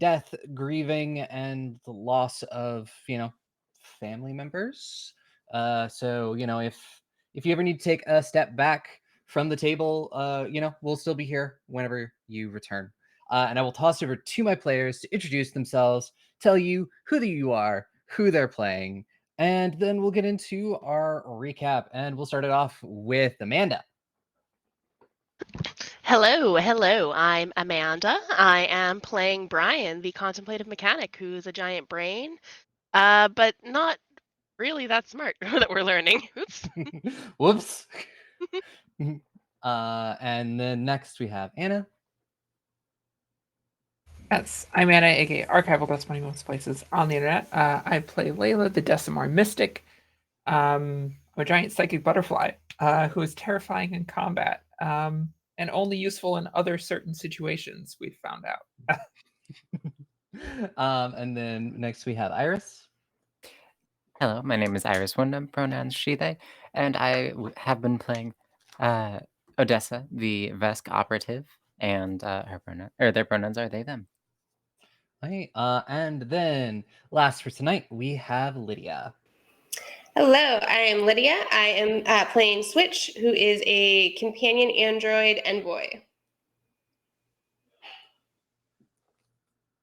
death, grieving, and the loss of family members. So if you ever need to take a step back from the table, we'll still be here whenever you return. And I will toss over to my players to introduce themselves, tell you who you are, who they're playing, and then we'll get into our recap. And we'll start it off with Amanda. Hello. I'm Amanda. I am playing Brian, the contemplative mechanic, who's a giant brain, but not really that smart that we're learning. Oops. Whoops. And then next we have Anna. Yes, I'm Anna, aka Archival. That's my most places on the internet. I play Layla, the Decimar Mystic. I'm a giant psychic butterfly who is terrifying in combat and only useful in other certain situations, we've found out. And then next we have Iris. Hello, my name is Iris Wyndham, pronouns she, they, and I have been playing Odessa, the Vesk operative, and their pronouns are they, them. Right. And then last for tonight, we have Lydia. Hello, I am Lydia. I am playing Switch, who is a companion android envoy.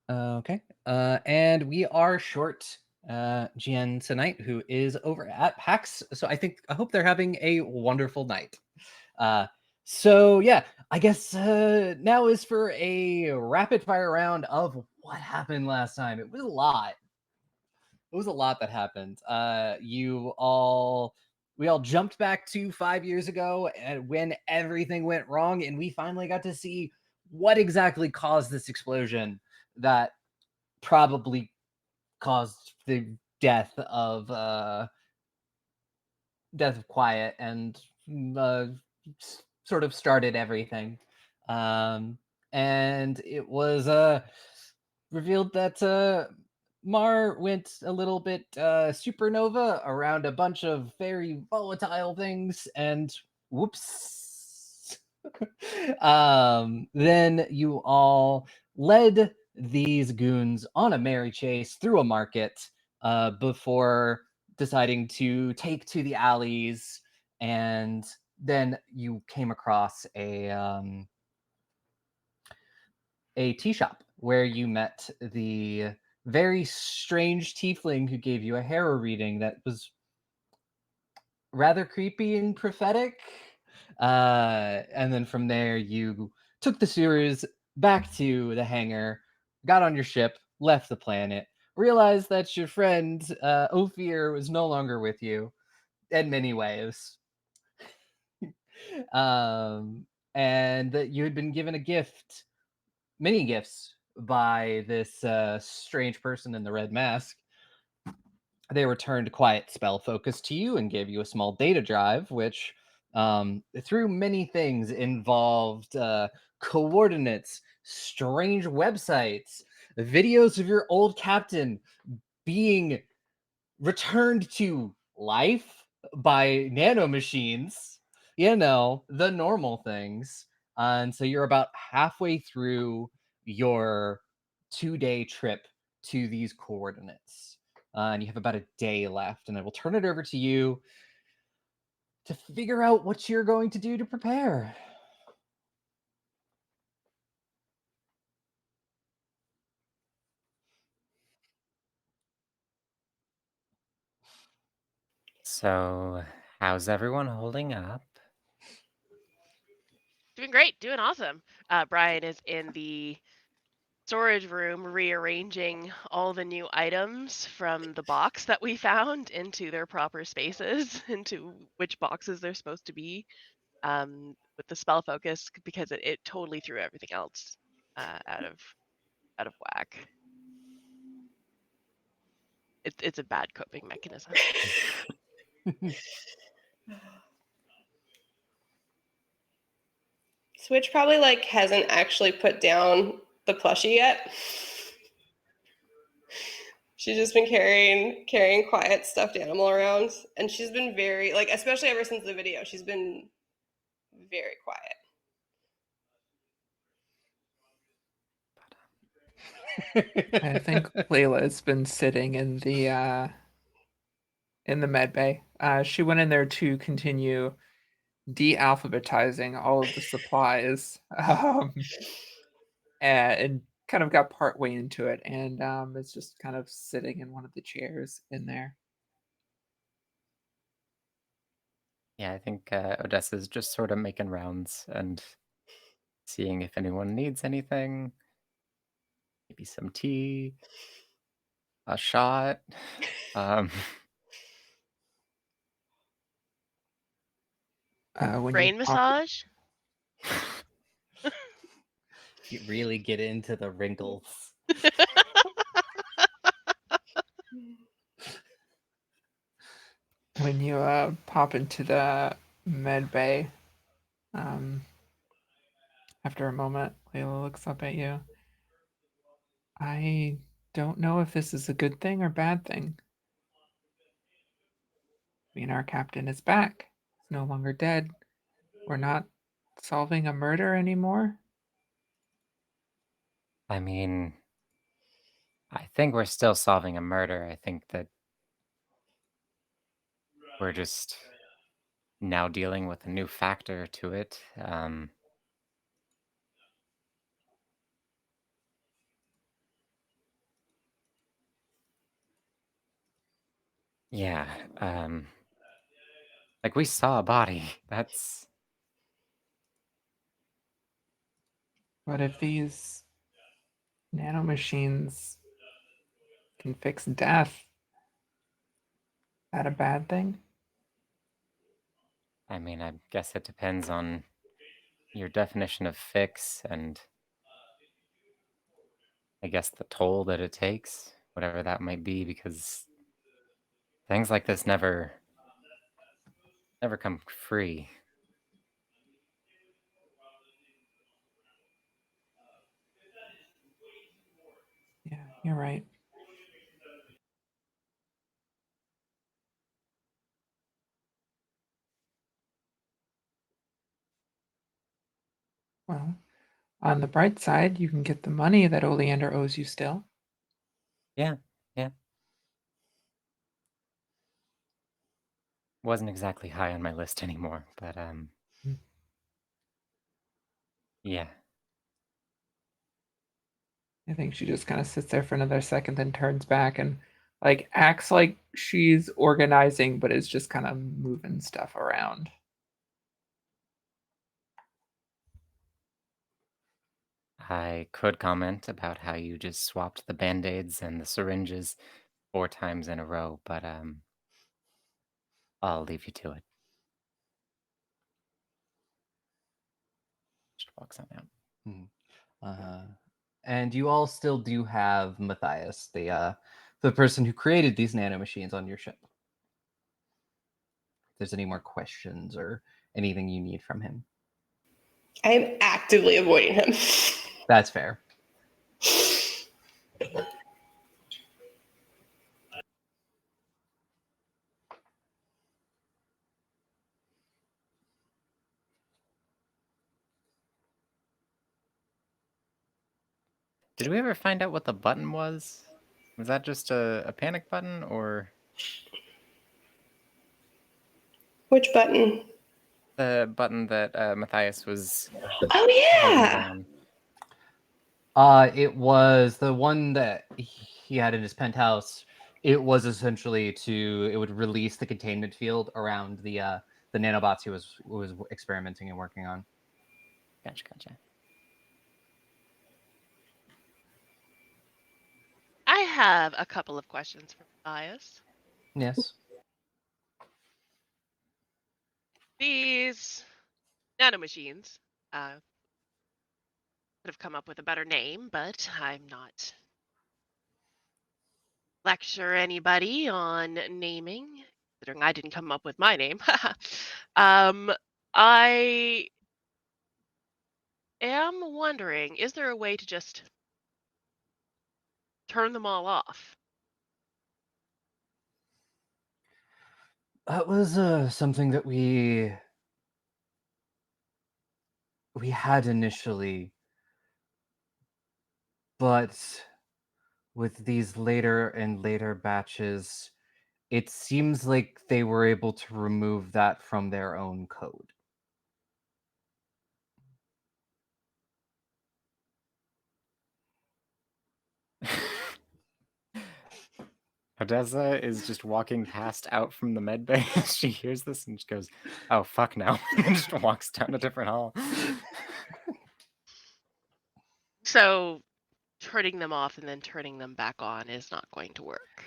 Okay. And we are short GN tonight, who is over at PAX. So I hope they're having a wonderful night. So yeah, I guess now is for a rapid fire round of what happened last time. It was a lot. It was a lot that happened. We all jumped back to 5 years ago and when everything went wrong, and we finally got to see what exactly caused this explosion that probably caused the death of Quiet and sort of started everything. And it was revealed that Mar went a little bit supernova around a bunch of very volatile things, and whoops. Then you all led these goons on a merry chase through a market before deciding to take to the alleys, and then you came across a tea shop where you met the very strange tiefling who gave you a tarot reading that was rather creepy and prophetic. And then from there, you took the sewers back to the hangar, got on your ship, left the planet, realized that your friend Ophir was no longer with you in many ways. And that you had been given a gift, many gifts, by this strange person in the red mask. They returned quiet spell focus to you and gave you a small data drive, which through many things involved coordinates, strange websites, videos of your old captain being returned to life by nanomachines, the normal things. And so you're about halfway through your 2-day trip to these coordinates. And you have about a day left, and I will turn it over to you to figure out what you're going to do to prepare. So, how's everyone holding up? Doing great, doing awesome. Brian is in the storage room rearranging all the new items from the box that we found into their proper spaces, into which boxes they're supposed to be, with the spell focus, because it totally threw everything else out of whack. It's a bad coping mechanism. Switch probably hasn't actually put down the plushie yet. She's just been carrying quiet stuffed animal around, and she's been very especially ever since the video, she's been very quiet. I think Layla's been sitting in the med bay. She went in there to continue de-alphabetizing all of the supplies, and kind of got part way into it, and is just kind of sitting in one of the chairs in there. Yeah, I think Odessa's just sort of making rounds and seeing if anyone needs anything. Maybe some tea, a shot. Um, When you Brain pop, massage? You really get into the wrinkles. when you pop into the med bay, um, after a moment, Layla looks up at you. I don't know if this is a good thing or bad thing. I mean, our captain is back. He's no longer dead. We're not solving a murder anymore. I mean, I think we're still solving a murder. I think that we're just now dealing with a new factor to it. Yeah, like we saw a body. That's What if these nanomachines can fix death? Is that a bad thing? I mean, I guess it depends on your definition of fix and I guess the toll that it takes, whatever that might be, because things like this never come free. Yeah, you're right. Well, on the bright side, you can get the money that Oleander owes you still. Yeah, yeah. Wasn't exactly high on my list anymore, but Mm. yeah. I think she just kind of sits there for another second, then turns back and like acts like she's organizing, but is just kind of moving stuff around. I could comment about how you just swapped the band-aids and the syringes 4 times in a row, but I'll leave you to it. Just walks on out. Mhm. And you all still do have Matthias, the person who created these nanomachines, on your ship. If there's any more questions or anything you need from him, I am actively avoiding him. that's fair. Did we ever find out what the button was? Was that just a panic button or Which button? the button that Matthias was Oh holding yeah. down? It was the one that he had in his penthouse. It was essentially it would release the containment field around the nanobots he was experimenting and working on. Gotcha. I have a couple of questions for Matthias. Yes. These nanomachines could have come up with a better name, but I'm not lecture anybody on naming, considering I didn't come up with my name. I am wondering, is there a way to just turn them all off? That was something that we had initially But with these later and later batches, it seems like they were able to remove that from their own code. Odessa is just walking past out from the med bay. She hears this and she goes, "Oh fuck no!" and just walks down a different hall. So turning them off and then turning them back on is not going to work.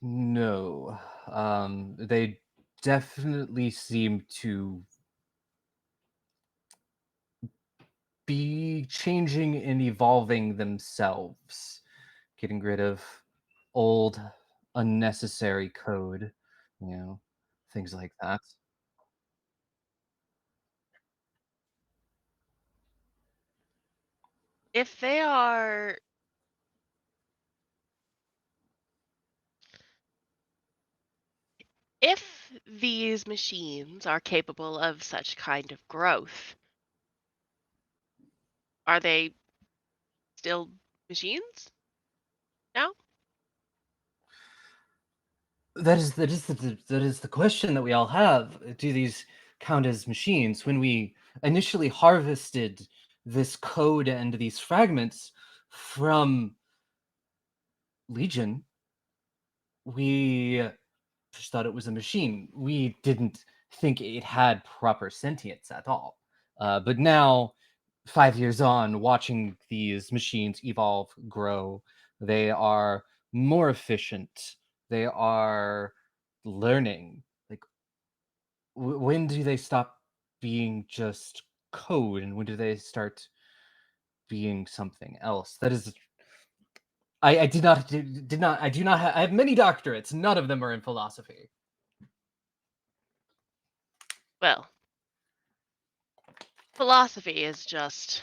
No, they definitely seem to be changing and evolving themselves, getting rid of old, unnecessary code, things like that. If they are if these machines are capable of such kind of growth, are they still machines now? That is the question that we all have. Do these count as machines? When we initially harvested this code and these fragments from Legion, we just thought it was a machine. We didn't think it had proper sentience at all. But now, 5 years on, watching these machines evolve, grow, they are more efficient. They are learning. Like, when do they stop being just code, and when do they start being something else? That is, I do not I have many doctorates. None of them are in philosophy. Well, philosophy is just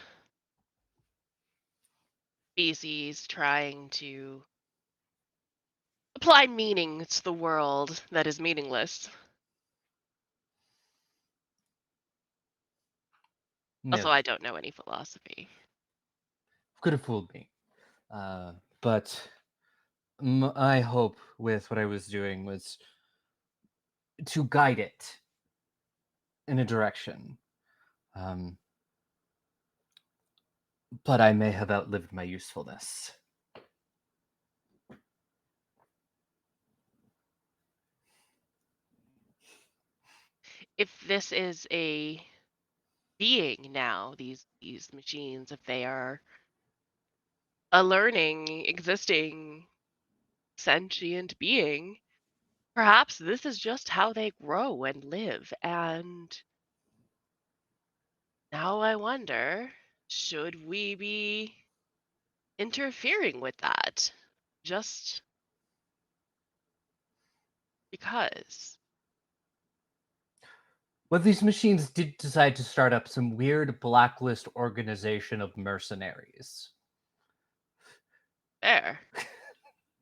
species trying to apply meaning to the world that is meaningless. Also, No, I don't know any philosophy. could have fooled me. But my hope with what I was doing was to guide it in a direction. Um, but I may have outlived my usefulness. If this is a being now, these machines, if they are a learning, existing, sentient being, perhaps this is just how they grow and live. And now I wonder, should we be interfering with that? Just because. But these machines did decide to start up some weird blacklist organization of mercenaries. Fair.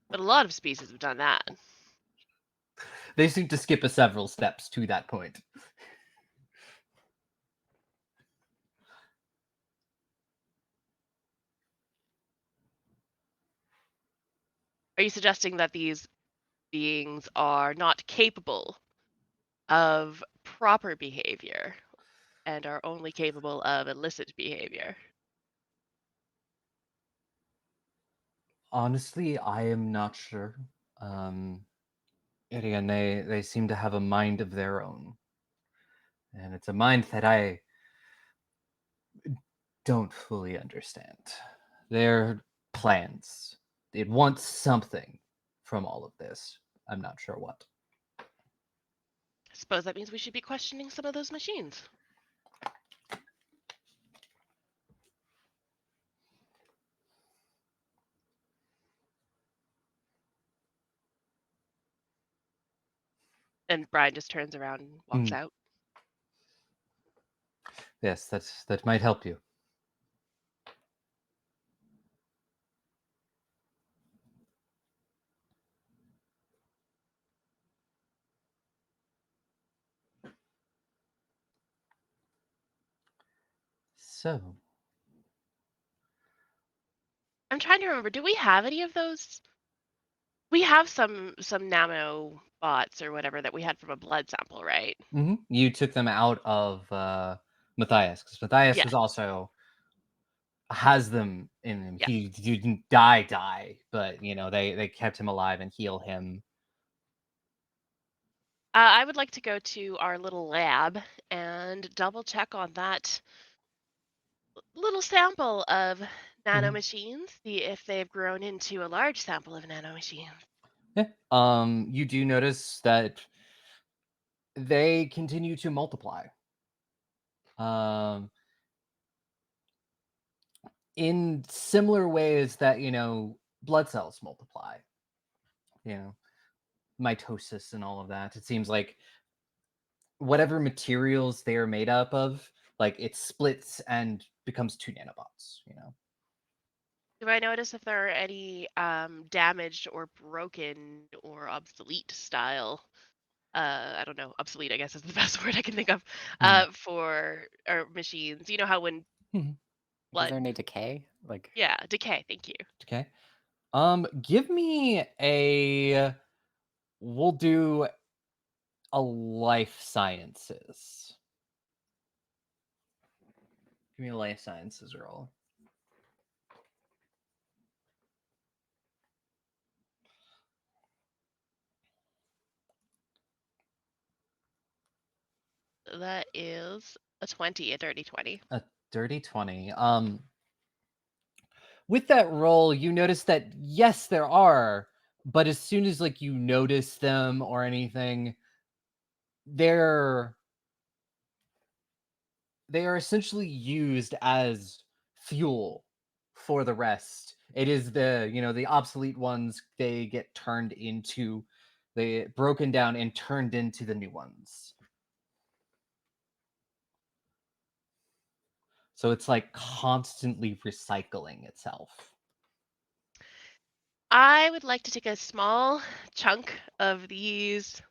But a lot of species have done that. They seem to skip several steps to that point. Are you suggesting that these beings are not capable of proper behavior and are only capable of illicit behavior? Honestly, I am not sure. Yet again, they seem to have a mind of their own, and it's a mind that I don't fully understand. Their plans. It wants something from all of this. I'm not sure what. I suppose that means we should be questioning some of those machines. And Brian just turns around and walks Mm. out. Yes, that might help you. So, I'm trying to remember. Do we have any of those? We have some nano bots or whatever that we had from a blood sample, right? You took them out of Matthias, because Matthias Yeah. was also has them in him. Yeah. He didn't die, but they kept him alive and heal him. I would like to go to our little lab and double check on that little sample of nanomachines, see if they've grown into a large sample of nanomachines. Yeah. You do notice that they continue to multiply. In similar ways that blood cells multiply. Mitosis and all of that. It seems like whatever materials they are made up of, like it splits and becomes 2 nanobots. Do I notice if there are any damaged or broken or obsolete style? I don't know. Obsolete, I guess, is the best word I can think of. For our machines. You know how when Is blood, there any decay? Like, yeah, decay. Thank you. Okay. Give me a. We'll do a life sciences. Give me a life sciences roll. That is a 20, a dirty 20. A dirty 20. With that roll, you notice that yes, there are, but as soon as like you notice them or anything, they're they are essentially used as fuel for the rest. It is the obsolete ones, they get they broken down and turned into the new ones. So it's like constantly recycling itself. I would like to take a small chunk of these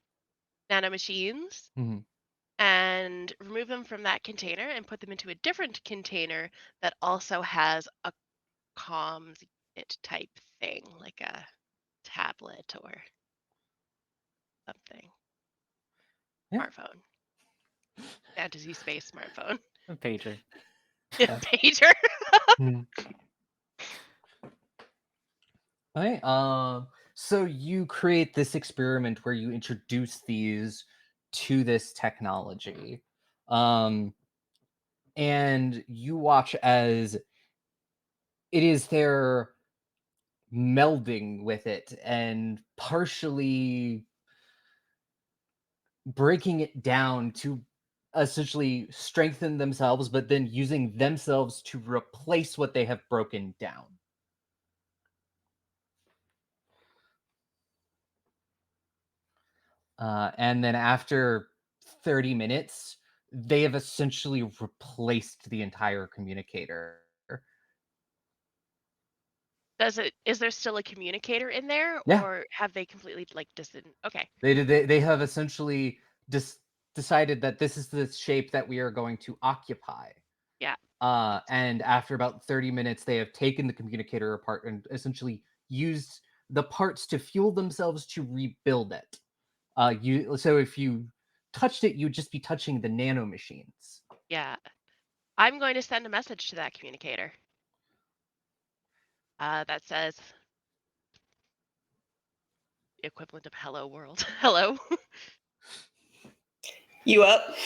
nanomachines and remove them from that container and put them into a different container that also has a comms unit type thing, like a tablet or something. Yeah. Smartphone. Fantasy space smartphone. a pager. Yeah. Pager. Okay. So you create this experiment where you introduce these to this technology. And you watch as it is their melding with it and partially breaking it down to essentially strengthen themselves, but then using themselves to replace what they have broken down. And then after 30 minutes, they have essentially replaced the entire communicator. Is there still a communicator in there, Yeah. or have they completely okay. They have essentially decided that this is the shape that we are going to occupy. Yeah. And after about 30 minutes, they have taken the communicator apart and essentially used the parts to fuel themselves to rebuild it. So if you touched it, you'd just be touching the nano machines. Yeah. I'm going to send a message to that communicator. That says the equivalent of hello world. Hello. You up?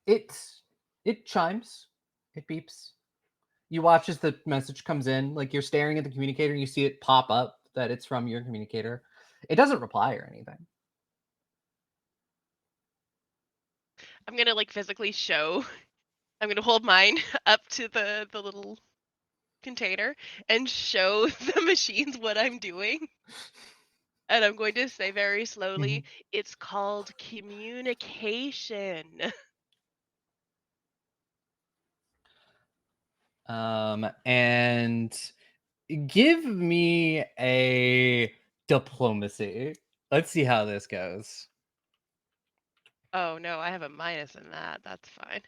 It chimes, it beeps. You watch as the message comes in, like you're staring at the communicator and you see it pop up that it's from your communicator. It doesn't reply or anything. I'm gonna like physically show. I'm gonna hold mine up to the little container and show the machines what I'm doing. And I'm going to say very slowly, it's called communication. And give me a diplomacy. Let's see how this goes. Oh no, I have a minus in that. That's fine.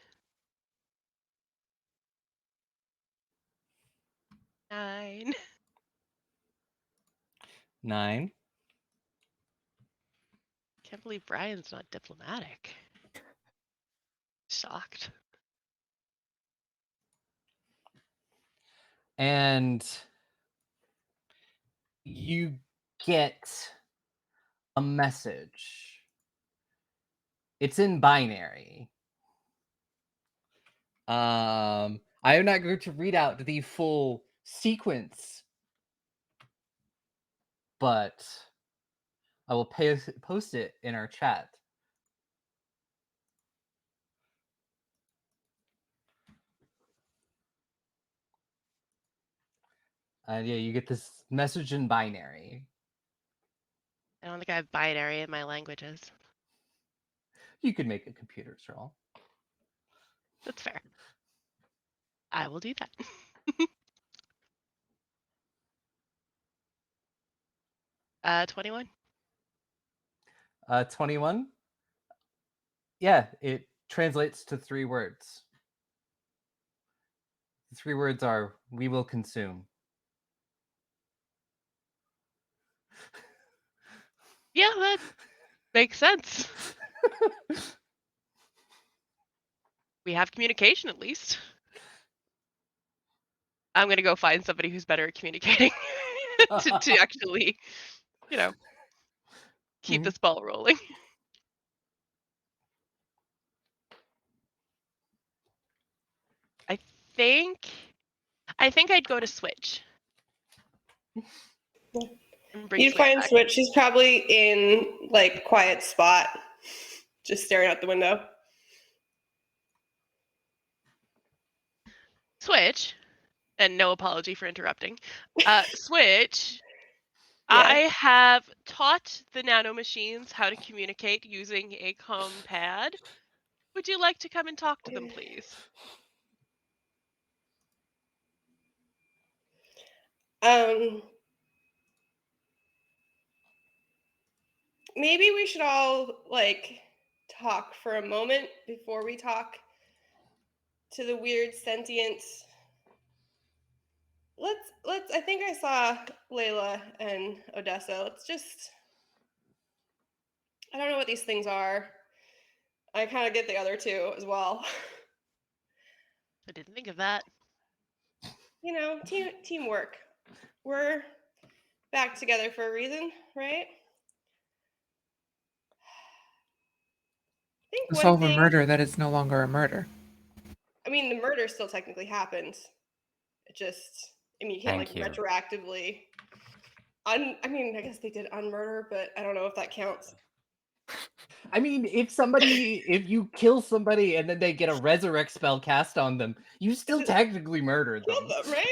9. 9. Can't believe Brian's not diplomatic. Shocked. And you get a message. It's in binary. I am not going to read out the full sequence, but I will post it in our chat. Yeah, you get this message in binary. I don't think I have binary in my languages. You could make a computer scroll. That's fair. I will do that. 21. 21. Yeah, it translates to 3 words. The 3 words are, "We will consume." Yeah, that makes sense. We have communication at least. I'm gonna go find somebody who's better at communicating to actually, keep Mhm. this ball rolling. I think I'd go to Switch. And bring You'd Switch find back. Switch. She's probably in like quiet spot, just staring out the window. Switch, and no apology for interrupting. Switch. Yeah. I have taught the nanomachines how to communicate using a pad. Would you like to come and talk to them, please? Maybe we should all like talk for a moment before we talk to the weird sentient. Let's I think I saw Layla and Odessa. Let's just I don't know what these things are. I kind of get the other two as well. I didn't think of that. Teamwork. We're back together for a reason, right? I think To one solve a thing. murder that is no longer a murder. I mean, the murder still technically happened. It just. I mean, you can't Thank you. retroactively. I guess they did unmurder, but I don't know if that counts. I mean, if you kill somebody and then they get a resurrect spell cast on them, you still technically murdered them. Killed them, right?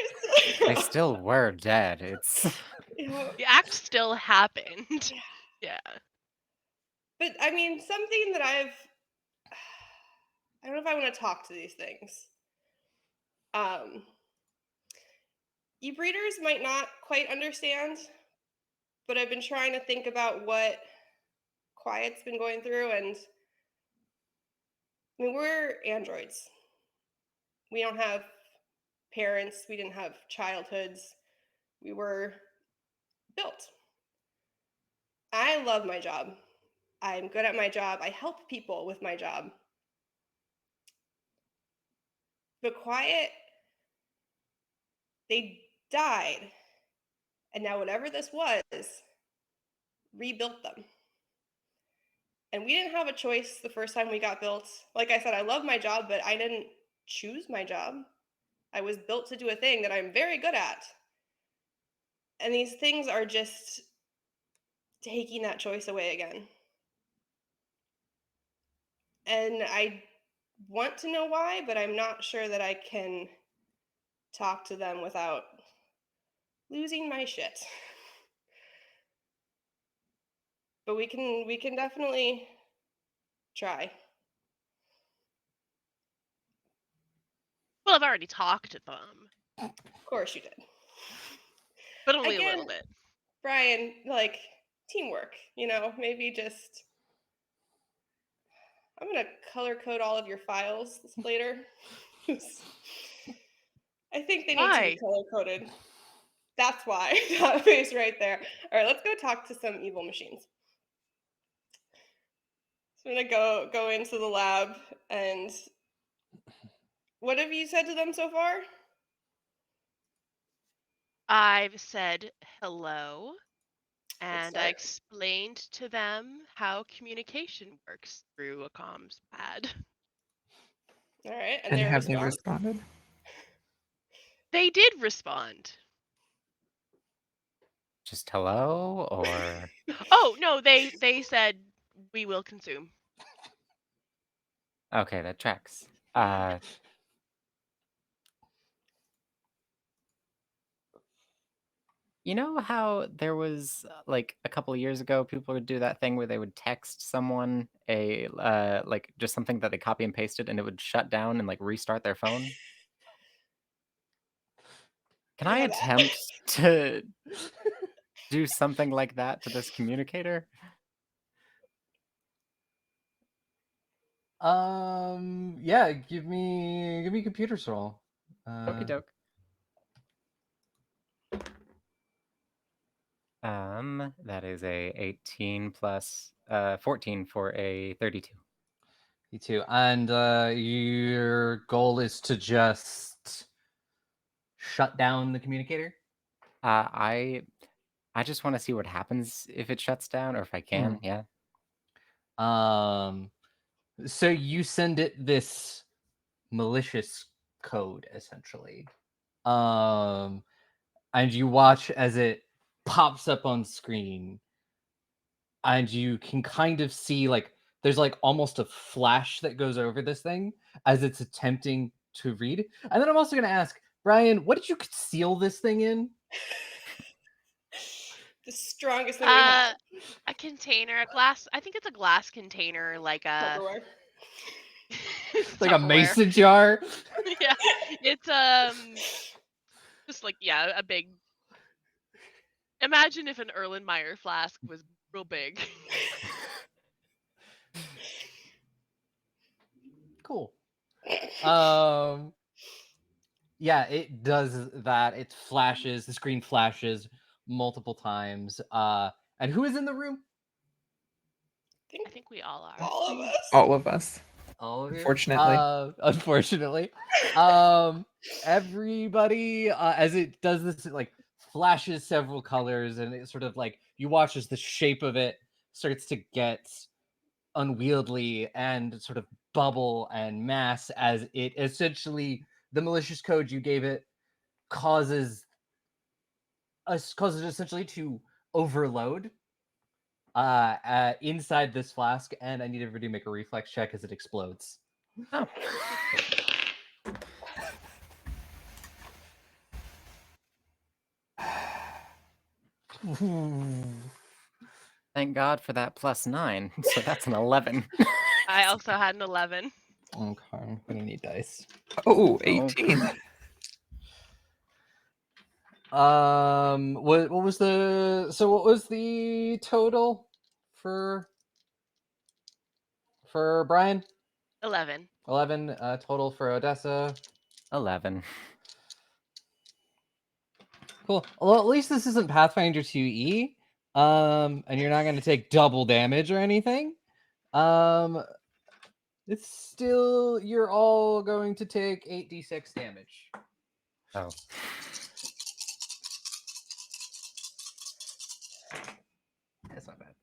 They still were dead. It's The act still happened. Yeah. But I mean, something that I don't know if I want to talk to these things. You breeders might not quite understand, but I've been trying to think about what Quiet's been going through, and I mean, we're androids. We don't have parents. We didn't have childhoods. We were built. I love my job. I'm good at my job. I help people with my job. But Quiet, they died. And now, whatever this was, rebuilt them. And we didn't have a choice the first time we got built. Like I said, I love my job, but I didn't choose my job. I was built to do a thing that I'm very good at. And these things are just taking that choice away again. And I want to know why, but I'm not sure that I can talk to them without losing my shit. But we can definitely try. Well, I've already talked to them, Of course you did. but only a Again, little bit. Brian, like teamwork, maybe just I'm gonna color code all of your files later. I think they need to be Why? color coded. That's why. That face right there. All right, let's go talk to some evil machines. So I'm gonna go into the lab, and what have you said to them so far? I've said hello, Good and I start. explained to them how communication works through a comms pad. All right, and And their have they response? responded? They did respond. Just hello, or Oh no, they said we will consume. okay, that tracks. You know how there was like a couple of years ago, people would do that thing where they would text someone a like just something that they copy and pasted, and it would shut down and like restart their phone. Can I Yeah, that. attempt to do something like that to this communicator? Yeah, give me a computer's roll. Okie doke. That is a 18 plus 14 for a 32. You too. And your goal is to just shut down the communicator? I just want to see what happens if it shuts down, or if I can. Yeah. So you send it this malicious code essentially. And you watch as it pops up on screen, and you can kind of see like there's like almost a flash that goes over this thing as it's attempting to read. And then I'm also going to ask Brian, what did you conceal this thing in? The strongest thing we have. A container, a glass. I think it's a glass container, like a Tupperware. Like a Tupperware. mason jar? Yeah, it's just like a big. Imagine if an Erlenmeyer flask was real big. Cool. Yeah, it does that. It flashes, the screen flashes multiple times. And who is in the room? I think we all are. All of us. All of us. All of you. Unfortunately. Unfortunately. Everybody, as it does this, it like flashes several colors, and it sort of like you watch as the shape of it starts to get unwieldy and sort of bubble and mass as it essentially, the malicious code you gave it causes essentially to overload inside this flask, and I need everybody to make a reflex check as it explodes. Oh. Thank God for that +9. So that's an 11. I also had an 11. Okay, I'm gonna need dice. Oh, 18. What was the total for Brian? 11. 11. Total for Odessa. 11. Cool. Well, at least this isn't Pathfinder 2E. And you're not gonna take double damage or anything. It's still, you're all going to take 8d6 damage. Oh. That's not bad.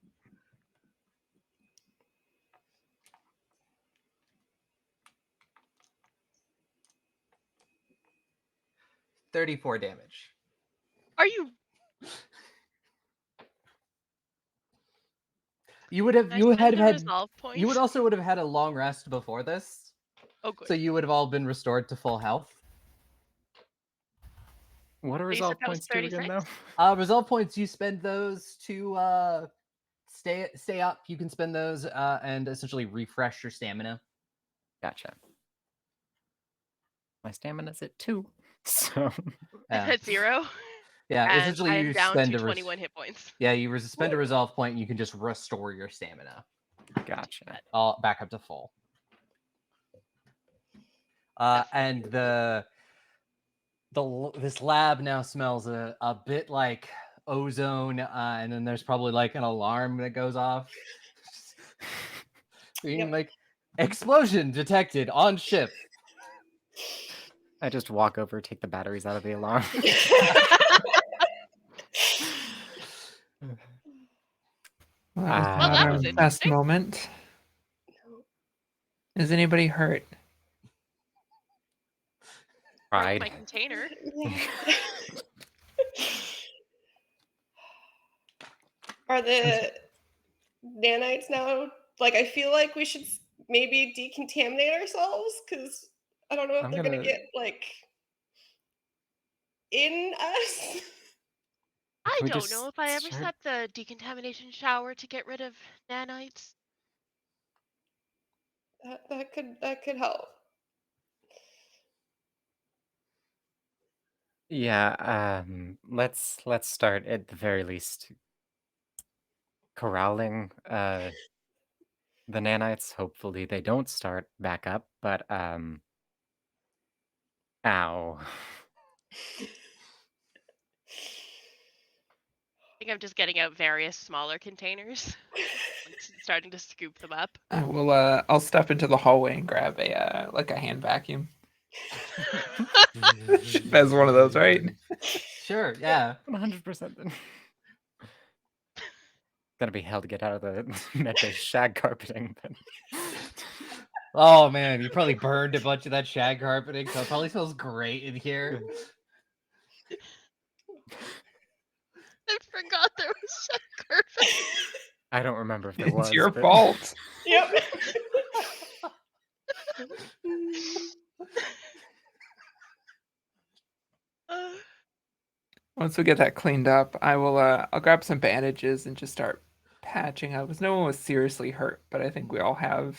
$34 damage. Are you? You would have, Can I you had spend a had, resolve point? you would also would have had a long rest before this, Oh, good. so you would have all been restored to full health. What do You said resolve that was points do again, though? 36? Resolve points, you spend those to stay up. You can spend those and essentially refresh your stamina. Gotcha. My stamina's at 2. So Yeah. At 0? Yeah, And essentially I'm you down spend to a 21 hit points. yeah, you spend a resolve point, and you can just restore your stamina. Gotcha. all back up to full. And this lab now smells a bit like ozone, and then there's probably like an alarm that goes off, being Yep. like, explosion detected on ship. I just walk over, take the batteries out of the alarm. Well, that was Ah, not that our was best interesting. moment. Is anybody hurt? Broke Pride. my container. Are the nanites now, like, I feel like we should maybe decontaminate ourselves, because I don't know if I'm they're gonna gonna. get like in us. I Can we don't just know if I ever start? set the decontamination shower to get rid of nanites. That could help. Yeah. Let's start at the very least corralling the nanites. Hopefully they don't start back up. But ow. I think I'm just getting out various smaller containers, like starting to scoop them up. I will. I'll step into the hallway and grab a like a hand vacuum. Ship has one of those, right? Sure, yeah. 100%. Then. Gonna be hell to get out of the medbay shag carpeting. But Oh man, you probably burned a bunch of that shag carpeting, so it probably smells great in here. I forgot there was shag carpet. I don't remember if there was. It's your but- fault. Yep. Once we get that cleaned up, I will. I'll grab some bandages and just start patching up. Because no one was seriously hurt, but I think we all have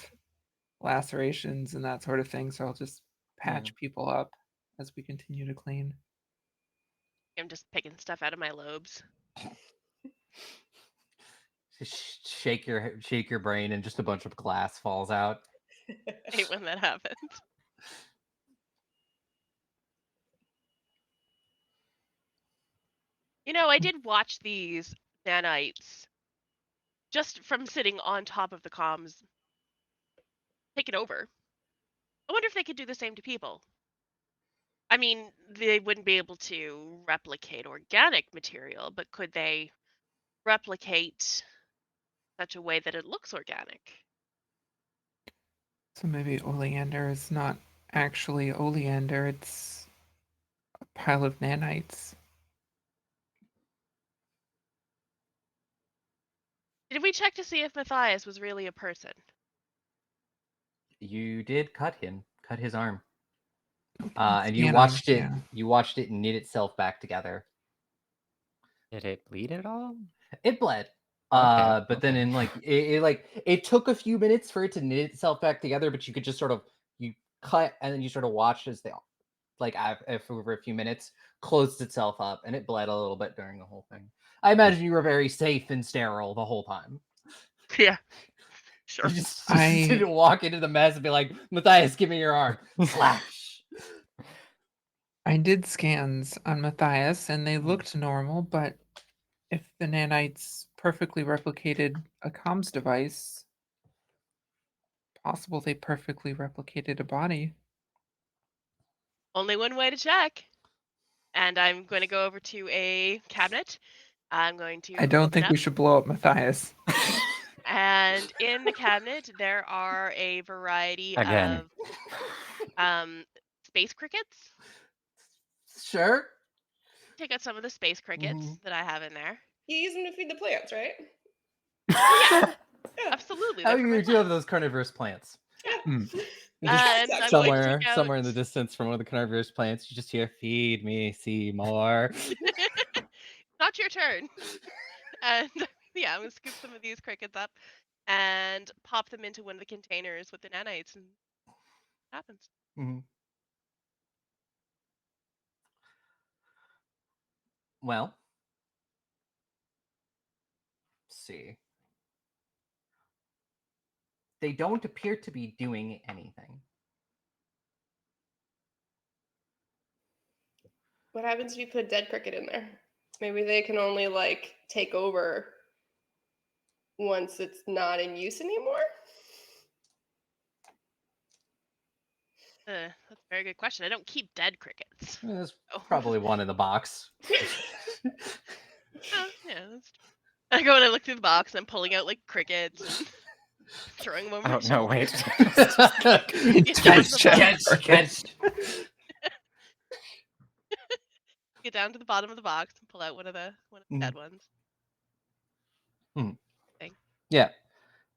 lacerations and that sort of thing. So I'll just patch people up as we continue to clean. I'm just picking stuff out of my lobes. Just shake your brain, and just a bunch of glass falls out. I hate when that happens. You know, I did watch these nanites just from sitting on top of the comms take it over. I wonder if they could do the same to people. I mean, they wouldn't be able to replicate organic material, but could they replicate such a way that it looks organic? So maybe oleander is not actually oleander. It's a pile of nanites. Did we check to see if Matthias was really a person? You did cut his arm, Didn't and you scan watched him, it. yeah. You watched it knit itself back together. Did it bleed at all? It bled, Okay, but then okay. in like it took a few minutes for it to knit itself back together, but you could just sort of you cut and then you sort of watched as they like over a few minutes closed itself up, and it bled a little bit during the whole thing. I imagine you were very safe and sterile the whole time. Yeah, sure. You just I- didn't walk into the mess and be like, Matthias, give me your arm. Slash. I did scans on Matthias and they looked normal, but if the nanites perfectly replicated a comms device, possible they perfectly replicated a body. Only one way to check. And I'm going to go over to a cabinet. I'm going to I don't open think up. we should blow up Matthias. And in the cabinet, there are a variety Again. of space crickets. Sure. Take out some of the space crickets Mhm. that I have in there. You use them to feed the plants, right? Yeah, Yeah. absolutely. Oh, They're for my you do have plants. those carnivorous plants. Mm. You just And I'm going to somewhere, take out... somewhere in the distance from one of the carnivorous plants, you just hear, "Feed me, Seymour." Not your turn. And yeah, I'm going to scoop some of these crickets up and pop them into one of the containers with the nanites, and it happens. Mhm. Well, let's see. they don't appear to be doing anything. What happens if you put a dead cricket in there? Maybe they can only like take over once it's not in use anymore. That's a very good question. I don't keep dead crickets. There's Oh. probably one in the box. Oh, yeah, that's true. I go and I look through the box and I'm pulling out like crickets and throwing them over my Oh no! shoulder. Wait. Get down to the bottom. Get down to the bottom of the box and pull out one of the dead ones. Yeah.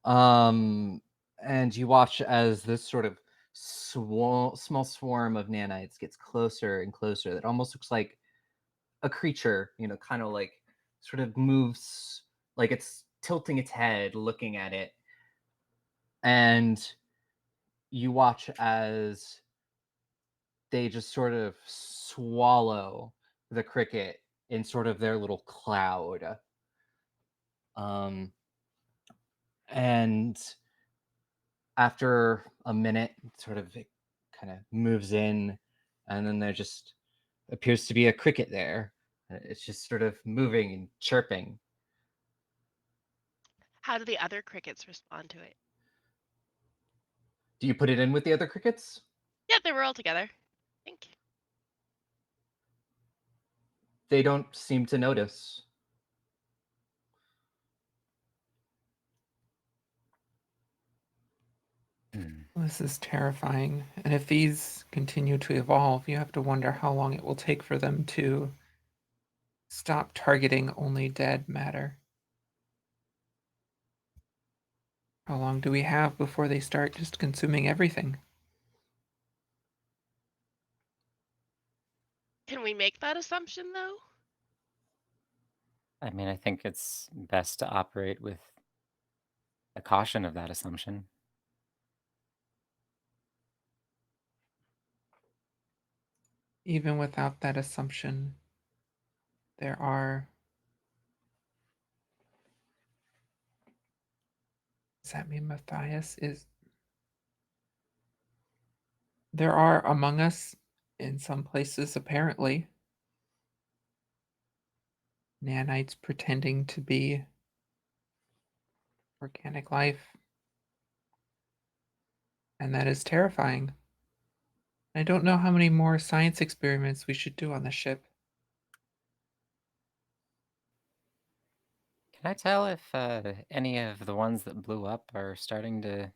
And you watch as this sort of small swarm of nanites gets closer and closer. That almost looks like a creature, kind of like sort of moves, like it's tilting its head, looking at it. And you watch as they just sort of swallow the cricket in sort of their little cloud. And after a minute, sort of it kind of moves in, and then there just appears to be a cricket there. It's just sort of moving and chirping. How do the other crickets respond to it? Do you put it in with the other crickets? Yeah, they were all together. I think. They don't seem to notice. This is terrifying. And if these continue to evolve, you have to wonder how long it will take for them to stop targeting only dead matter. How long do we have before they start just consuming everything? Can we make that assumption though? I mean, I think it's best to operate with a caution of that assumption. Even without that assumption, there are... Does that mean Matthias is... There are among us, in some places apparently, nanites pretending to be organic life. And that is terrifying. I don't know how many more science experiments we should do on the ship. Can I tell if any of the ones that blew up are starting to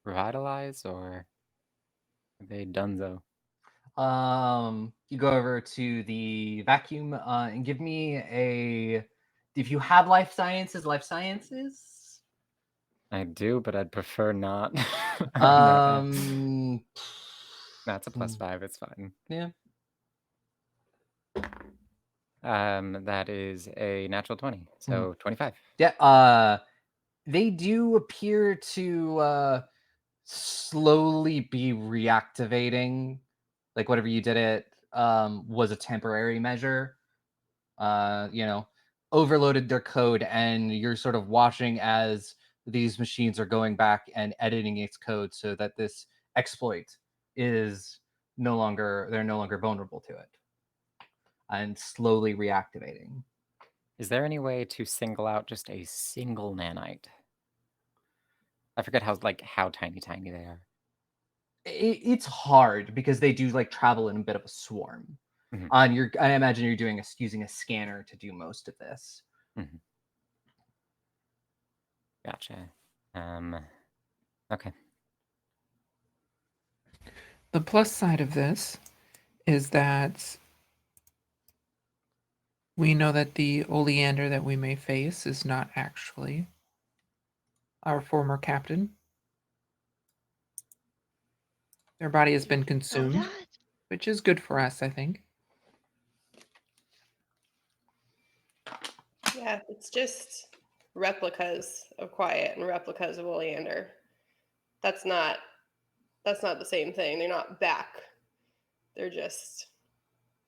revitalize, or are they donezo? You go over to the vacuum and give me a. If you have life sciences. I do, but I'd prefer not. That's a +5. It's fine. Yeah. That is a natural 20, so 25. Yeah. They do appear to slowly be reactivating. Like whatever you did it was a temporary measure. Overloaded their code, and you're sort of watching as these machines are going back and editing its code so that this exploit is they're no longer vulnerable to it, and slowly reactivating. Is there any way to single out just a single nanite? I forget how tiny they are. It's hard because they do like travel in a bit of a swarm. Mm-hmm. I imagine you're using a scanner to do most of this. Mm-hmm. Gotcha. Okay. The plus side of this is that we know that the oleander that we may face is not actually our former captain. Their body has been consumed, which is good for us, I think. Yeah, it's just replicas of Quiet and replicas of Oleander. That's not the same thing. They're not back. They're just...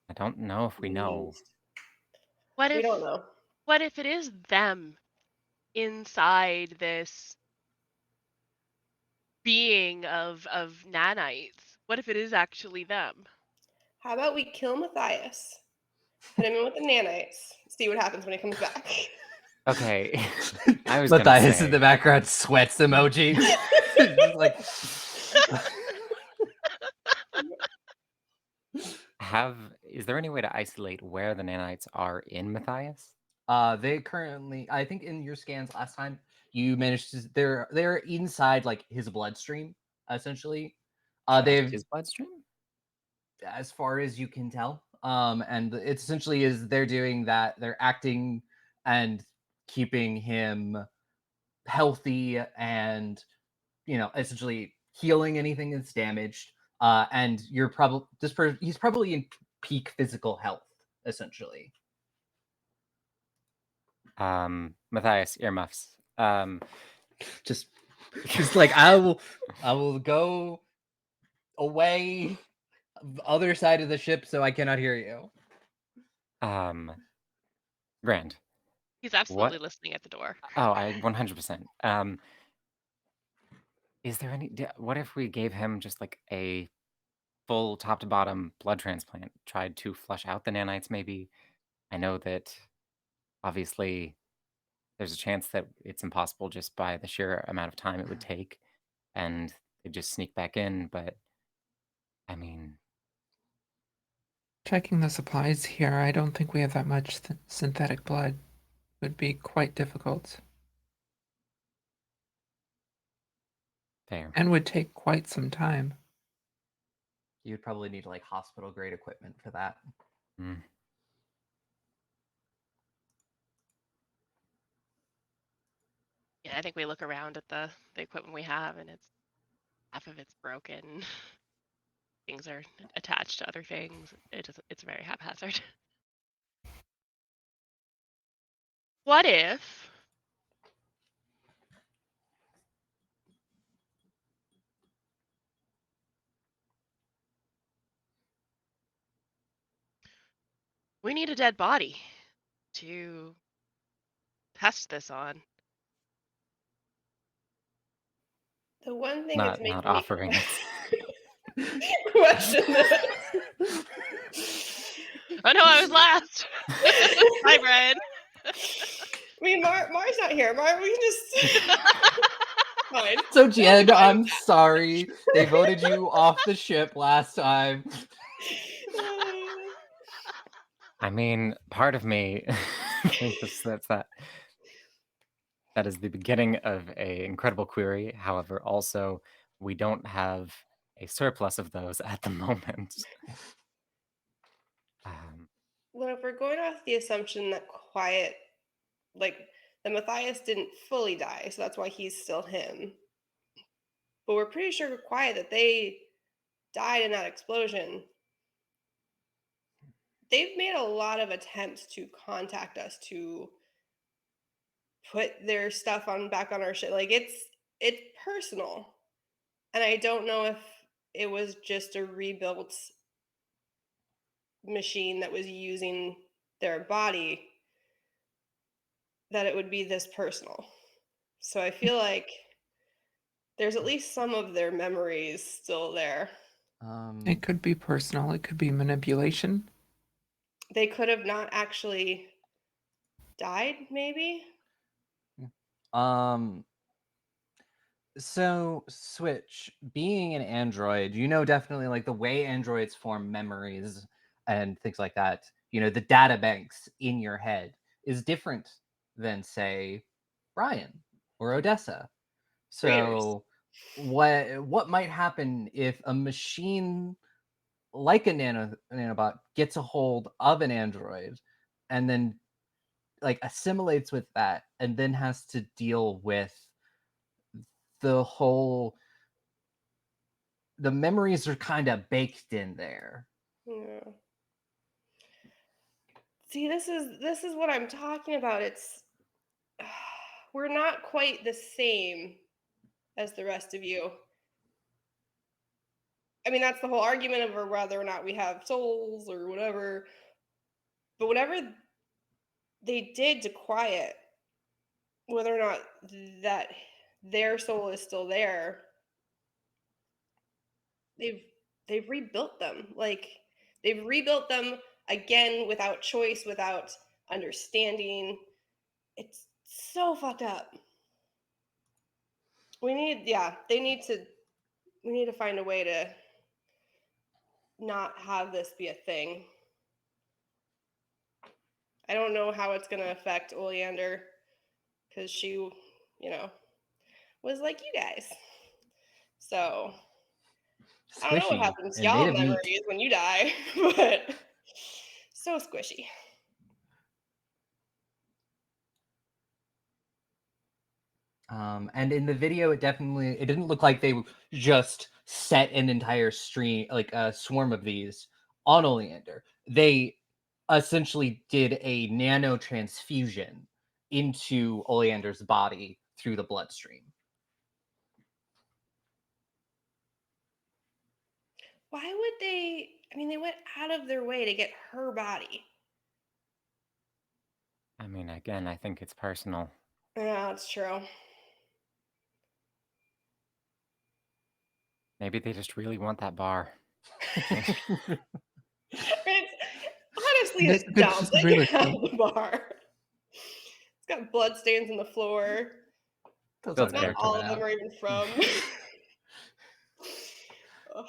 I don't know if we know. We don't know. What if it is them inside this being of nanites? What if it is actually them? How about we kill Matthias, put him in with the nanites, see what happens when he comes back. Okay. I was gonna Matthias in say, the background sweats emoji. Just like is there any way to isolate where the nanites are in Matthias? they currently, I think in your scans last time, you managed to they're inside like his bloodstream, essentially. Just They've, his bloodstream? as far as you can tell. And it's essentially is they're doing that, they're acting and keeping him healthy and essentially healing anything that's damaged. And you're probably he's probably in peak physical health, essentially. Matthias, earmuffs. Just like I will go away other side of the ship so I cannot hear you. Grand. He's absolutely What? listening at the door. Oh, I 100%. Is there what if we gave him just like a full top to bottom blood transplant, tried to flush out the nanites maybe? I know that obviously there's a chance that it's impossible just by the sheer amount of time it would take, and they just sneak back in, but I mean, Checking the supplies here, I don't think we have that much synthetic blood. Would be quite difficult fair. and would take quite some time. You'd probably need like hospital grade equipment for that. Mm. Yeah, I think we look around at the equipment we have, and it's half of it's broken. Things are attached to other things. It's very haphazard. What if we need a dead body to test this on? The one thing that's Not making me offering it. question this. Oh no, I was last. Hi, Brian. I mean, Mar's not here. Mar, we can just fine. So Jen, I'm sorry. They voted you off the ship last time. I mean, part of me thinks that is the beginning of a incredible query. However, also we don't have a surplus of those at the moment. Well, if we're going off the assumption that Quiet, like the Matthias didn't fully die, so that's why he's still him. But we're pretty sure Quiet that they died in that explosion. They've made a lot of attempts to contact us to put their stuff on back on our shit. Like it's personal. And I don't know if it was just a rebuilt machine that was using their body that it would be this personal. So I feel like there's at least some of their memories still there. It could be personal, it could be manipulation. They could have not actually died, maybe. So Switch, being an android, definitely like the way androids form memories and things like that. The data banks in your head is different than, say, Brian or Odessa. So what might happen if a machine like a nanobot gets a hold of an android and then like assimilates with that and then has to deal with the memories are kind of baked in there. Yeah. See, this is what I'm talking about. It's we're not quite the same as the rest of you. I mean, that's the whole argument of whether or not we have souls or whatever. But whatever they did to Quiet, whether or not that their soul is still there, they've rebuilt them. Like they've rebuilt them again without choice, without understanding. It's so fucked up. We need we need to find a way to not have this be a thing. I don't know how it's going to affect Oleander because she, you know, was like you guys. So I don't know what Squishy happens to and made y'all of meat. memories when you die, but so squishy. And in the video, it didn't look like they just set an entire stream, like a swarm of these on Oleander. They essentially did a nano transfusion into Oleander's body through the bloodstream. Why would they? I mean, they went out of their way to get her body. I mean, again, I think it's personal. Yeah, that's true. Maybe they just really want that bar. It's honestly, it's That's dumb. just They really can have cool. the bar. It's got blood stains on the floor. Those Builds are Not never character. all coming of them out. are even from. Ugh.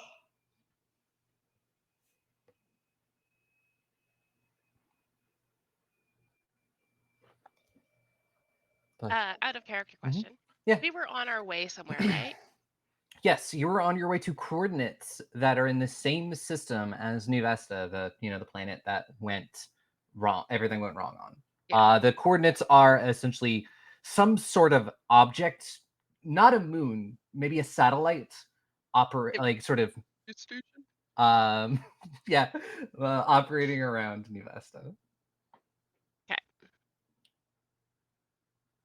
But Out of character Mhm. question. Yeah. We were on our way somewhere, right? Yes, you were on your way to coordinates that are in the same system as New Vesta, the planet that went wrong. Everything went wrong on. Yeah. The coordinates are essentially some sort of object, not a moon, maybe a satellite, It- like sort of Station? yeah, operating around New Vesta. Okay.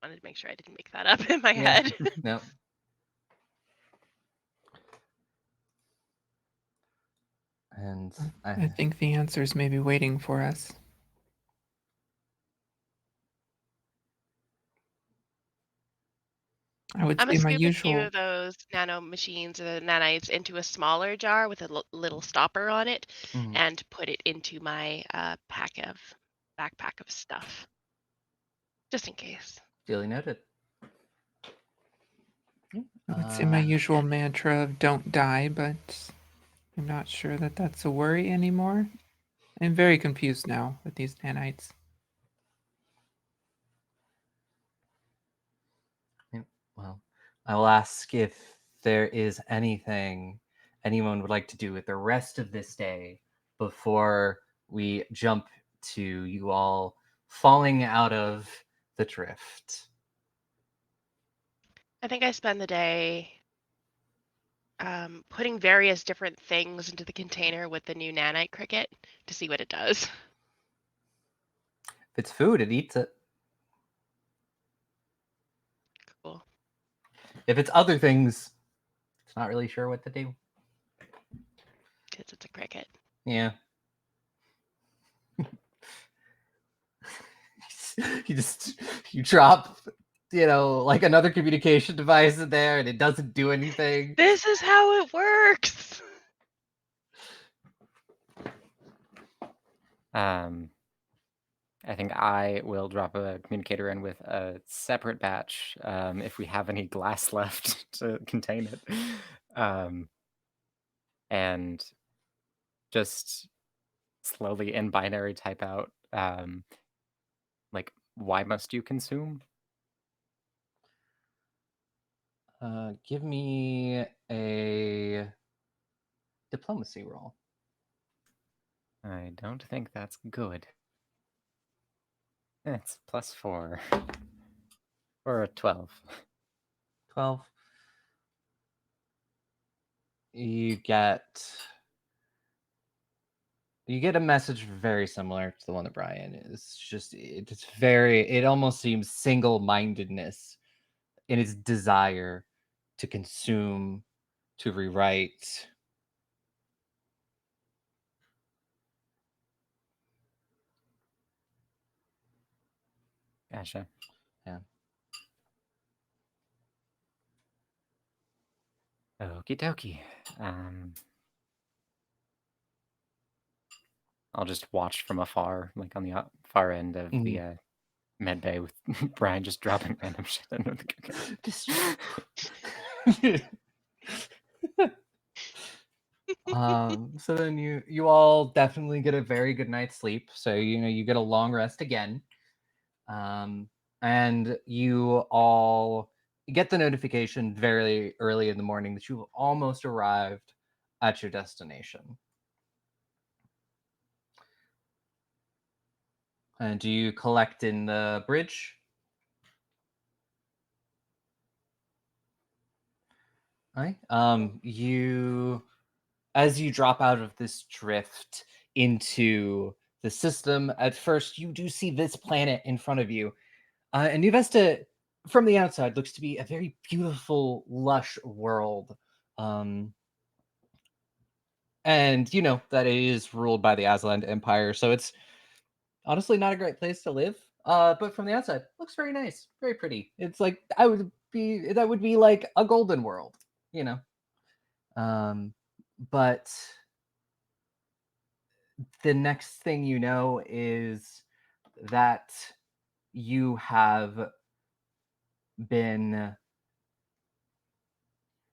Wanted to make sure I didn't make that up in my Yeah. head. No. And I think the answers may be waiting for us. I would I'm say gonna my scoop a few usual. of those nano machines or the nanites into a smaller jar with a little stopper on it, Mhm. and put it into my backpack of stuff, just in case. Duly noted. I would say my Uh, usual mantra of don't die, but I'm not sure that that's a worry anymore. I'm very confused now with these nanites. Well, I will ask if there is anything anyone would like to do with the rest of this day before we jump to you all falling out of the drift. I think I spend the day putting various different things into the container with the new nanite cricket to see what it does. If it's food, it eats it. Cool. If it's other things, it's not really sure what to do. Because it's a cricket. Yeah. you drop, like another communication device in there and it doesn't do anything. This is how it works. I think I will drop a communicator in with a separate batch if we have any glass left to contain it. And just slowly in binary type out, like, why must you consume? Give me a diplomacy roll. I don't think that's good. It's +4. Or a 12. 12. You get a message very similar to the one that Brian is. Just it almost seems single-mindedness in its desire to consume, to rewrite. Gotcha. Yeah. Okie dokie. I'll just watch from afar, like on the far end of Mhm. the med bay with Brian just dropping random shit into the cooker. So then you all definitely get a very good night's sleep. So you get a long rest again. And you all get the notification very early in the morning that you've almost arrived at your destination. And do you collect in the bridge? Right. You as you drop out of this drift into the system, at first you do see this planet in front of you. And New Vesta, from the outside, looks to be a very beautiful, lush world. Um, and you know that it is ruled by the Aslan Empire, so it's honestly not a great place to live. But from the outside, looks very nice, very pretty. It's like that would be like a golden world, you know. But the next thing you know is that you have been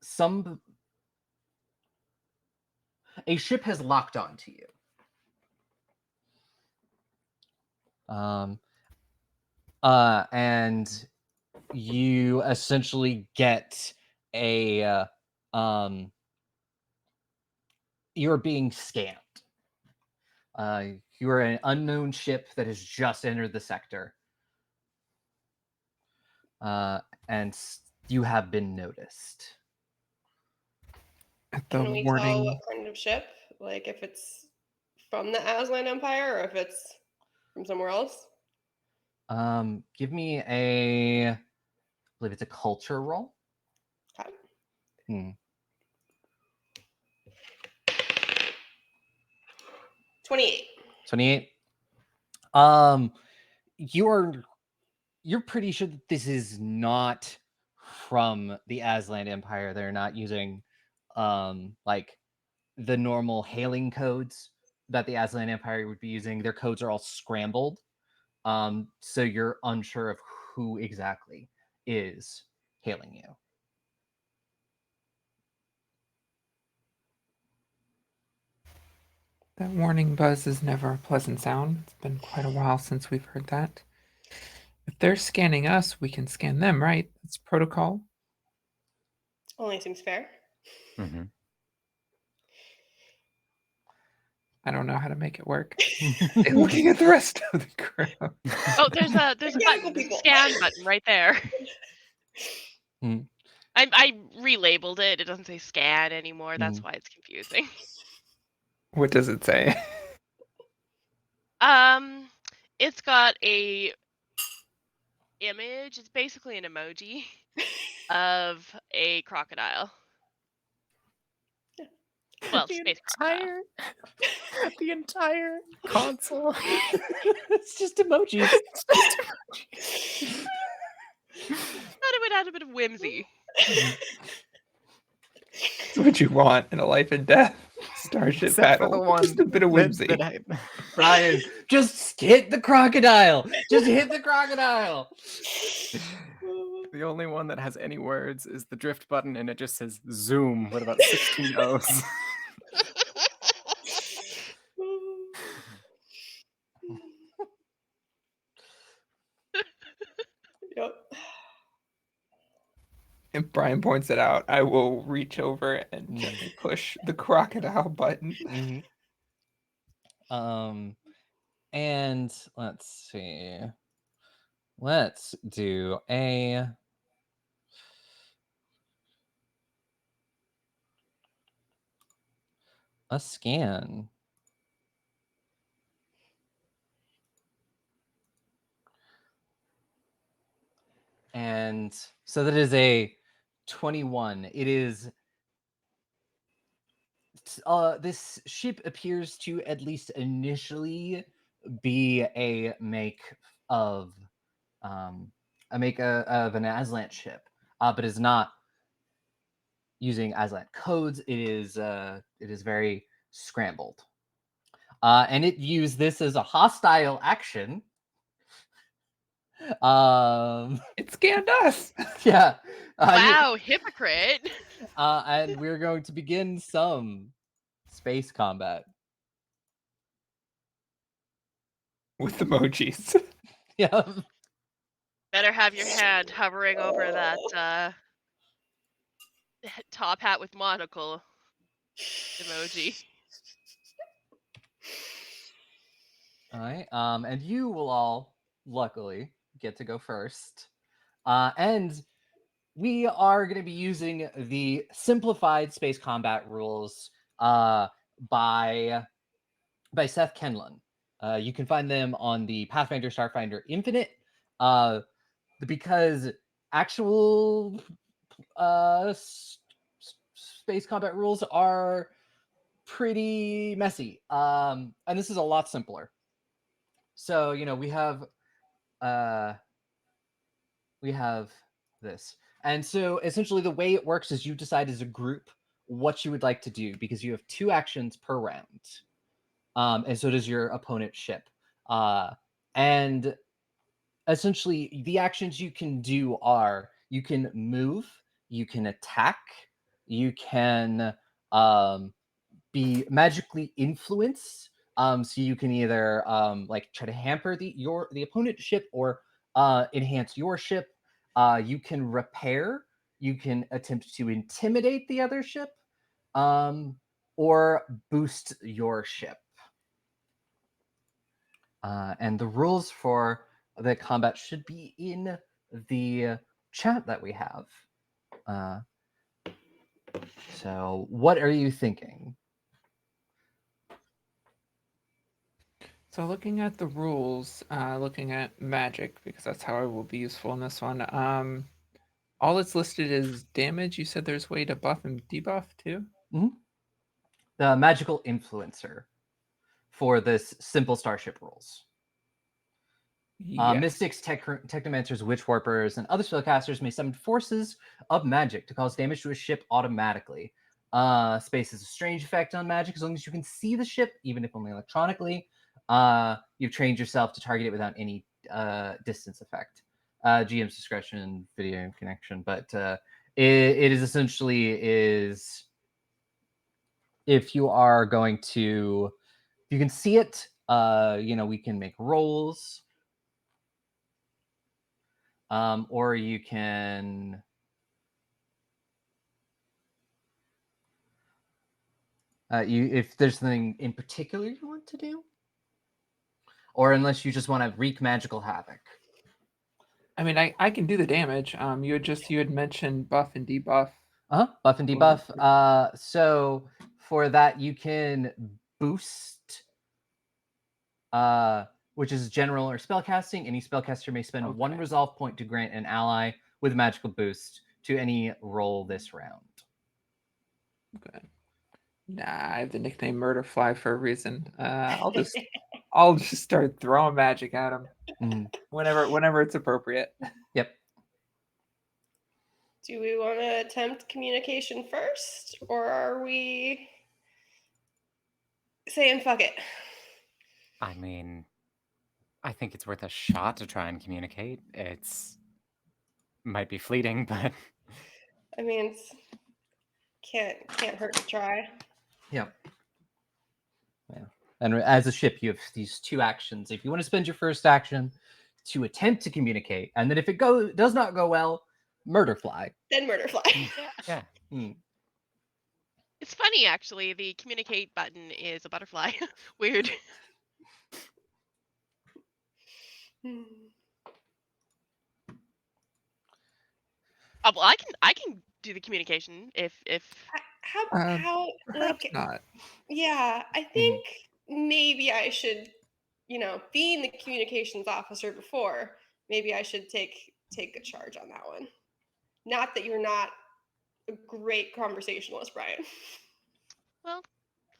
some a ship has locked onto you. Um, and you essentially get um, you're being scanned. You are an unknown ship that has just entered the sector, uh, and you have been noticed. At the Can we tell what warning, kind of ship? Like if it's from the Aslan Empire or if it's from somewhere else? Give me I believe it's a culture roll. Okay. Hmm. 28. 28. You're pretty sure that this is not from the Aslan Empire. They're not using like the normal hailing codes that the Aslan Empire would be using. Their codes are all scrambled. So you're unsure of who exactly is hailing you. that warning buzz is never a pleasant sound. It's been quite a while since we've heard that. If they're scanning us, we can scan them, right? It's protocol. Only seems fair. Mm-hmm. I don't know how to make it work. Looking at the rest of the crowd. Oh, there's a Mechanical button. There's a people. scan button right there. Hmm. I relabeled it. It doesn't say scan anymore. That's Mm. why it's confusing. What does it say? It's got a image. It's basically an emoji of a crocodile. Well, space crocodile. The entire console. It's just emojis. Thought it would add a bit of whimsy. It's what you want in a life and death starship Except for battle. the one Just a bit of whimsy. Brian, just hit the crocodile. Just hit the crocodile. The only one that has any words is the drift button, and it just says zoom with about 16 O's. Yep. If Brian points it out, I will reach over and gently push the crocodile button. Mhm. And let's see. Let's do a scan. And so that is a 21. It is this ship appears to at least initially be of um of an Aslan ship, but is not using Aslan codes. It is very scrambled. and it views this as a hostile action. It scanned us. Yeah. Wow, hypocrite. And we're going to begin some space combat. With emojis. Yeah. Better have your hand hovering over that top hat with monocle emoji. All right. And you will all luckily get to go first. And we are going to be using the simplified space combat rules by Seth Kenlon. You can find them on the Pathfinder Starfinder Infinite. Because actual space combat rules are pretty messy. And this is a lot simpler. So, we have this. And so essentially the way it works is you decide as a group what you would like to do, because you have 2 actions per round. And so does your opponent's ship. And essentially the actions you can do are you can move, you can attack, you can be magically influenced. So you can either like try to hamper the opponent's ship or enhance your ship. You can repair, you can attempt to intimidate the other ship, or boost your ship. And the rules for the combat should be in the chat that we have. So what are you thinking? So looking at the rules, looking at magic, because that's how I will be useful in this one. All that's listed is damage. You said there's a way to buff and debuff too? The magical influencer for this simple starship rules. Yes. Mystics, technomancers, witch warpers, and other spellcasters may summon forces of magic to cause damage to a ship automatically. Space has a strange effect on magic as long as you can see the ship, even if only electronically. You've trained yourself to target it without any distance effect. GM's discretion, video connection, but it is essentially is if you are going to, if you can see it, we can make rolls. Or you can if there's something in particular you want to do, or unless you just want to wreak magical havoc. I mean, I can do the damage. You had mentioned buff and debuff. Buff and debuff. So for that you can boost, which is general or spellcasting. Any spellcaster may spend 1 resolve point to grant an ally with magical boost to any roll this round. Okay. Nah, I have the nickname Murderfly for a reason. I'll just start throwing magic at him whenever it's appropriate. Yep. Do we want to attempt communication first, or are we saying fuck it? I mean, I think it's worth a shot to try and communicate. It's might be fleeting, but I mean, can't hurt to try. Yep. Yeah. And as a ship, you have these 2 actions. If you want to spend your first action to attempt to communicate, and then if it does not go well, murder fly. Then murder fly. yeah. It's funny, actually. The communicate button is a butterfly. Weird. Oh, well, I can do the communication if how Perhaps like not. yeah, I think maybe I should, being the communications officer before, maybe I should take a charge on that one. Not that you're not a great conversationalist, Brian. well,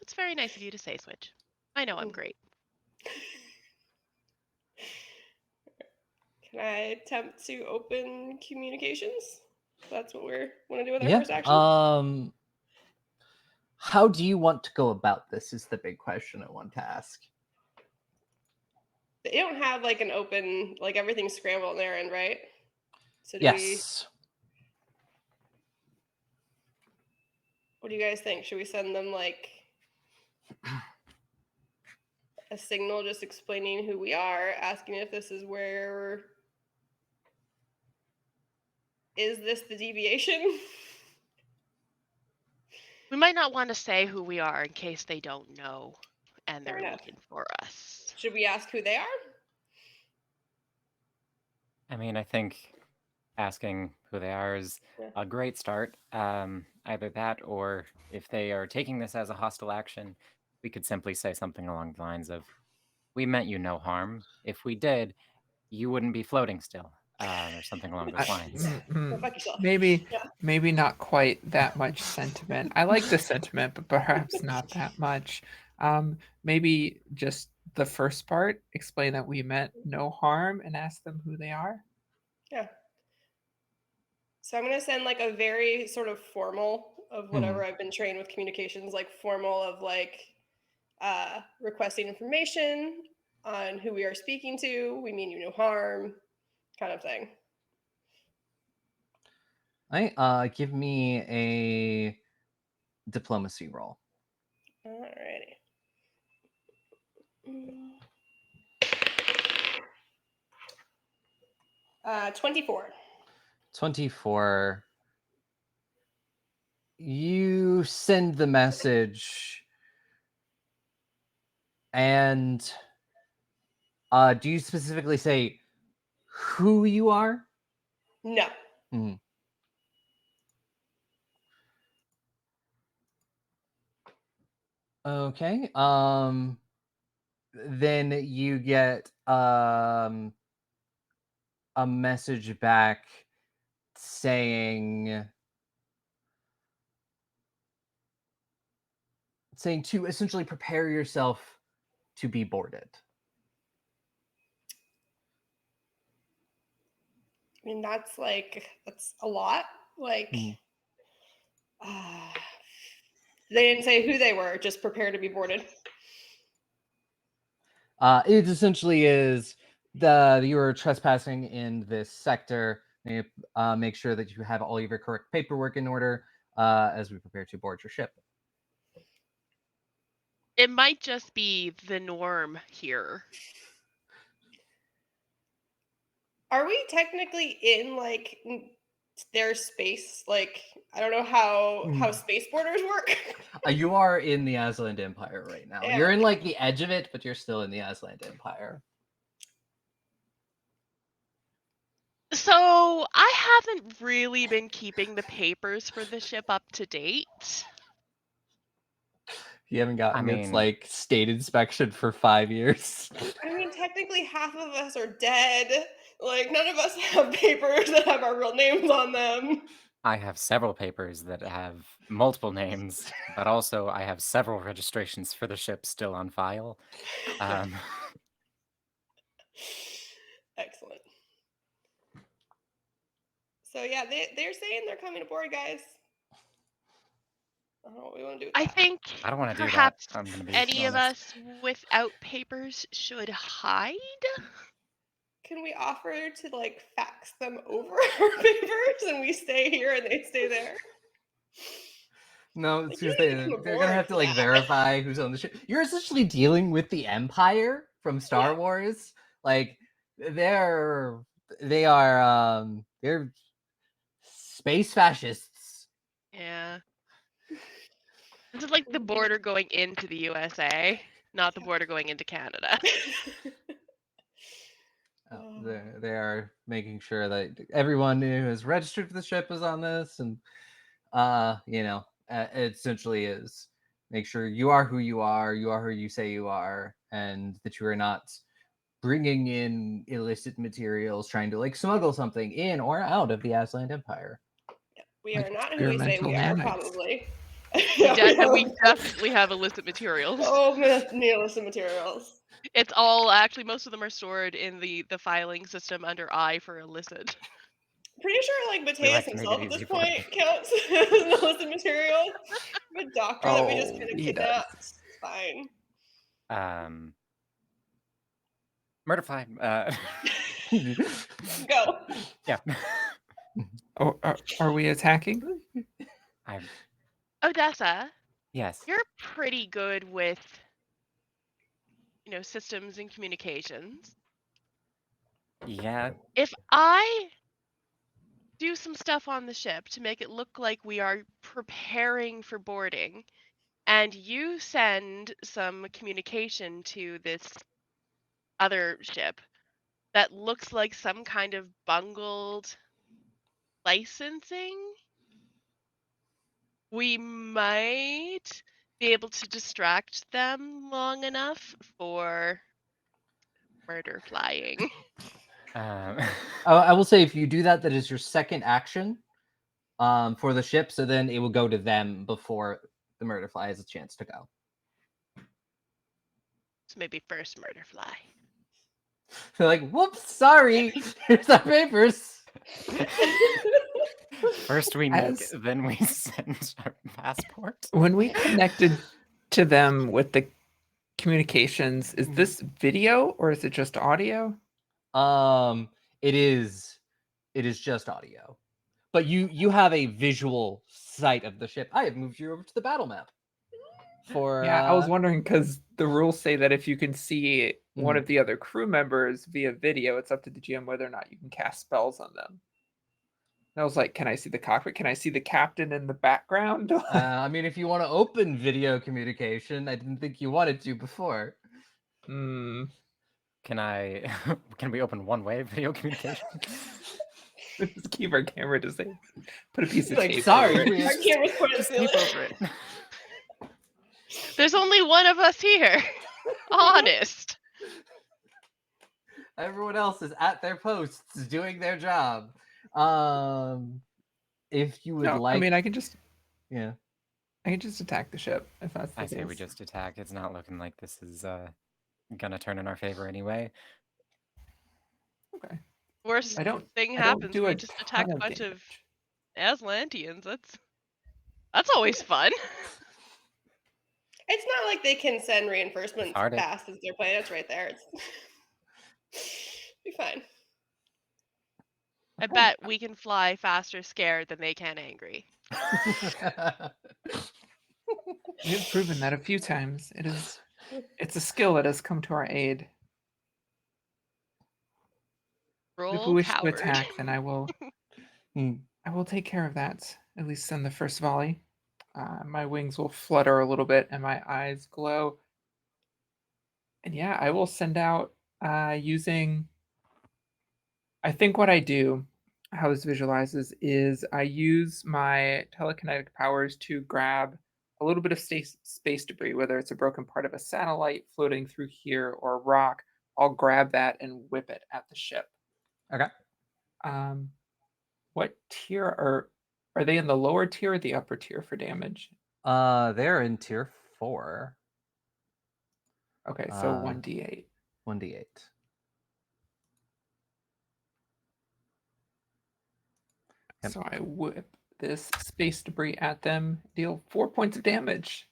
that's very nice of you to say, Switch. I know I'm great. Can I attempt to open communications? That's what we want to do with our first action. How do you want to go about this is the big question I want to ask. They don't have like an open, like everything's scrambled on their end, right? So Yes. what do you guys think? Should we send them like a signal just explaining who we are, asking if this is where, is this the deviation? We might not want to say who we are in case they don't know and Fair they're enough. looking for us. Should we ask who they are? I mean, I think asking who they are is Yeah. a great start. Either that, or if they are taking this as a hostile action, we could simply say something along the lines of, "We meant you no harm. If we did, you wouldn't be floating still," or something along those lines. Go fuck yourself. Maybe Yeah. maybe not quite that much sentiment. I like the sentiment, but perhaps not that much. Maybe just the first part, explain that we meant no harm and ask them who they are. Yeah. So I'm gonna send like a very sort of formal of whatever I've been trained with communications, like formal of like requesting information on who we are speaking to. We mean you no harm, kind of thing. Give me a diplomacy roll. Alrighty. 24. 24. You send the message, and do you specifically say who you are? No. Mhm. Okay. Then you get a message back saying to essentially prepare yourself to be boarded. I mean, that's a lot. Like, Mhm. they didn't say who they were, just prepare to be boarded. It essentially is you are trespassing in this sector. You make sure that you have all of your correct paperwork in order as we prepare to board your ship. It might just be the norm here. Are we technically in like their space? Like, I don't know how space borders work. You are in the Aslan Empire right now. Yeah. You're in like the edge of it, but you're still in the Aslan Empire. So I haven't really been keeping the papers for the ship up to date. You haven't gotten its mean- like state inspection for 5 years. I mean, technically, half of us are dead. Like, none of us have papers that have our real names on them. I have several papers that have multiple names, but also I have several registrations for the ship still on file. Excellent. So yeah, they're saying they're coming aboard, guys. I don't know what we want to do with I that. think I don't want to do that. perhaps I'm gonna be any of honest. us without papers should hide. Can we offer to like fax them over our papers and we stay here and they stay there? No, Like, it's you because don't need to come they're gonna aboard have to for like that. verify who's on the ship. You're essentially dealing with the Empire from Star Wars. Like they're space fascists. Yeah. This is like the border going into the USA, not the border going into Canada. They are making sure that everyone who is registered for the ship is on this, and it essentially is make sure you are who you are who you say you are, and that you are not bringing in illicit materials, trying to like smuggle something in or out of the Aslan Empire. We Like are not who we say we are, experimental nanites. probably. We definitely have illicit materials. Oh, illicit materials. It's all actually most of them are stored in the filing system under I for illicit. Pretty sure like We Mateus like to make it himself at this easy for them. point counts as an illicit material. The doctor that we just kind of he does. kidnapped. It's fine. Murderfly. Go. Yeah. Oh, are we attacking? Odessa, Yes. you're pretty good with, systems and communications. Yeah. If I do some stuff on the ship to make it look like we are preparing for boarding, and you send some communication to this other ship that looks like some kind of bungled licensing, we might be able to distract them long enough for murder flying. I will say if you do that, that is your second action for the ship. So then it will go to them before the murder fly has a chance to go. So maybe first murder fly. They're like, whoops, sorry. Here's our papers. First we make, As- then we send our passport. When we connected to them with the communications, is this video or is it just audio? It is just audio. But you have a visual sight of the ship. I have moved you over to the battle map. Yeah, I was wondering because the rules say that if you can see one Mhm. of the other crew members via video, it's up to the GM whether or not you can cast spells on them. And I was like, can I see the cockpit? Can I see the captain in the background? I mean, if you want to open video communication, I didn't think you wanted to before. Hmm. Can we open one-way video communication? Just keep our camera to say, put a piece of Like, tape. sorry, over it. we- Our camera's pointing Just to tape it. over it. There's only one of us here. Honest. Everyone else is at their posts doing their job. If you would No, like, I mean, I can just attack the ship if that's the I say we case. just attack. It's not looking like this is gonna turn in our favor anyway. Okay. Worst thing I don't happens, do we a just attack ton a of bunch of damage. Aslanteans. That's always fun. It's not like they can send reinforcements Hard it. fast as their planet's right there. It's be fine. I bet we can fly faster scared than they can angry. We have proven that a few times. It's a skill that has come to our aid. If we Roll wish coward. to attack, then I will take care of that, at least on the first volley. My wings will flutter a little bit and my eyes glow. And yeah, I will send out using. I think what I do, how this visualizes, is I use my telekinetic powers to grab a little bit of space debris, whether it's a broken part of a satellite floating through here or a rock. I'll grab that and whip it at the ship. Okay. What tier are they in the lower tier or the upper tier for damage? They're in tier 4. Okay, so 1d8. 1d8. Yep. So I whip this space debris at them, deal 4 points of damage.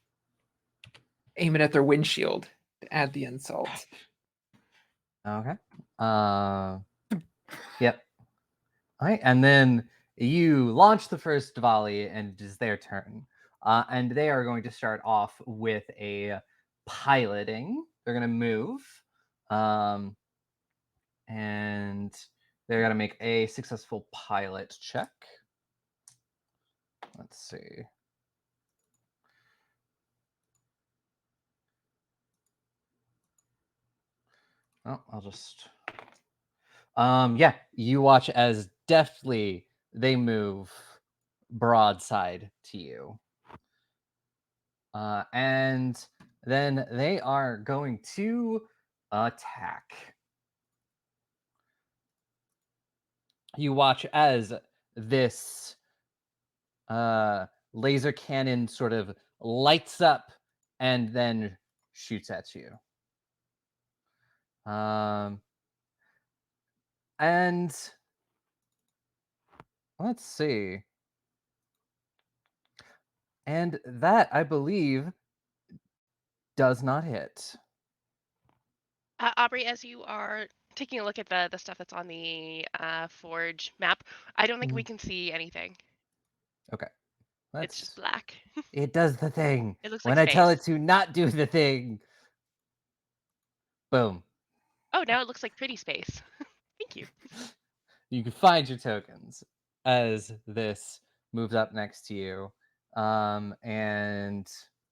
Aim it at their windshield to add the insult. Okay. Yep. All right, and then you launch the first volley, and it is their turn. And they are going to start off with a piloting. They're going to move, and they're going to make a successful pilot check. Let's see. Oh, I'll just. Yeah, you watch as deftly they move broadside to you. And then they are going to attack. You watch as this laser cannon sort of lights up and then shoots at you. And let's see. And that, I believe, does not hit. Aubrey, as you are taking a look at the stuff that's on the forge map, I don't think we can see anything. Okay. It's just black. It does the thing. It looks When like I tell it space. to not do the thing. Boom. Oh, now it looks like pretty space. Thank you. You can find your tokens as this moves up next to you. And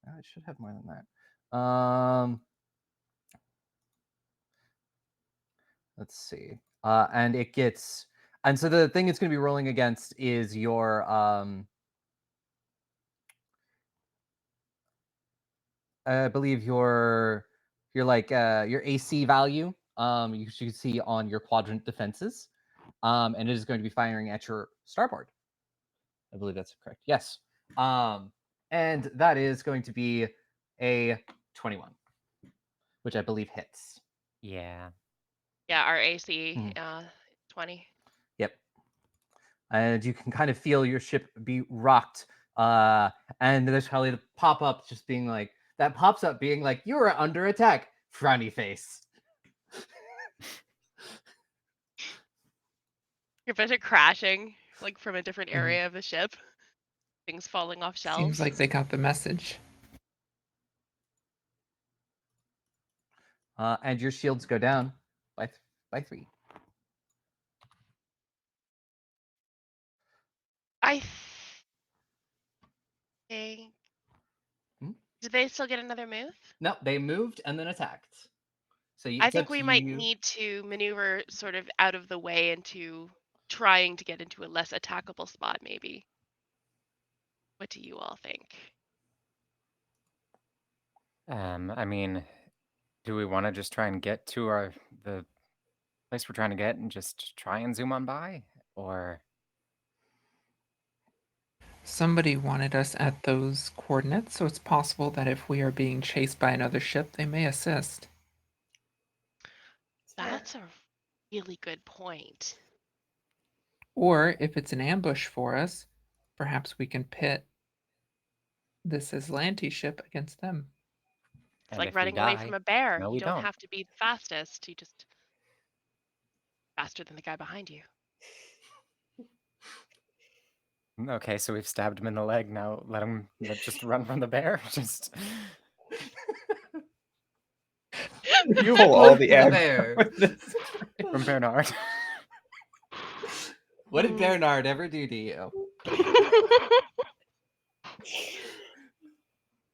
I should have more than that. Let's see. And it gets, and so the thing it's going to be rolling against is your I believe your your AC value. You should see on your quadrant defenses. And it is going to be firing at your starboard. I believe that's correct. Yes. And that is going to be a 21, which I believe hits. Yeah. Yeah, our AC 20. Yep. And you can kind of feel your ship be rocked. And there's probably the pop up just being like, that pops up being like, you are under attack, frowny face. Your fish are crashing, like from a different area of the ship. Things falling off shelves. Seems like they got the message. And your shields go down by 3. I think. Did they still get another move? No, they moved and then attacked. So I think we might need to maneuver sort of out of the way into trying to get into a less attackable spot, maybe. What do you all think? I mean, do we want to just try and get to the place we're trying to get and just try and zoom on by, or? Somebody wanted us at those coordinates, so it's possible that if we are being chased by another ship, they may assist. That's a really good point. Or if it's an ambush for us, perhaps we can pit this Aslanti ship against them. It's And like if we running away die, from a bear. no, You we don't don't. have to be the fastest. You just faster than the guy behind you. Okay, so we've stabbed him in the leg. Now let's just run from the bear. Just You pull all the the aggro bear. with this. from Bernard. What did Bernard ever do to you?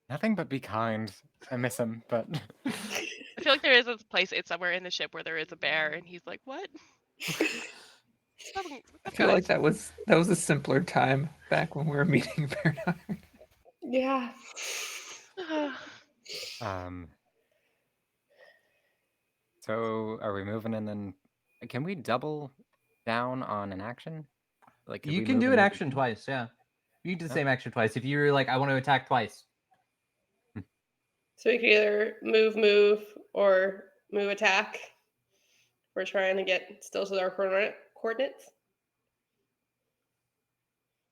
Nothing but be kind. I miss him, but I feel like there is a place, it's somewhere in the ship where there is a bear, and he's like, "What?" I feel like that was a simpler time back when we were meeting Bernard. Yeah. So are we moving and then can we double down on an action? Like could You we can move do and an move action again? twice, yeah. You do the Oh. same action twice. If you're like, I want to attack twice. So we can either move, or move attack. We're trying to get still to our coordinates.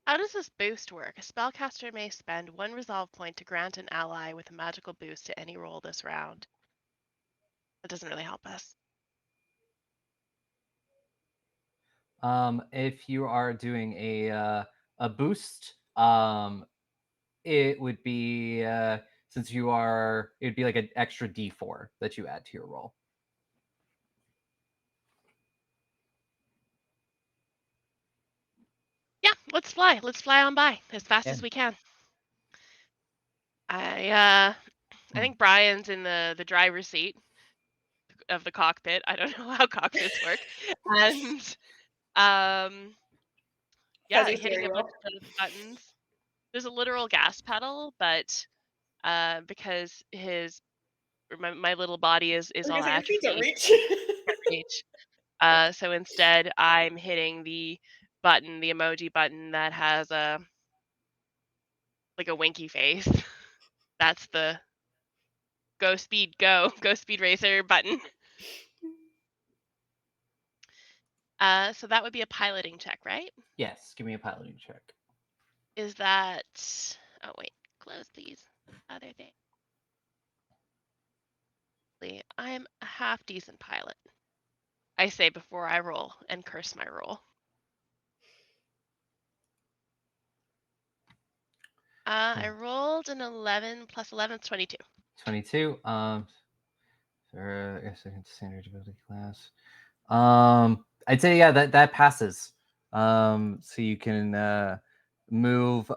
How does this boost work? A spellcaster may spend 1 resolve point to grant an ally with a magical boost to any roll this round. That doesn't really help us. If you are doing a boost, it would be since you are, it'd be like an extra D4 that you add to your roll. Yeah, let's fly. Let's fly on by as fast as we can. I think Brian's in the driver's seat of the cockpit. I don't know how cockpits work. And yeah, hitting a bunch of buttons. There's a literal gas pedal, but because my little body is all Your feet don't reach. So instead I'm hitting the button, the emoji button that has a like a winky face. That's the go speed racer button. So that would be a piloting check, right? Yes, give me a piloting check. Is that Oh wait, close these other things. I'm a half decent pilot. I say before I roll and curse my roll. I rolled an 11 plus 11 is 22. 22. For a second standard ability class. I'd say yeah, that passes. So you can move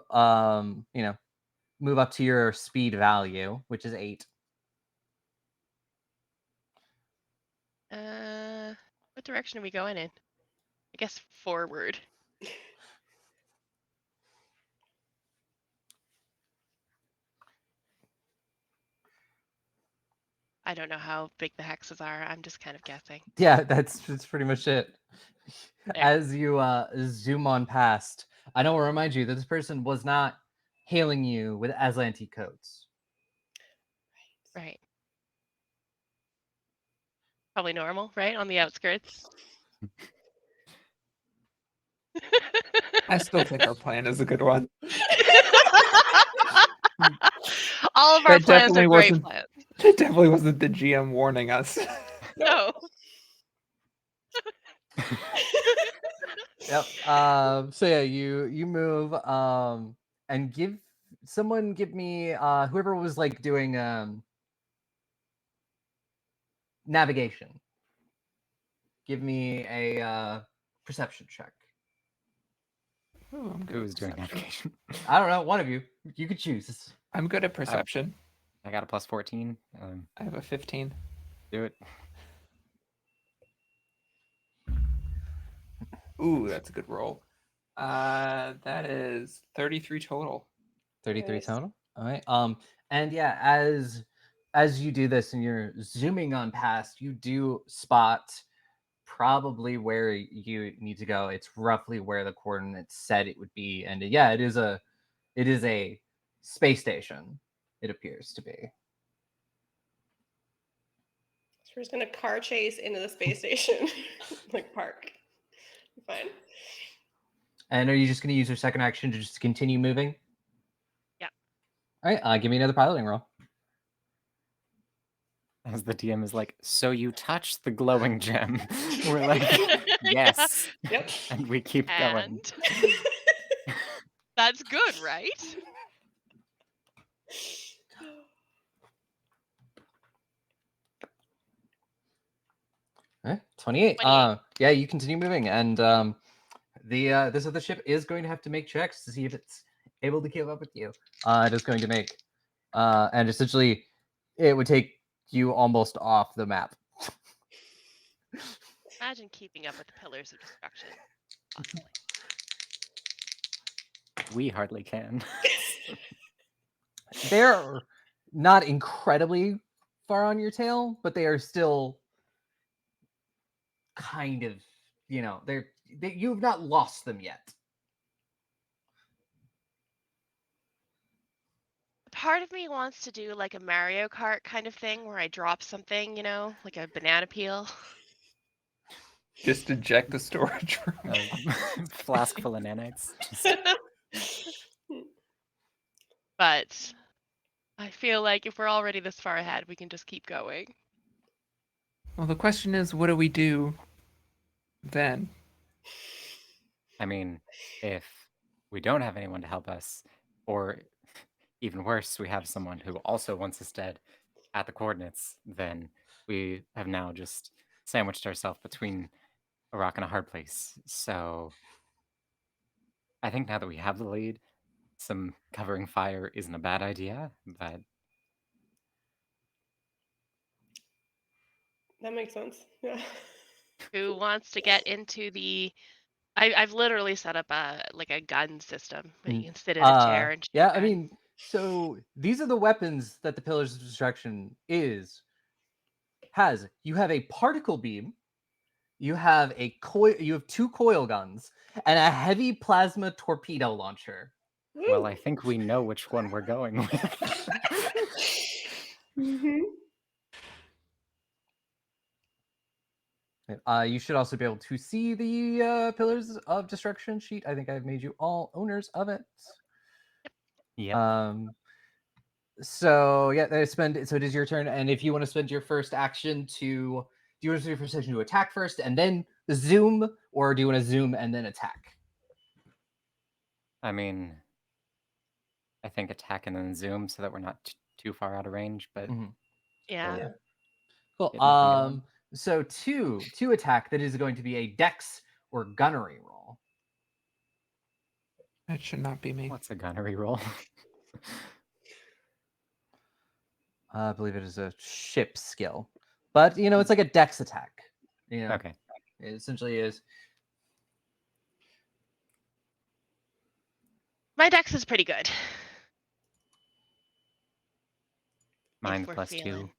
move up to your speed value, which is 8. What direction are we going in? I guess forward. I don't know how big the hexes are. I'm just kind of guessing. Yeah, that's pretty much it. There. As you zoom on past, I don't want to remind you that this person was not hailing you with Aslanti codes. Right. Probably normal, right? On the outskirts. I still think our plan is a good one. All of our That plans are definitely great wasn't- plans. It definitely wasn't the GM warning us. No. Yep. So yeah, you move and give me whoever was like doing navigation. Give me a perception check. Ooh, I'm good at Who's doing perception. navigation? I don't know, one of you. You could choose. I'm good at perception. I got a plus 14. I have a 15. Do it. Ooh, that's a good roll. That is 33 total. 33 Nice. total. All right. And yeah, as you do this and you're zooming on past, you do spot probably where you need to go. It's roughly where the coordinates said it would be. And yeah, it is a space station, it appears to be. So we're just gonna car chase into the space station, like park. Fine. And are you just going to use your second action to just continue moving? Yeah. All right. Give me another piloting roll. As the DM is like, so you touched the glowing gem. We're like, yes. Yep. And we keep going. And that's good, right? All right. 28. 28. Yeah, you continue moving, and this other ship is going to have to make checks to see if it's able to keep up with you. It is going to make, and essentially, it would take you almost off the map. Imagine keeping up with the pillars of destruction. Possibly. We hardly can. They're not incredibly far on your tail, but they are still kind of, you've not lost them yet. Part of me wants to do like a Mario Kart kind of thing where I drop something, like a banana peel. Just eject the storage room. A flask full of nanites. Just... But I feel like if we're already this far ahead, we can just keep going. Well, the question is, what do we do then? I mean, if we don't have anyone to help us, or even worse, we have someone who also wants us dead at the coordinates, then we have now just sandwiched ourselves between a rock and a hard place. So I think now that we have the lead, some covering fire isn't a bad idea, but That makes sense. Yeah. Who wants to get into the... I've literally set up a gun system where you can sit in a chair and shoot Yeah, a I gun. mean, so these are the weapons that the Pillars of Destruction has. You have a particle beam, you have you have 2 coil guns, and a heavy plasma torpedo launcher. well, I think we know which one we're going with. Mm-hmm. You should also be able to see the Pillars of Destruction sheet. I think I've made you all owners of it. Yep. So yeah, they spend. So it is your turn, and if you want to spend your first action to, do you want to spend your first action to attack first and then zoom, or do you want to zoom and then attack? I mean, I think attack and then zoom so that we're not too far out of range, but Yeah. Yeah. Cool. Get nothing going. So to attack, that is going to be a dex or gunnery roll. That should not be me. What's a gunnery roll? I believe it is a ship skill, but it's like a dex attack. Okay. It essentially is. My dex is pretty good. Mine If we're plus feeling.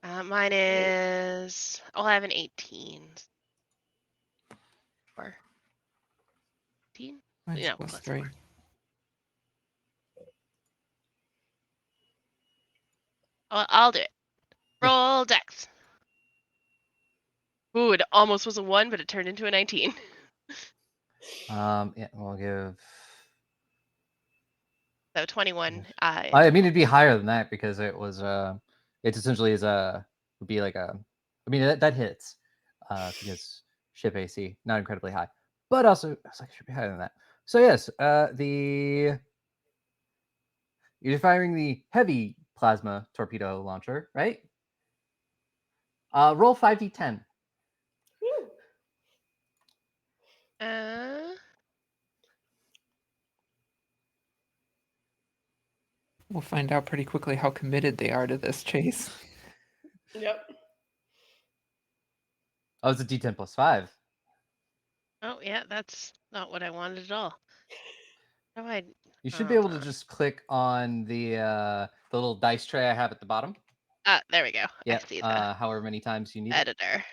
2. Mine is. Oh, I have an 18. Or 18? Mine's No, plus plus 3. 4. I'll do it. Roll dex. Ooh, it almost was a 1, but it turned into a 19. Yeah, we'll give. So 21. I mean, it'd be higher than that because it was. It essentially is would be like a. I mean, that hits, because ship AC not incredibly high, but also it's like it should be higher than that. So yes, you're firing the heavy plasma torpedo launcher, right? Roll 5d10. Woo. We'll find out pretty quickly how committed they are to this chase. Yep. Oh, it's a d10 plus 5. Oh, yeah, that's not what I wanted at all. How do I. You should be able to just click on the little dice tray I have at the bottom. There we go. Yeah. I see the However many times you need it. editor.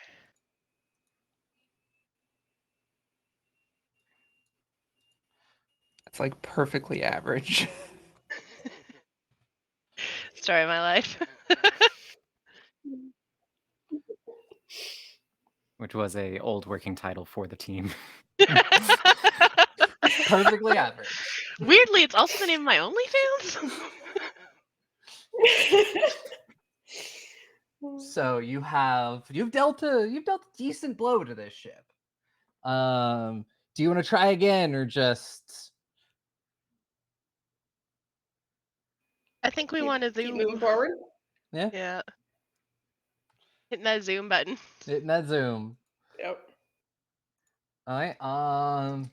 It's like perfectly average. Story of my life. Which was a old working title for the team. Perfectly average. Weirdly, it's also the name of my OnlyFans. So you've dealt a decent blow to this ship. Do you want to try again or just? I think we want to keep zoom. moving forward. Yeah. Yeah. Hitting that zoom button. Hitting that zoom. Yep. All right.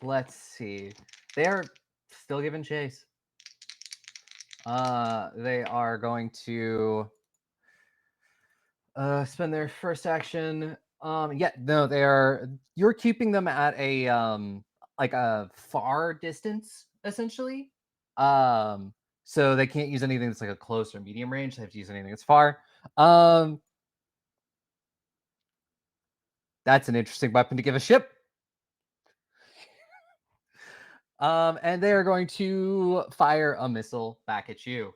Let's see. They are still giving chase. They are going to spend their first action. Yeah, no, they are. You're keeping them at a like a far distance, essentially. So they can't use anything that's like a close or medium range. They have to use anything that's far. That's an interesting weapon to give a ship. And they are going to fire a missile back at you.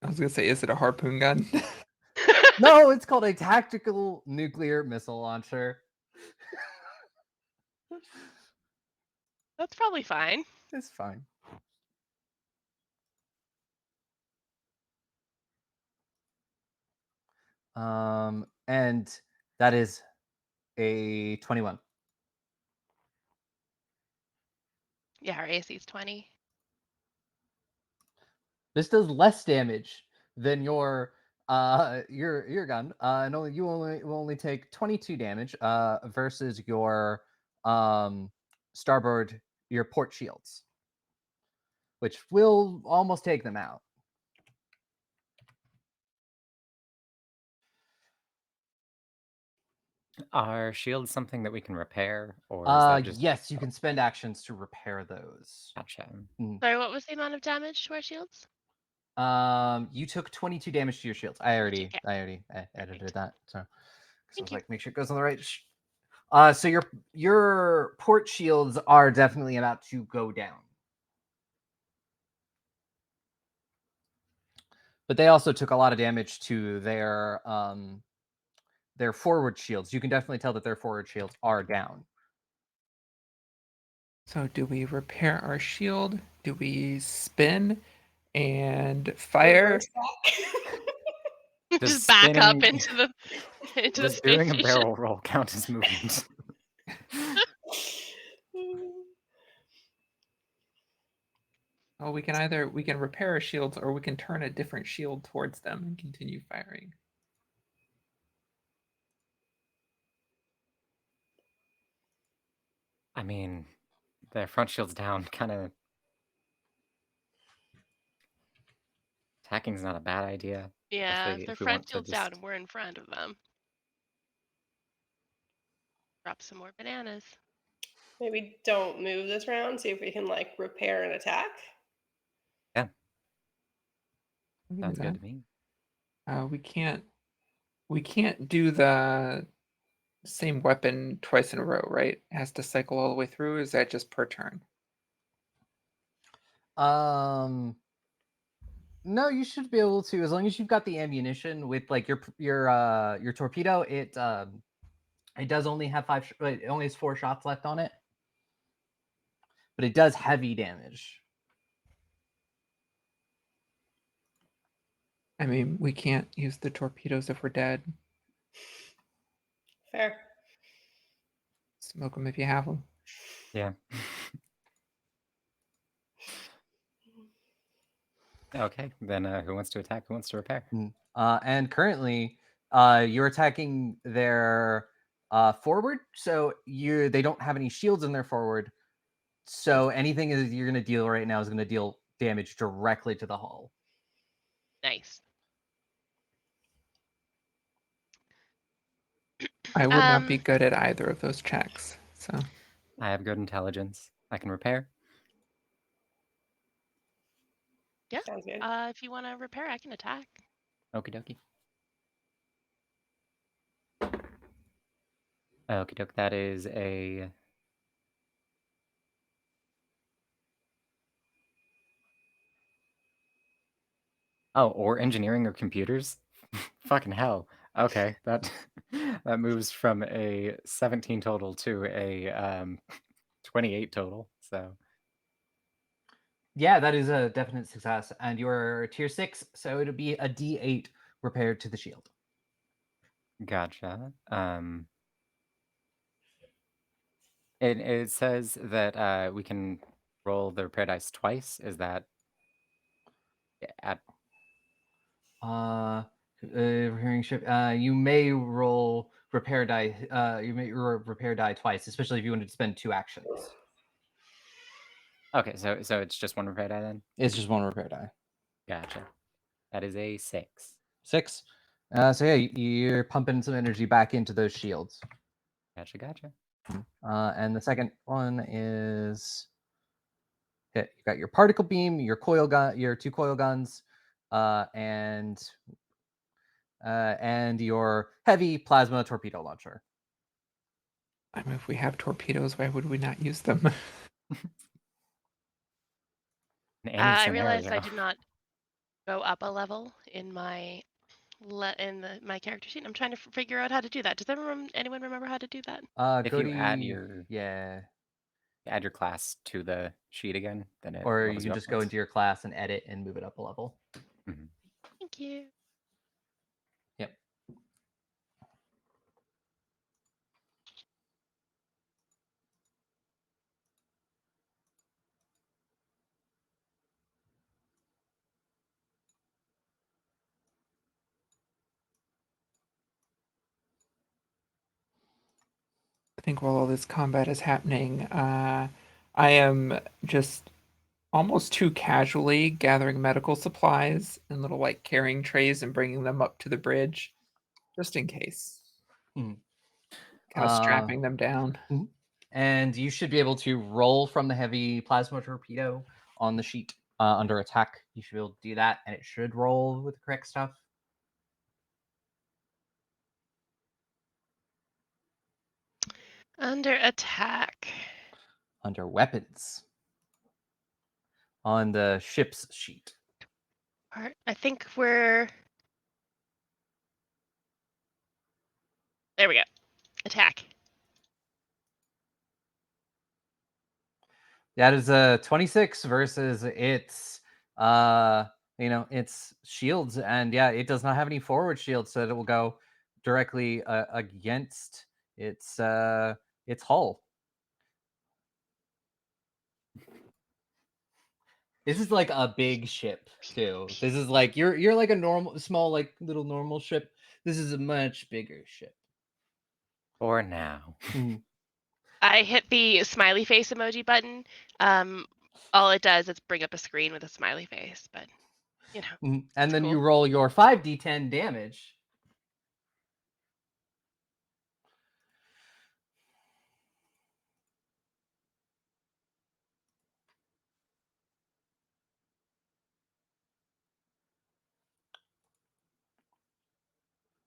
I was gonna say, is it a harpoon gun? No, it's called a tactical nuclear missile launcher. That's probably fine. It's fine. And that is a 21. Yeah, our AC's 20. This does less damage than your gun. And you will only take 22 damage versus your starboard, your port shields, which will almost take them out. Are shields something that we can repair, or is that just? Yes, you can spend actions to repair those. Gotcha. Sorry, what was the amount of damage to our shields? You took 22 damage to your shields. I already edited that. So I was you. like, make sure it goes on the right. So your port shields are definitely about to go down. But they also took a lot of damage to their forward shields. You can definitely tell that their forward shields are down. So do we repair our shield? Do we spin and fire? Reverse that. Does Just back up spinning- into the Does space doing a station. barrel roll count as movement? Oh, we can repair our shields, or we can turn a different shield towards them and continue firing. I mean, their front shield's down, kind of. Attacking's not a bad idea. Yeah, Especially if their if we front want to shield's just. down and we're in front of them. Drop some more bananas. Maybe don't move this round. See if we can like repair and attack. Yeah, We can sounds do good that. to me. We can't do the same weapon twice in a row, right? It has to cycle all the way through. Is that just per turn? No, you should be able to, as long as you've got the ammunition with like your torpedo. It does only have it only has 4 shots left on it, but it does heavy damage. I mean, we can't use the torpedoes if we're dead. Fair. Smoke them if you have them. Yeah. Okay, then who wants to attack? Who wants to repair? And currently, you're attacking their forward, so they don't have any shields in their forward. So anything that you're going to deal right now is going to deal damage directly to the hull. Nice. I would not be good at either of those checks. So I have good intelligence. I can repair. Yeah. Sounds good. If you want to repair, I can attack. Okie dokie. Okie doke. That is a. Oh, or engineering or computers? Fucking hell. Okay, that that moves from a 17 total to a 28 total. So Yeah, that is a definite success. And you're tier 6, so it'll be a D8 repaired to the shield. gotcha. It says that we can roll the repair dice twice. Is that at Repairing ship. You may roll repair die. You may repair die twice, especially if you wanted to spend 2 actions. okay? So it's just one repair die then. It's just 1 repair die. Gotcha. That is a 6. 6. So yeah, you're pumping some energy back into those shields. Gotcha. And the second one is you got your particle beam, your coil gun, your 2 coil guns, and your heavy plasma torpedo launcher. I mean, if we have torpedoes, why would we not use them? In any I scenario. realized I did not go up a level in my my character sheet. I'm trying to figure out how to do that. Does anyone remember how to do that? If Go you to add your yeah, add your class to the sheet again, then it or levels you you can up just go once. into your class and edit and move it up a level. Mhm. Thank you. Yep. I think while all this combat is happening, I am just almost too casually gathering medical supplies in little like carrying trays and bringing them up to the bridge, just in case. Mhm. Kind of strapping them down. And you should be able to roll from the heavy plasma torpedo on the sheet under attack. You should be able to do that, and it should roll with the correct stuff. Under attack. Under weapons on the ship's sheet. I think we're. There we go. Attack. That is a 26 versus its its shields, and yeah, it does not have any forward shields, so it will go directly against its hull. This is like a big ship too. This is like you're like a normal small like little normal ship. This is a much bigger ship. For now. Mhm. I hit the smiley face emoji button. All it does is bring up a screen with a smiley face, but you know, Mhm. And it's then you cool. roll your 5d10 damage.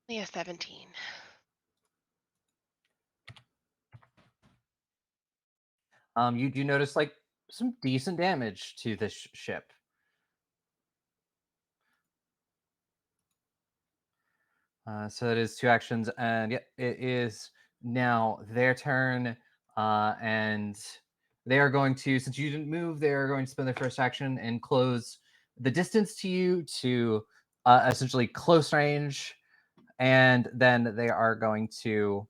Yeah, 17. You do notice like some decent damage to this ship. So it is 2 actions, and yeah, it is now their turn. And they are going to, since you didn't move, they are going to spend their first action and close the distance to you to essentially close range, and then they are going to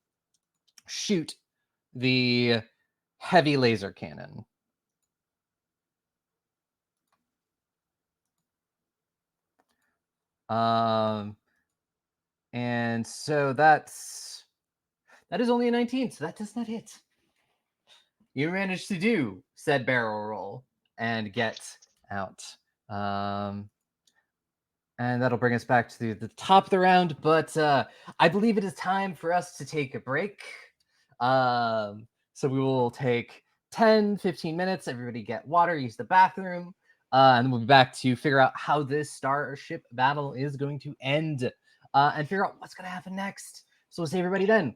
shoot the heavy laser cannon. Um, and so that is only a 19, so that does not hit. You managed to do said barrel roll and get out. Um, and that'll bring us back to the top of the round, but I believe it is time for us to take a break. So we will take 10, 15 minutes. Everybody get water, use the bathroom, and then we'll be back to figure out how this starship battle is going to end and figure out what's going to happen next. So we'll see everybody then.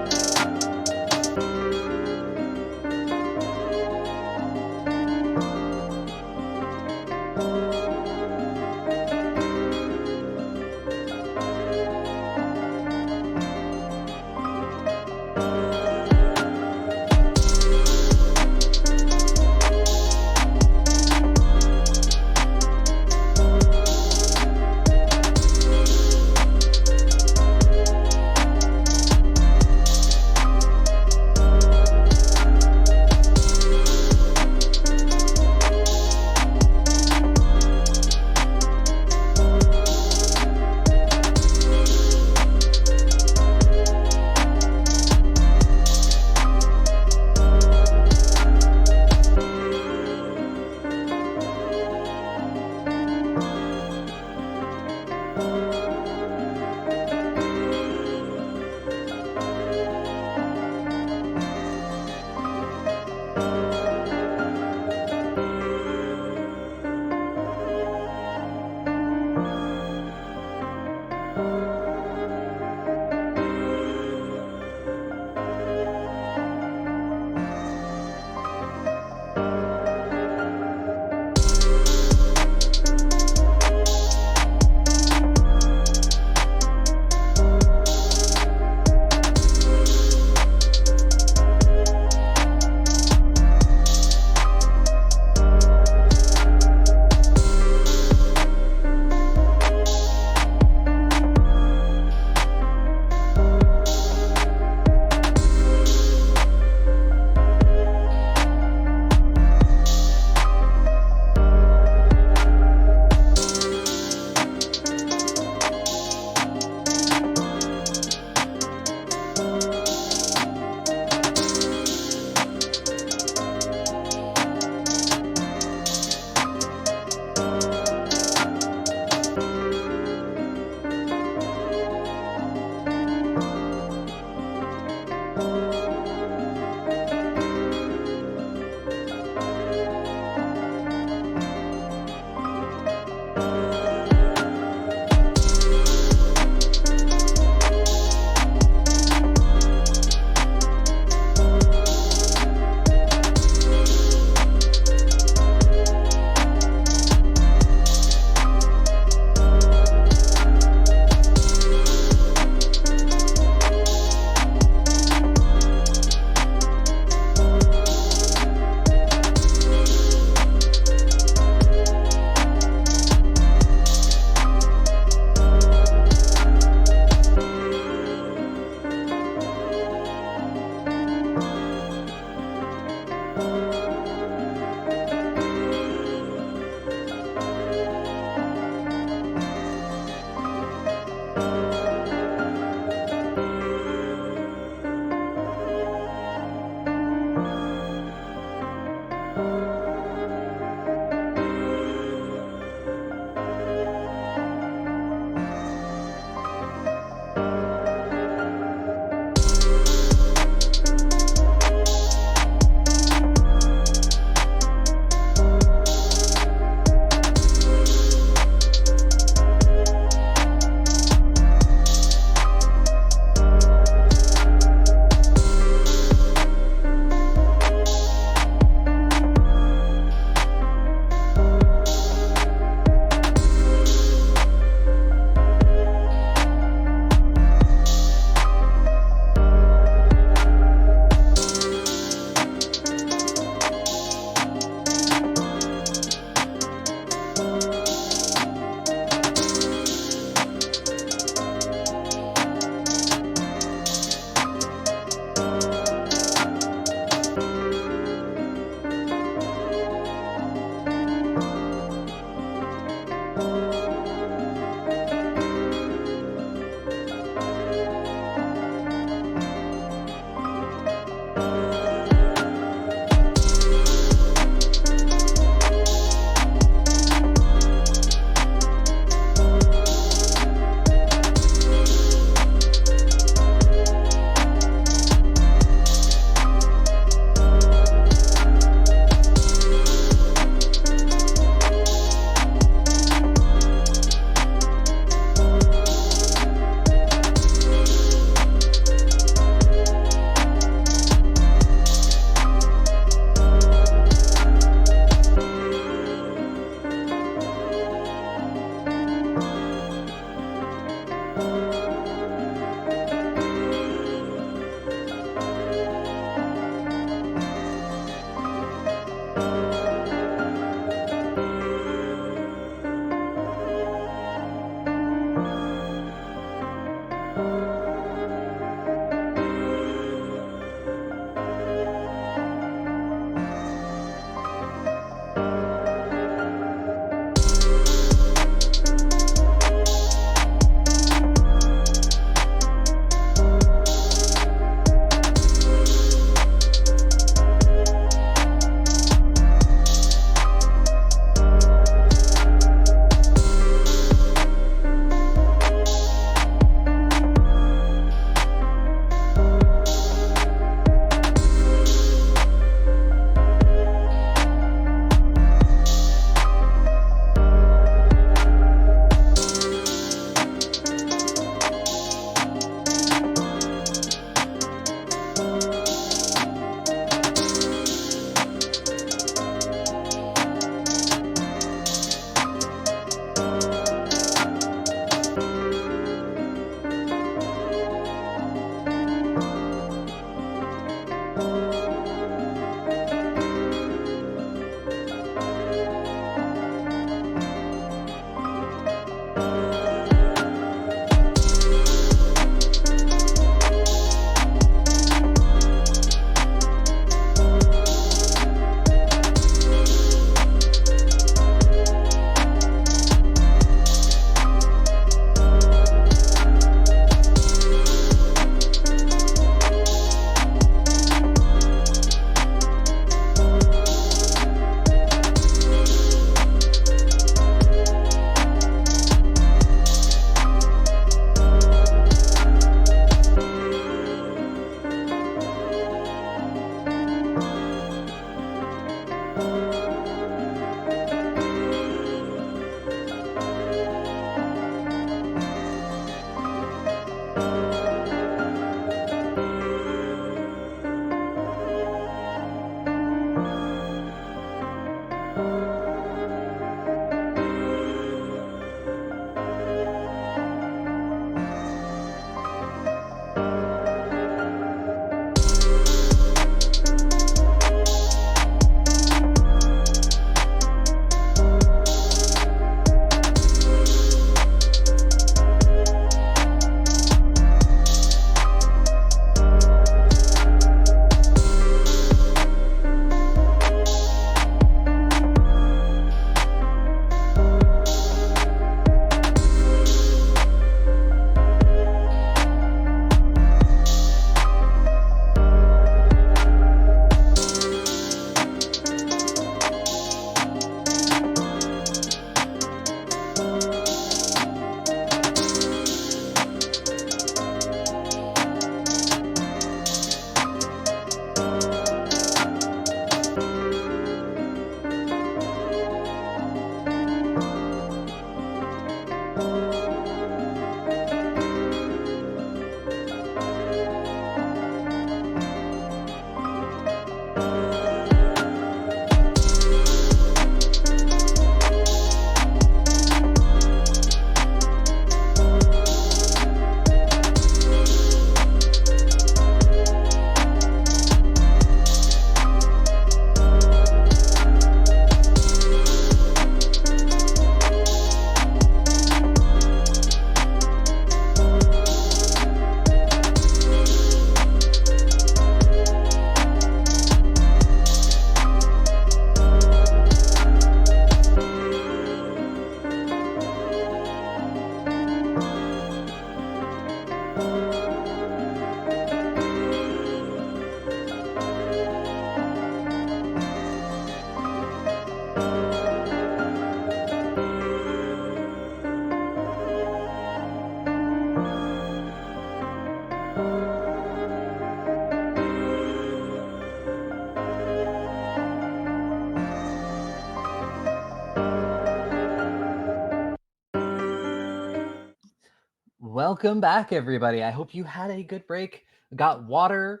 Welcome back, everybody. I hope you had a good break. Got water,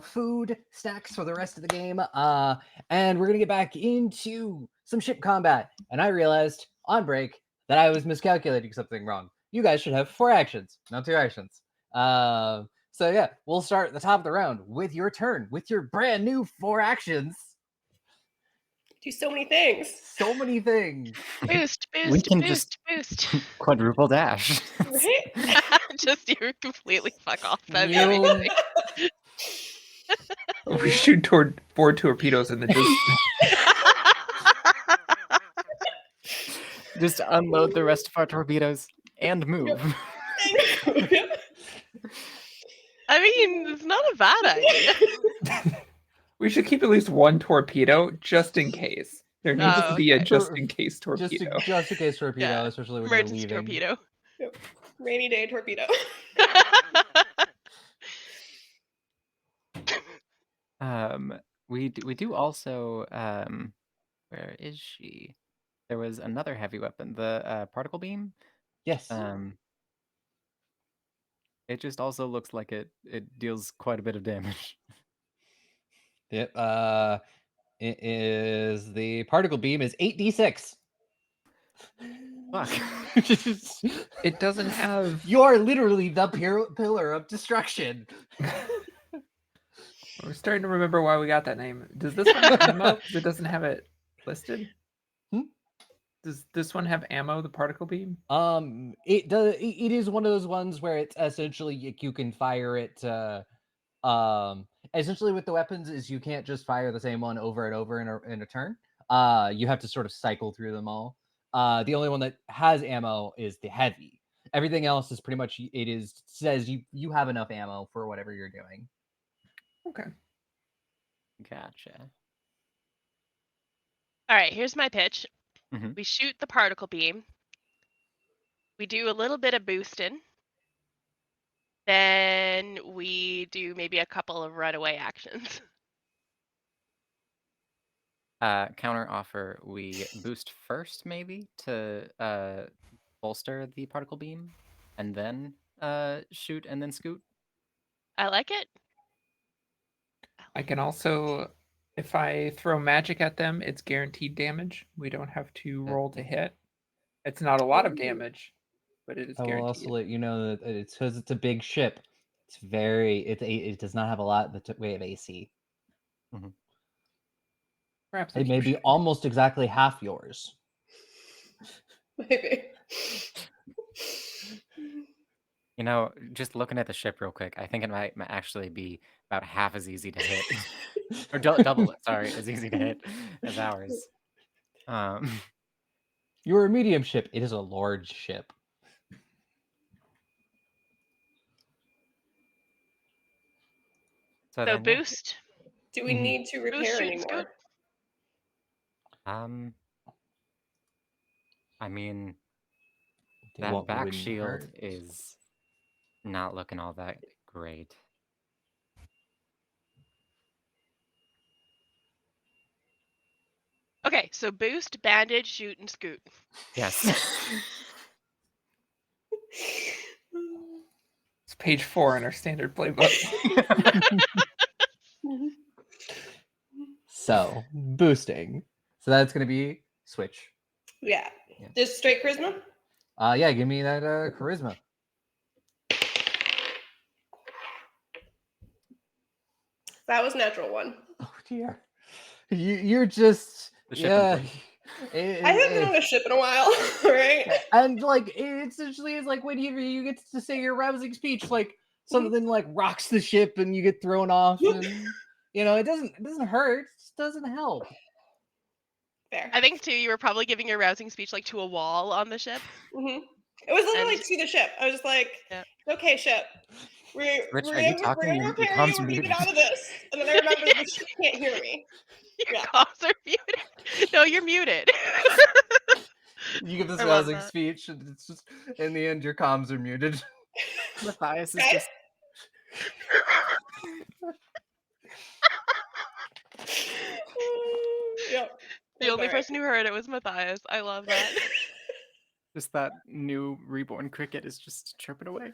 food, snacks for the rest of the game. And we're gonna get back into some ship combat. And I realized on break that I was miscalculating something wrong. You guys should have 4 actions, not 2 actions. So yeah, we'll start at the top of the round with your turn, with your brand new 4 actions. Do so many things. So many things. Boost, We boost, can boost, just boost. quadruple dash. Right? Just you completely fuck off. That'd be You- amazing. We shoot toward 4 torpedoes and then just Just unload the rest of our torpedoes and move. I mean, it's not a bad idea. we should keep at least 1 torpedo just in case. There needs Oh, to be a okay. just in case torpedo. Just in case torpedo, Yeah. especially when Emergency you're leaving. torpedo. Rainy day torpedo. We do also where is she? There was another heavy weapon, the particle beam. Yes. It just also looks like it deals quite a bit of damage. Yep. It is the particle beam is 8d6. Fuck. It doesn't have. You are literally the pillar of destruction. We're starting to remember why we got that name. Does this one have ammo? 'Cause it doesn't have it listed. Does this one have ammo? The particle beam? It does. It is one of those ones where it's essentially you can fire it. Essentially with the weapons is you can't just fire the same one over and over in a turn. You have to sort of cycle through them all. The only one that has ammo is the heavy. Everything else is pretty much says you have enough ammo for whatever you're doing. Okay. Gotcha. All right, here's my pitch. Mhm. We shoot the particle beam. We do a little bit of boosting. Then we do maybe a couple of runaway actions. Counter offer, we boost first maybe to bolster the particle beam, and then shoot and then scoot. I like it. I can also, if I throw magic at them, it's guaranteed damage. We don't have to roll to hit. It's not a lot of damage, but it is I will guaranteed. also let you know that it's because it's a big ship. It's it does not have a lot in the way of AC. Perhaps It may be almost exactly half yours. Maybe. You know, just looking at the ship real quick, I think it might actually be about half as easy to hit, or double it. Sorry, as easy to hit as ours. You're a medium ship. It is a large ship. So then, yeah. boost. Do we need to Boost, repair shoot, and anymore? scoot. I mean, What that back wouldn't shield hurt? is not looking all that great. Okay, so boost, bandage, shoot, and scoot. Yes. It's page 4 in our standard playbook. So boosting. So that's gonna be switch. Yeah. Yeah. Just straight charisma? Yeah, give me that charisma. That was natural 1. Oh dear. You're just The ship improved. I haven't been on a ship in a while, right? And like it essentially is like when you get to say your rousing speech, like something like rocks the ship and you get thrown off, and it doesn't hurt, it just doesn't help. Fair. I think too, you were probably giving your rousing speech like to a wall on the ship. Mhm. It was literally And- to the ship. I was just like, Yeah. okay, ship. We're Rich, are gonna, you we're talking? gonna Your repair comms you. are We're gonna get muted. out of this. And then I remembered the ship can't hear me. Your Yeah. comms are muted. No, you're muted. You give this I love rousing that. speech, and it's just in the end your comms are muted. Matthias is Okay. just Yep. The That's only all right. person who heard it was Matthias. I love that. just that new reborn cricket is just chirping away.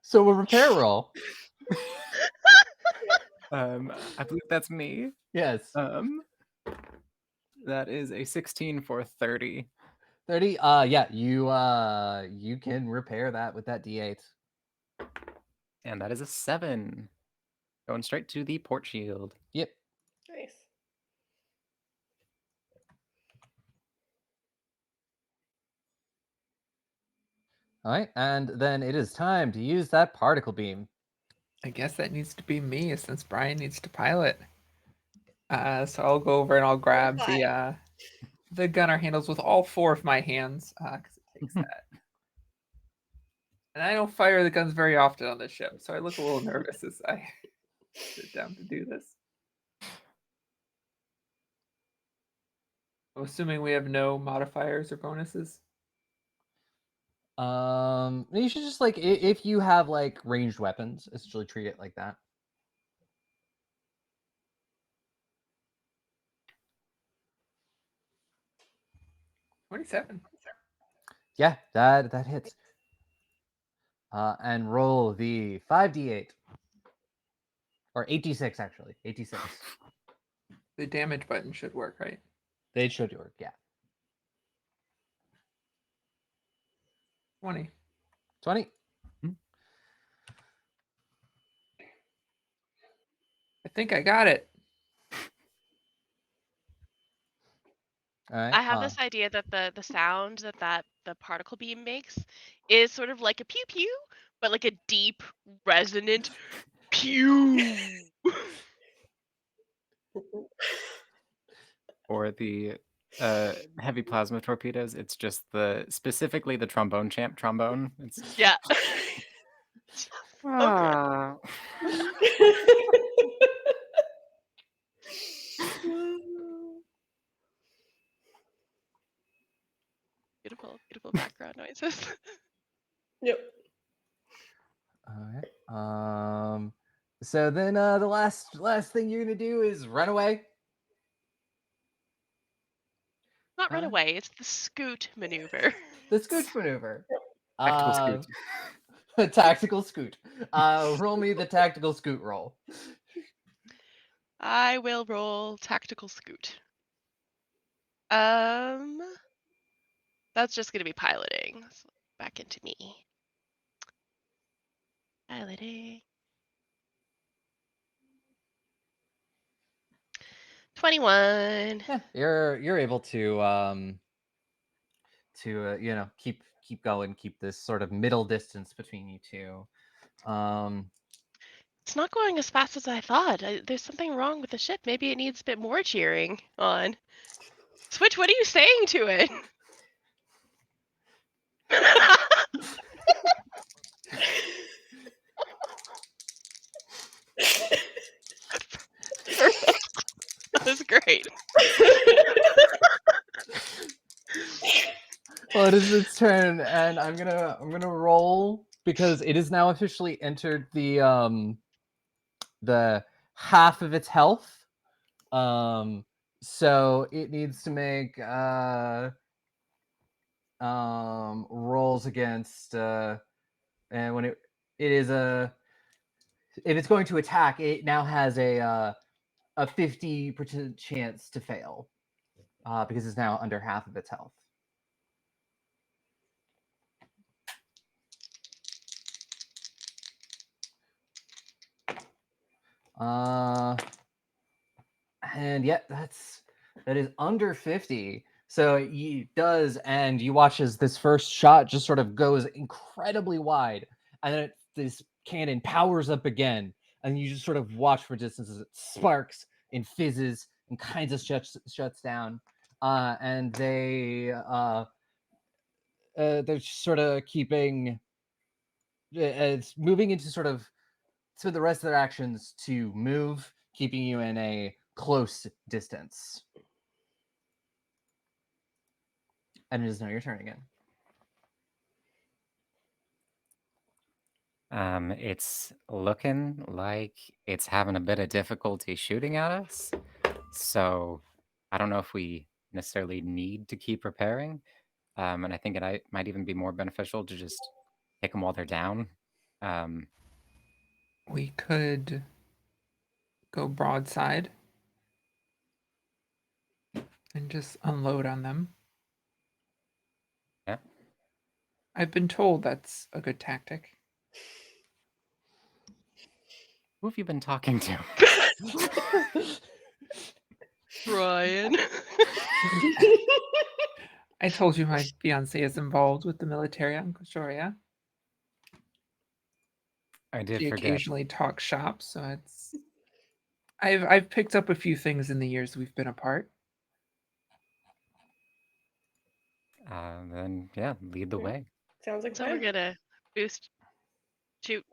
So a repair roll. I believe that's me. Yes. That is a 16 for 30. 30. Yeah, you can repair that with that D8. And that is a 7. Going straight to the port shield. Yep. Nice. All right, and then it is time to use that particle beam. I guess that needs to be me since Brian needs to pilot. So I'll go over and I'll grab the gunner handles with all 4 of my hands because it takes that. And I don't fire the guns very often on this ship, so I look a little nervous as I sit down to do this. I'm assuming we have no modifiers or bonuses. You should just like if you have like ranged weapons, essentially treat it like that. $27. Yeah, that hits. And roll the 5d8 or 8d6 actually. 8d6. The damage button should work, right? They should work. Yeah. 20. 20. I think I got it. All right. I have this idea that the sound that the particle beam makes is sort of like a pew pew, but like a deep, resonant pew. For the heavy plasma torpedoes, it's just specifically the trombone champ trombone. It's Yeah. Ah. Beautiful, beautiful background noises. Yep. All right. So then the last thing you're gonna do is run away. Not run away, it's the scoot maneuver. The scooch maneuver. Tactical scoot. A tactical scoot. Roll me the tactical scoot roll. I will roll tactical scoot. That's just gonna be piloting. So back into me. Piloting. 21. Yeah, you're able to keep going, keep this sort of middle distance between you two. It's not going as fast as I thought. There's something wrong with the ship. Maybe it needs a bit more cheering on. Switch, what are you saying to it? That was great. Well, it is its turn, and I'm gonna roll because it is now officially entered the half of its health. So it needs to make rolls against and when it is if it's going to attack, it now has a 50% chance to fail because it's now under half of its health. And yet that is under 50. So it does, and you watch as this first shot just sort of goes incredibly wide, and then this cannon powers up again, and you just sort of watch for distance as it sparks and fizzes and kind of shuts down. and they're sort of keeping it's moving into sort of the rest of their actions to move, keeping you in a close distance. And it is now your turn again. It's looking like it's having a bit of difficulty shooting at us. So I don't know if we necessarily need to keep preparing. And I think it might even be more beneficial to just hit them while they're down. We could go broadside and just unload on them. Yeah. I've been told that's a good tactic. Who have you been talking to? Brian. I told you my fiance is involved with the military on Kostoria. I did She forget. occasionally talks shop, so it's. I've picked up a few things in the years we've been apart. Then yeah, lead the way. Sounds like So fun. we're gonna boost, shoot,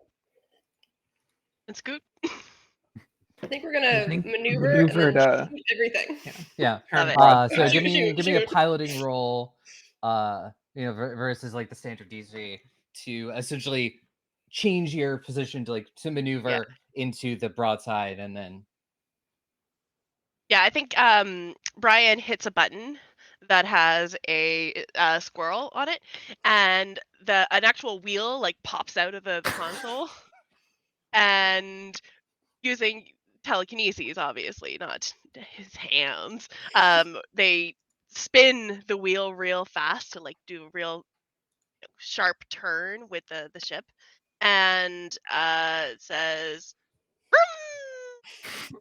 and scoot. I think we're gonna think maneuver and maneuver then to- shoot everything. Yeah. Turn Love it. broadside. So Shoot, give me a shoot. piloting roll, versus like the standard DC to essentially change your position to maneuver into the broadside, and then Yeah, I think Brian hits a button that has a squirrel on it, and an actual wheel like pops out of the console, and using telekinesis, obviously not his hands, they spin the wheel real fast to like do a real sharp turn with the ship, and it says "Vroom!"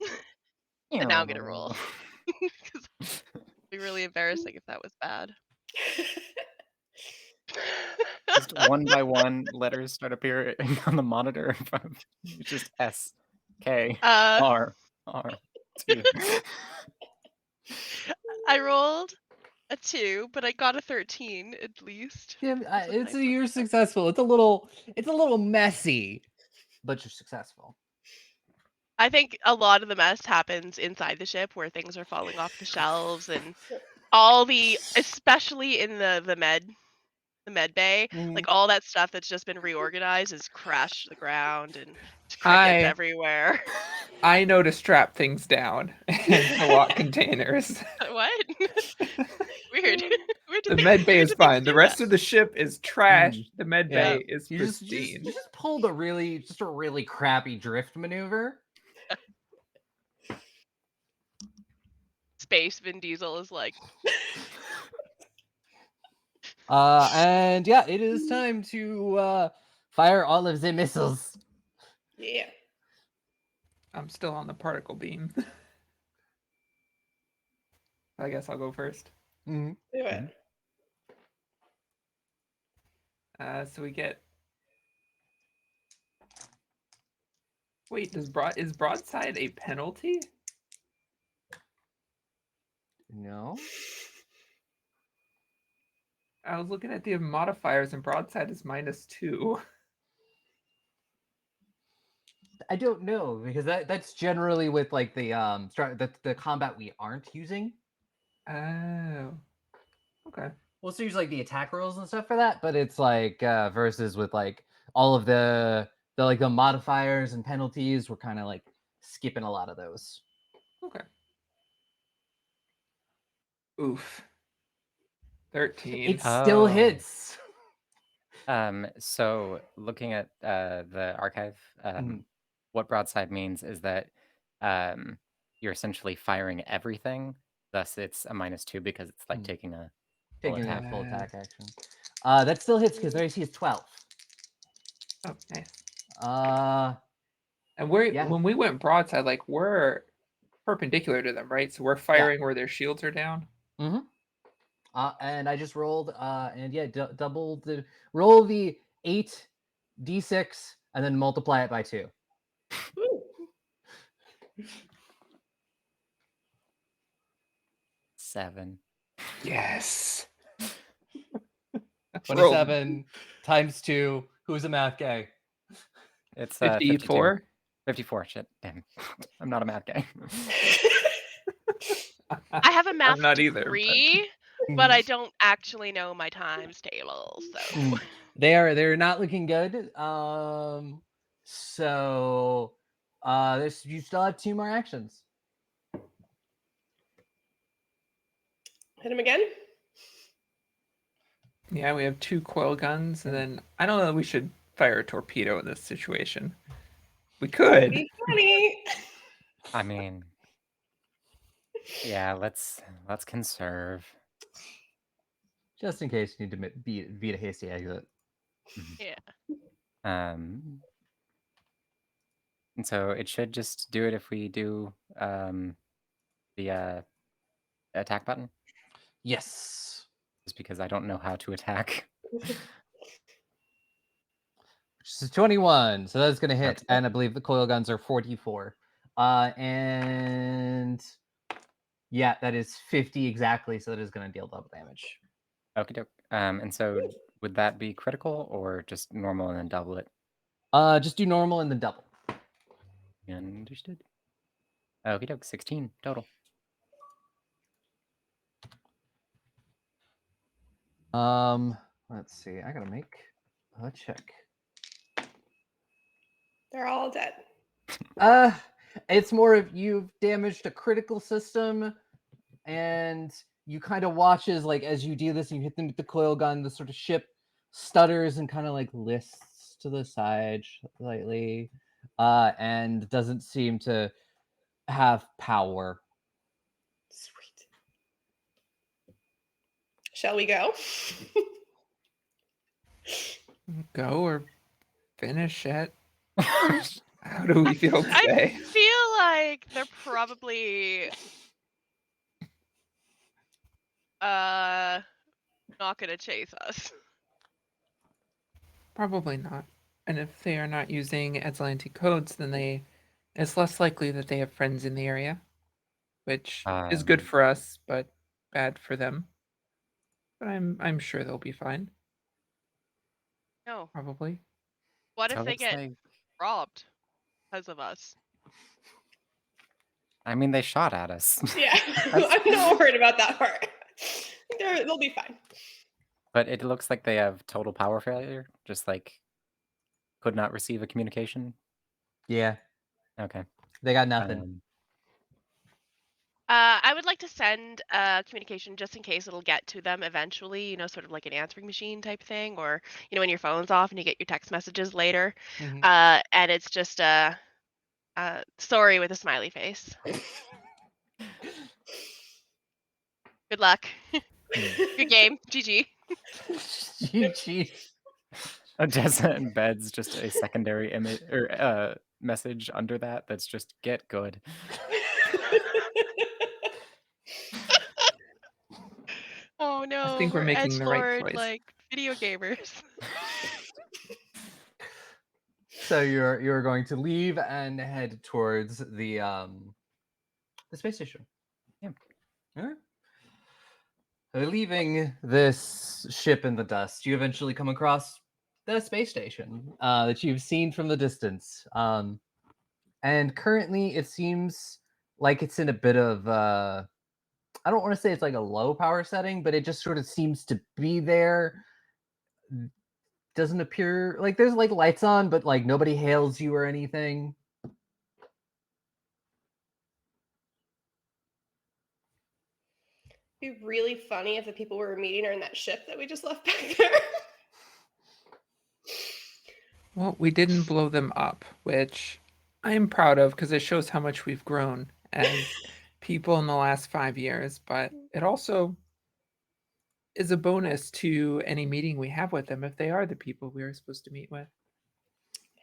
And now I'm gonna roll. 'Cause it'd be really embarrassing if that was bad. Just one by one, letters start appearing on the monitor in front of you. It's just S, K, R, T. I rolled a 2, but I got a 13 at least. yeah, That's a nice you're little successful. It's a little messy, but you're successful. I think a lot of the mess happens inside the ship where things are falling off the shelves and all especially in the med bay, like all that stuff that's just been reorganized is crashed to the ground and there's crickets everywhere. I know to strap things down and fill out containers. What? Weird. The med bay is fine. The rest of the ship is trash. The med Yeah. bay is You pristine. just pulled a really crappy drift maneuver. Space Vin Diesel is like, and yeah, it is time to fire all of the missiles. Yeah. I'm still on the particle beam. I guess I'll go first. Mm-hmm. Do it. So we get. Wait, is broadside a penalty? No. I was looking at the modifiers, and broadside is -2. I don't know, because that's generally with like the the combat we aren't using. Oh. Okay. We'll still use like the attack rolls and stuff for that, but it's like versus with like all of the modifiers and penalties, we're kind of like skipping a lot of those. Okay. Oof. 13. It still Oh. hits. So looking at the archive, what broadside means is that you're essentially firing everything. Thus, it's a -2 because it's like taking a full attack. Full attack action. That still hits because their AC is 12. Oh, nice. And when we went broadside, like we're perpendicular to them, right? So we're firing where their shields are down. Mm-hmm. And I just rolled, and yeah, roll the 8d6 and then multiply it by 2. Woo. 7. Yes. 27 times 2. Who's a math guy? It's 52. 54. 54. Shit. Damn. I'm not a math guy. I have a math not either, but- degree, but I don't actually know my times table. So They're not looking good. So you still have 2 more actions. Hit him again. Yeah, we have 2 coil guns, and then I don't know that we should fire a torpedo in this situation. We could. Be funny. I mean, yeah, let's conserve. Just in case you need to beat a hasty exit. yeah. And so it should just do it if we do the attack button, Yes. just because I don't know how to attack. Which is 21. So that's going to hit. Okay. And I believe the coil guns are 44. And yeah, that is 50 exactly. So that is going to deal double damage. Okie doke. And so would that be critical or just normal and then double it? Just do normal and then double. Understood. Okie doke. 16 total. Let's see. I gotta make a check. They're all dead. It's more of you've damaged a critical system, and you kind of watch as you do this and you hit them with the coil gun, the sort of ship stutters and kind of like lists to the side slightly, and doesn't seem to have power. Sweet. Shall we go? Go or finish it. How do we feel I today? feel like they're probably not gonna chase us. Probably not. And if they are not using Atlantic codes, then it's less likely that they have friends in the area, which is good for us, but bad for them. But I'm sure they'll be fine. No. Probably. What So if they looks get like, robbed because of us? I mean, they shot at us. Yeah, I'm not worried about that part. They'll be fine. But it looks like they have total power failure, just like could not receive a communication. Yeah, Okay. they got nothing. I would like to send communication just in case it'll get to them eventually, sort of like an answering machine type thing, or, when your phone's off and you get your text messages later. Mhm. And it's just sorry with a smiley face. Good luck. Good game. GG. GG. Odessa embeds just a secondary image or message under that that's just get good. Oh no, I think we're making the right edgelord, choice. like video gamers. So you're going to leave and head towards the space station. Yeah. All right. Leaving this ship in the dust, you eventually come across the space station that you've seen from the distance. And currently, it seems like it's in a bit of I don't want to say it's like a low power setting, but it just sort of seems to be there. Doesn't appear like there's like lights on, but like nobody hails you or anything. It'd be really funny if the people we were meeting are in that ship that we just left back there. Well, we didn't blow them up, which I'm proud of because it shows how much we've grown as people in the last 5 years, but it also is a bonus to any meeting we have with them if they are the people we are supposed to meet with.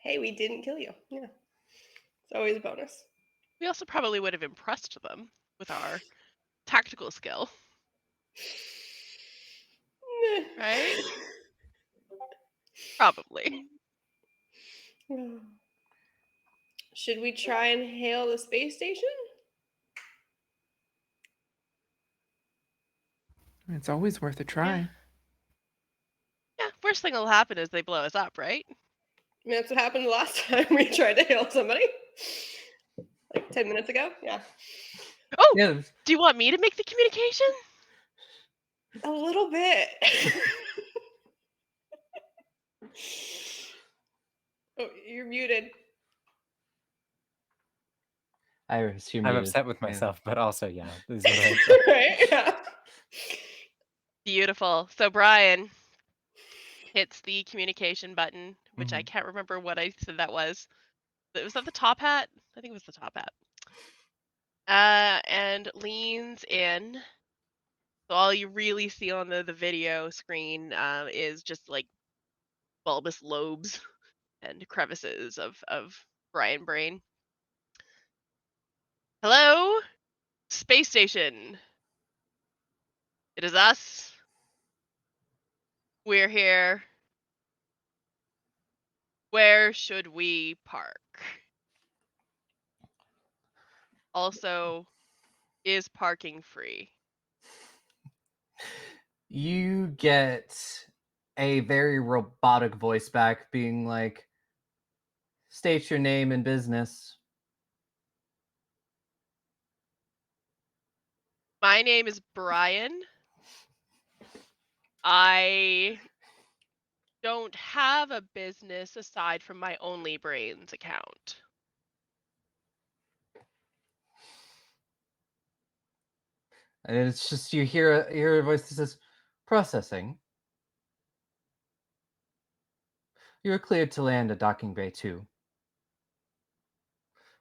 Hey, we didn't kill you. Yeah. It's always a bonus. We also probably would have impressed them with our tactical skill, right? Probably. Should we try and hail the space station? It's always worth a try. Yeah, worst thing that'll happen is they blow us up, right? I mean, that's what happened the last time we tried to hail somebody. Like 10 minutes ago? Yeah. Oh, Yeah. do you want me to make the communication? A little bit. Oh, you're muted. Iris, you're I'm muted. upset with Yeah. myself, but also, yeah, this is what I Right? Yeah. Beautiful. So Brian hits the communication button, which I Mhm. can't remember what I said that was. Was that the top hat? I think it was the top hat. And leans in. So all you really see on the video screen is just like bulbous lobes and crevices of Brian Brain. Hello, space station. It is us. We're here. Where should we park? Also, is parking free? You get a very robotic voice back being like, state your name and business. My name is Brian. I don't have a business aside from my Only Brains account. And it's just you hear a voice that says, processing. You are cleared to land at Docking Bay 2.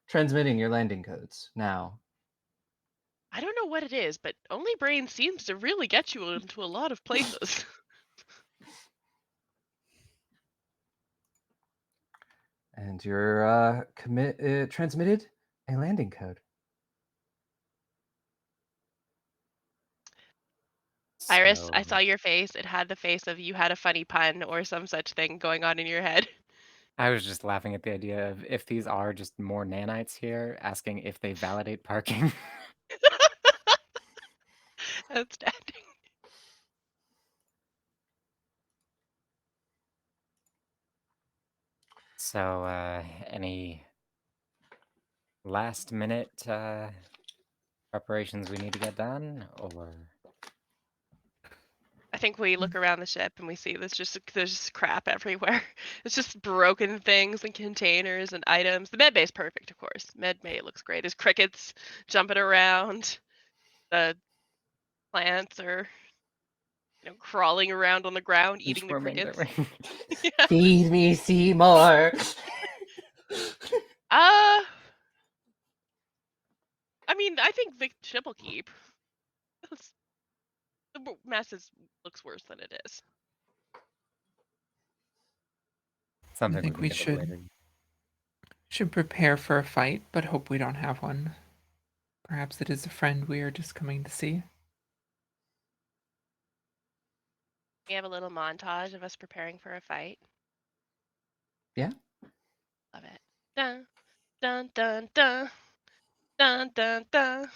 Transmitting your landing codes now. I don't know what it is, but Only Brains seems to really get you into a lot of places. And you're transmitted a landing code. Iris, I So, saw your face. It had the face of you had a funny pun or some such thing going on in your head. I was just laughing at the idea of if these are just more nanites here, asking if they validate parking. Outstanding. So, any last minute preparations we need to get done, or I think we look around the ship and we see there's just crap everywhere. It's just broken things and containers and items. The med bay's perfect, of course. Med bay looks great. There's crickets jumping around. The plants are, crawling around on the ground eating the swarming their crickets. way? Yeah. Feed me, Seymour. I mean, I think the ship will keep. The mess looks worse than it is. Something think we we can get should- later. Should prepare for a fight, but hope we don't have one. Perhaps it is a friend we are just coming to see. We have a little montage of us preparing for a fight. Yeah. Love it. Dun dun dun dun dun dun dun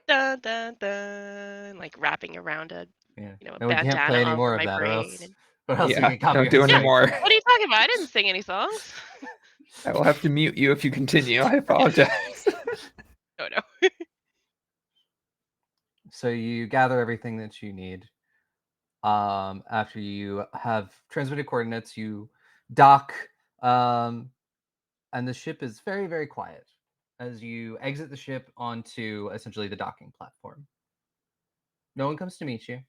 dun dun dun. Like wrapping around a Yeah. a And we can't bandana play any over more of my that, brain. or else Yeah, we get don't do copyright any strike. more. What are you talking about? I didn't sing any songs. I will have to mute you if you continue. I apologize. Oh no. So you gather everything that you need. After you have transmitted coordinates, you dock, and the ship is very, very quiet as you exit the ship onto essentially the docking platform. No one comes to meet you.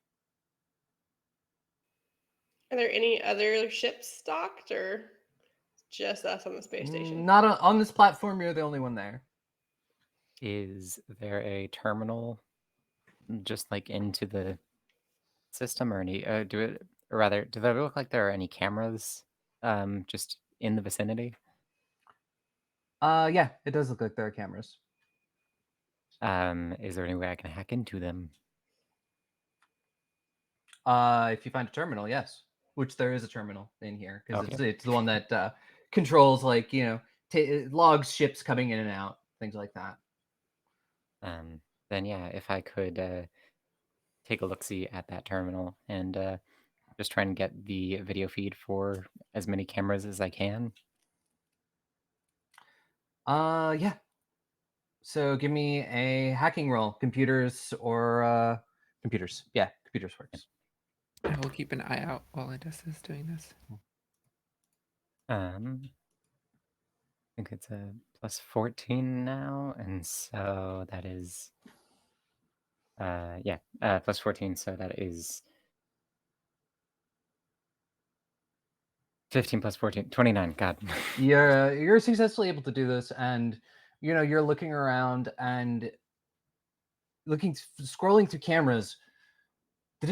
Are there any other ships docked or just us on the space station? Not on this platform. You're the only one there. Is there a terminal just like into the system, or any do it, or rather, do they look like there are any cameras just in the vicinity? Yeah, it does look like there are cameras. Is there any way I can hack into them? If you find a terminal, yes, which there is a terminal in here because Okay. it's the one that controls logs ships coming in and out, things like that. Then yeah, if I could take a look-see at that terminal and just try and get the video feed for as many cameras as I can. Yeah. So give me a hacking roll. Computers or computers. Yeah, computers works. I will keep an eye out while Odessa is doing this. I think it's a plus 14 now, and so that is plus 14, so that is 15 plus 14, 29. God. You're successfully able to do this, and you're looking around and scrolling through cameras. But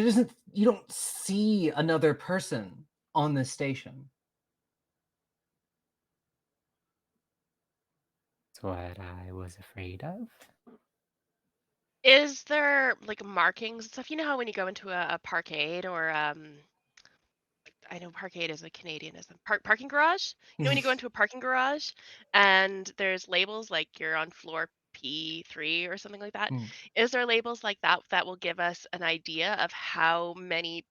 you don't see another person on this station. That's what I was afraid of. Is there like markings and stuff? You know how when you go into a parkade or I know parkade is a Canadianism. Parking garage? You know when you go into a parking garage and there's labels like you're on floor P3 or something like that. Mm. Is there labels like that that will give us an idea of how many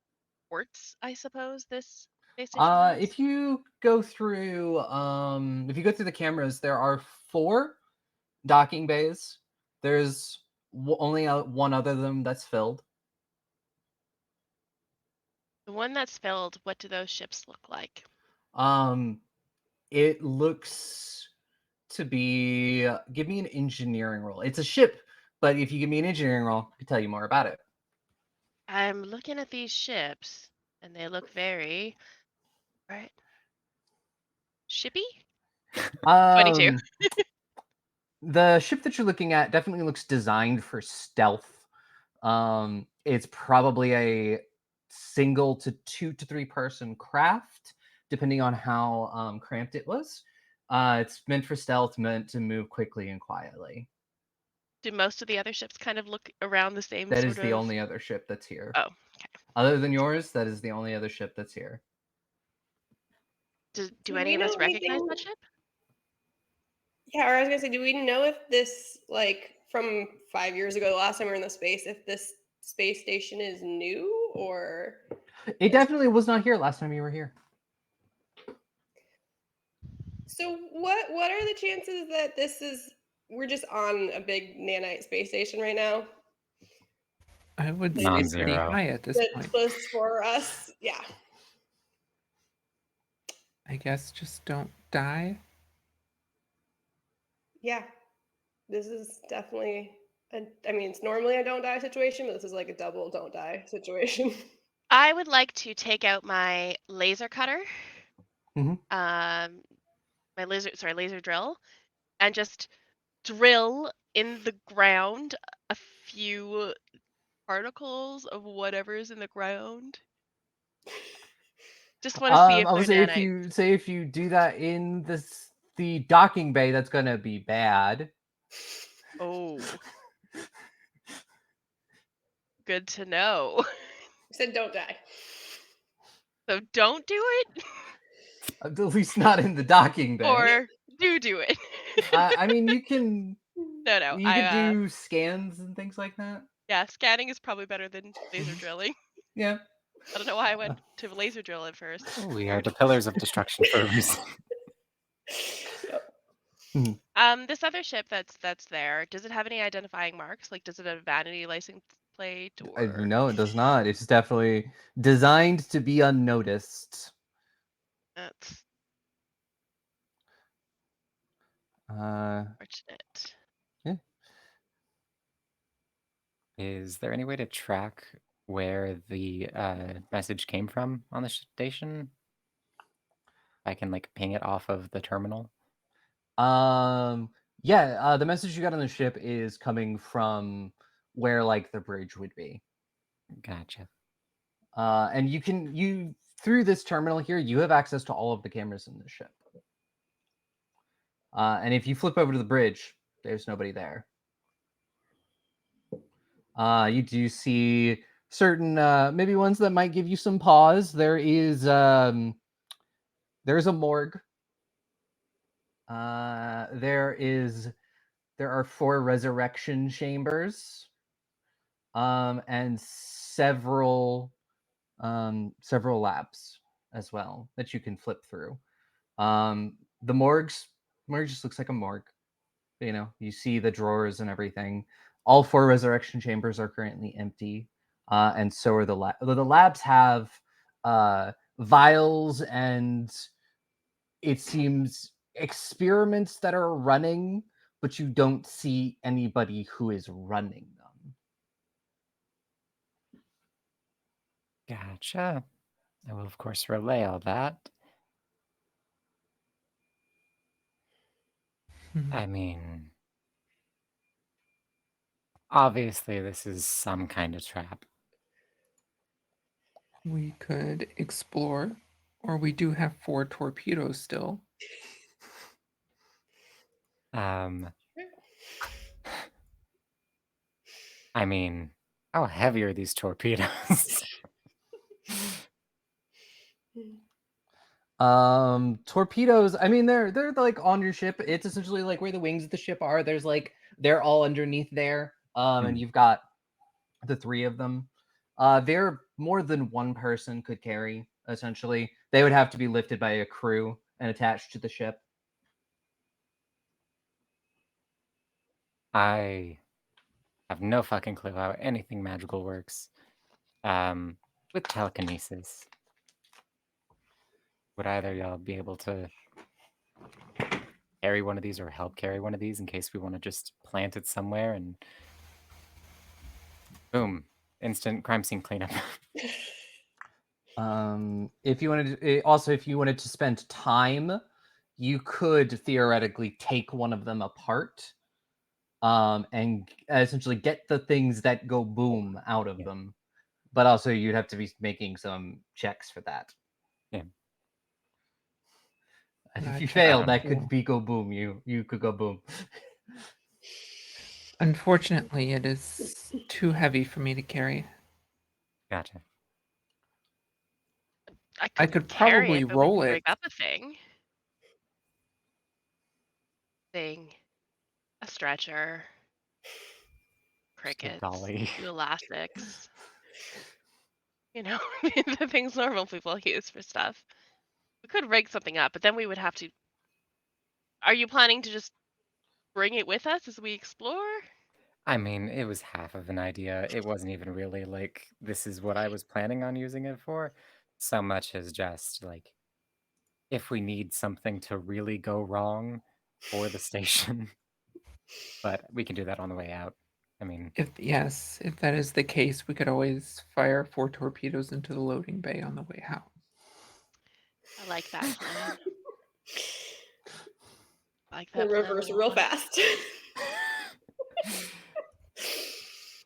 ports, I suppose, this space station has? If you go through the cameras, there are 4 docking bays. There's only one other of them that's filled. The one that's filled, what do those ships look like? It looks to be. Give me an engineering roll. It's a ship, but if you give me an engineering roll, I can tell you more about it. I'm looking at these ships and they look very right. Shippy? 22. The ship that you're looking at definitely looks designed for stealth. It's probably a single to 2 to 3 person craft, depending on how cramped it was. It's meant for stealth, meant to move quickly and quietly. Do most of the other ships kind of look around the same That sort is the of? only other ship that's here. Oh, okay. Other than yours, that is the only other ship that's here. Do Do any we of know us recognize anything? that ship? Yeah, or I was gonna say, do we know if this, like, from 5 years ago, the last time we were in the space, if this space station is new or? It definitely was not here last time you were here. So what are the chances that we're just on a big nanite space station right now? I would say pretty Non-zero. high at this That's point. close for us? Yeah. I guess just don't die. Yeah. This is definitely it's normally a don't die situation, but this is like a double don't die situation. I would like to take out my laser cutter, Mhm. my laser drill, and just drill in the ground a few particles of whatever's in the ground. Just want to see if I they're would say nanites. if you do that in the docking bay, that's gonna be bad. Oh, good to know. Said don't die. So don't do it, At least not in the docking bay. or do it. I mean, you can No. do scans and things like that. Yeah, scanning is probably better than laser drilling. Yeah. I don't know why I went to laser drill at first. We are the pillars of destruction for a reason. Yep. This other ship that's there, does it have any identifying marks? Like, does it have a vanity license plate or? No, it does not. It's definitely designed to be unnoticed. That's Uh, fortunate. yeah. Is there any way to track where the message came from on the station? I can like ping it off of the terminal. Yeah. The message you got on the ship is coming from where like the bridge would be. Gotcha. And you through this terminal here, you have access to all of the cameras in the ship. And if you flip over to the bridge, there's nobody there. You do see certain maybe ones that might give you some pause. There's a morgue. There are 4 resurrection chambers. And several labs as well that you can flip through. The morgue just looks like a morgue. You know, you see the drawers and everything. All 4 resurrection chambers are currently empty, and so are the labs. The labs have vials and, it seems, experiments that are running, but you don't see anybody who is running them. Gotcha. I will, of course, relay all that. I mean, obviously, this is some kind of trap. We could explore, or we do have 4 torpedoes still. I mean, how heavy are these torpedoes? Torpedoes, I mean, they're like on your ship. It's essentially like where the wings of the ship are. There's like, they're all underneath there. And you've got the 3 of them. They're more than one person could carry, essentially. They would have to be lifted by a crew and attached to the ship. I have no fucking clue how anything magical works. With telekinesis, would either y'all be able to carry one of these or help carry one of these in case we want to just plant it somewhere and boom, instant crime scene cleanup? If you wanted to spend time, you could theoretically take one of them apart, and essentially get the things that go boom out of them. But also, you'd have to be making some checks for that. Yeah. And if you Check fail, on that who- could be go boom. You could go boom. Unfortunately, it is too heavy for me to carry. Gotcha. I could carry probably it, but we roll can it. rig up a thing. A stretcher, crickets, dolly. elastics. You know, the things normal people use for stuff. We could rig something up, but then we would have to. Are you planning to just bring it with us as we explore? I mean, it was half of an idea. It wasn't even really like this is what I was planning on using it for. So much as just like if we need something to really go wrong for the station. But we can do that on the way out. I mean, If that is the case, we could always fire 4 torpedoes into the loading bay on the way out. I like that plan. The reverse real fast.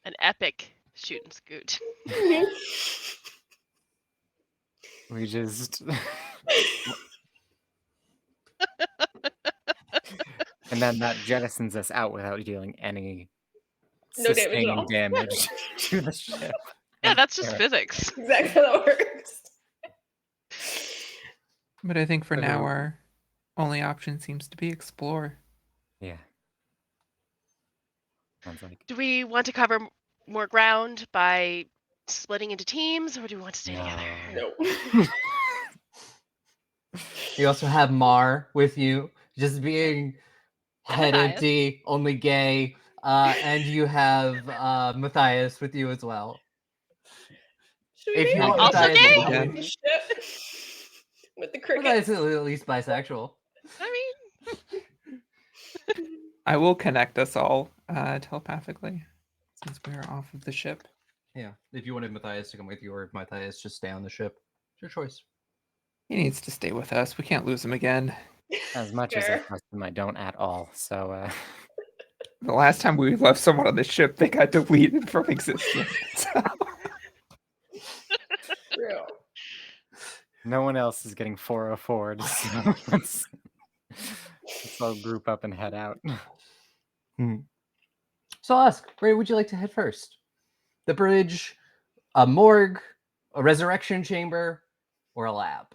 An epic shoot and scoot. we just and then that jettisons us out without dealing any No damage at sustaining all. damage to the ship. Yeah, that's just physics. Exactly how that works. But I think for So- now, our only option seems to be explore. Yeah. Sounds like. Do we want to cover more ground by splitting into teams, or do we want to stay together? No. You also have Mar with you, just being head Matthias. empty, only gay, and you have Matthias with you as well. Should we If maybe you want also Matthias to gay? come Yeah. with you. Shit. With the Matthias crickets. is at least bisexual. I mean, I will connect us all telepathically since we are off of the ship. Yeah, if you wanted Matthias to come with you, or if Matthias just stay on the ship, it's your choice. He needs to stay with us. We can't lose him again. As much as I Fair. trust them, I don't at all. So The last time we left someone on the ship, they got deleted from existence. True. no one else is getting 404. So let's all group up and head out. So I'll ask, where would you like to head first? The bridge, a morgue, a resurrection chamber, or a lab?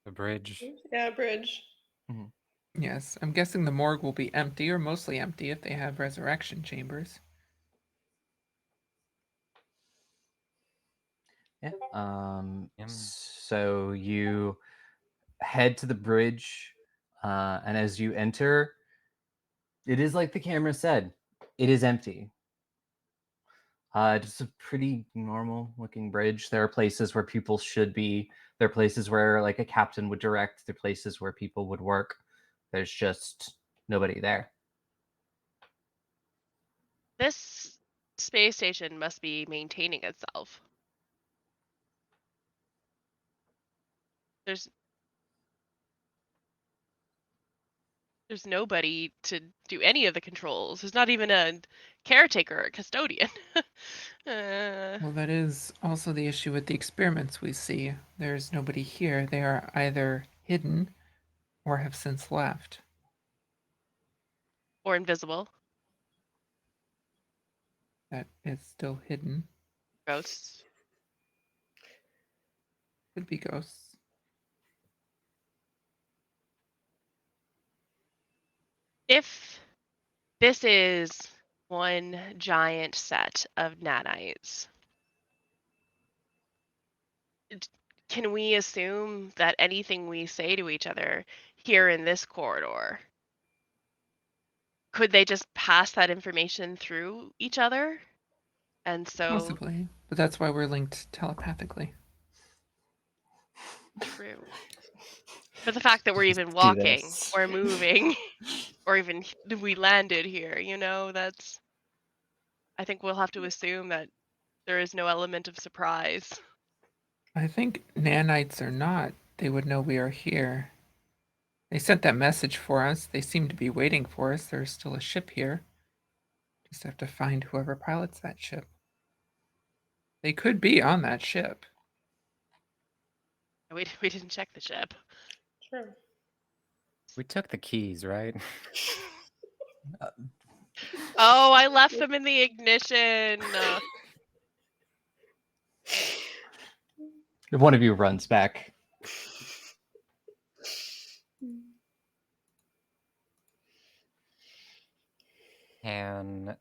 The bridge. Yeah, bridge. Yes, I'm guessing the morgue will be empty or mostly empty if they have resurrection chambers. Yeah. Yum. So you head to the bridge, and as you enter, it is like the camera said. It is empty. Just a pretty normal looking bridge. There are places where people should be. There are places where like a captain would direct. There are places where people would work. There's just nobody there. This space station must be maintaining itself. There's nobody to do any of the controls. There's not even a caretaker or custodian. Well, that is also the issue with the experiments we see. There's nobody here. They are either hidden or have since left. Or invisible. That is still hidden. Ghosts. Could be ghosts. If this is one giant set of nanites, can we assume that anything we say to each other here in this corridor, could they just pass that information through each other? And so Possibly. But that's why we're linked telepathically. true. But the fact that we're Just even do walking this. or moving or even we landed here, that's, I think we'll have to assume that there is no element of surprise. I think nanites or not, they would know we are here. They sent that message for us. They seem to be waiting for us. There's still a ship here. Just have to find whoever pilots that ship. They could be on that ship. We didn't check the ship. True. We took the keys, right? Oh, I left them in the ignition. One of you runs back. Can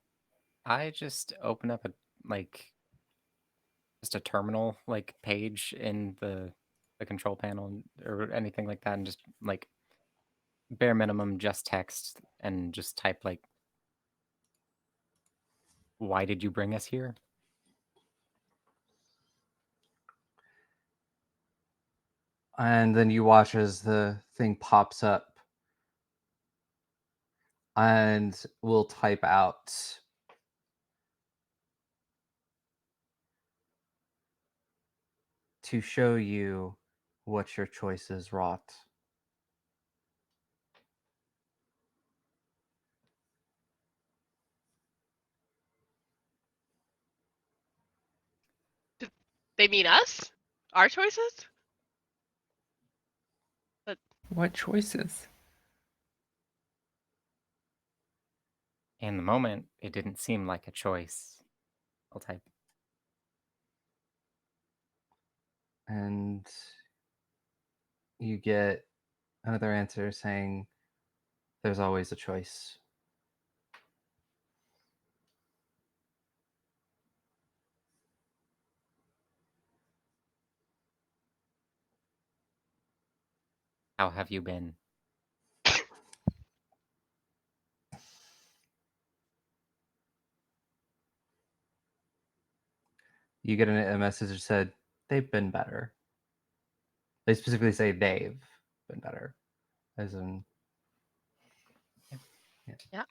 I just open up just a terminal page in the control panel or anything like that, and just bare minimum just text and just type why did you bring us here? And then you watch as the thing pops up and will type out to show you what your choices wrought. They mean us? Our choices? What choices? In the moment, it didn't seem like a choice. I'll type. And you get another answer saying there's always a choice. How have you been? You get a message that said they've been better. They specifically say they've been better, as in Yeah.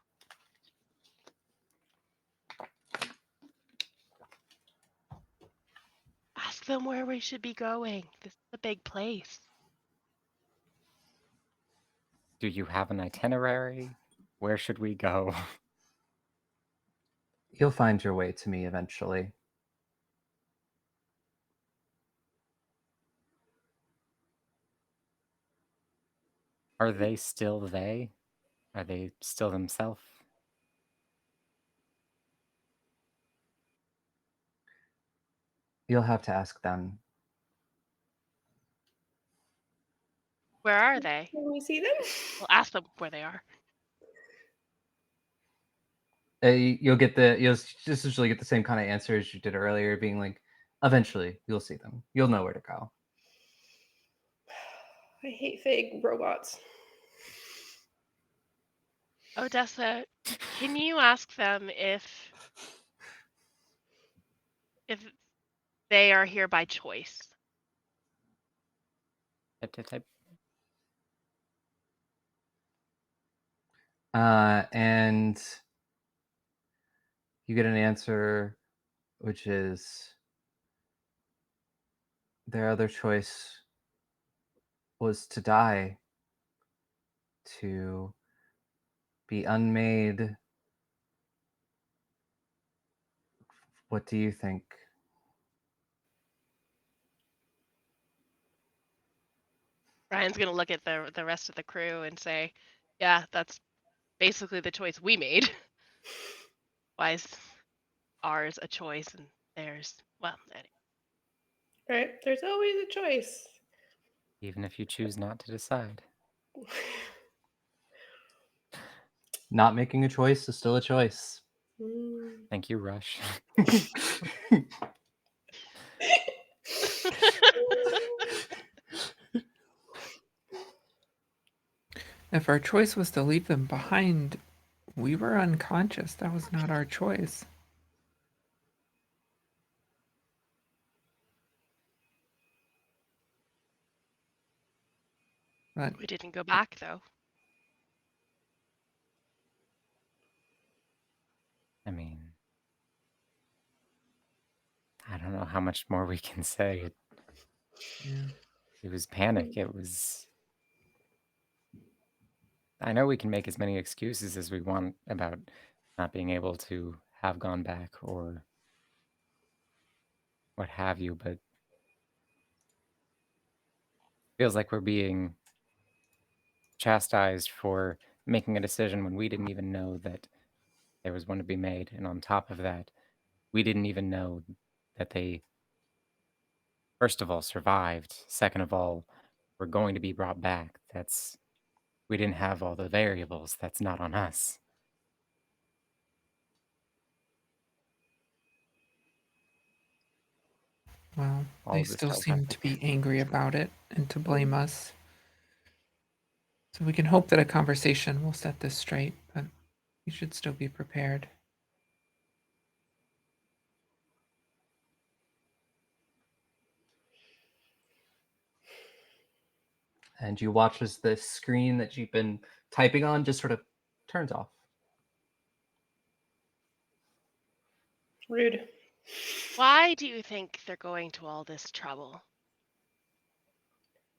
Ask them where we should be going. This is a big place. Do you have an itinerary? Where should we go? you'll find your way to me eventually. Are they still they? Are they still themselves? You'll have to ask them. Where are they? Can we see them? We'll ask them where they are. You'll just usually get the same kind of answer as you did earlier, being like, Eventually, you'll see them. You'll know where to go. I hate fake robots. Odessa, can you ask them if they are here by choice? Type. And you get an answer, which is their other choice was to die, to be unmade. What do you think? Ryan's gonna look at the rest of the crew and say, "Yeah, that's basically the choice we made. Why is ours a choice and theirs? Well, anyway." Right? There's always a choice. Even if you choose not to decide. Not making a choice is still a choice. Thank you, Rush. If our choice was to leave them behind, we were unconscious. That was not our choice. But We didn't go back though. I mean, I don't know how much more we can say. yeah. It was panic. It was. I know we can make as many excuses as we want about not being able to have gone back or what have you, but feels like we're being chastised for making a decision when we didn't even know that there was one to be made. And on top of that, we didn't even know that they, first of all, survived. Second of all, were going to be brought back. We didn't have all the variables. That's not on us. Well, All they of this still seem to telepathic. be angry about it and to blame us. So we can hope that a conversation will set this straight, but we should still be prepared. And you watch as the screen that you've been typing on just sort of turns off. Rude. Why do you think they're going to all this trouble?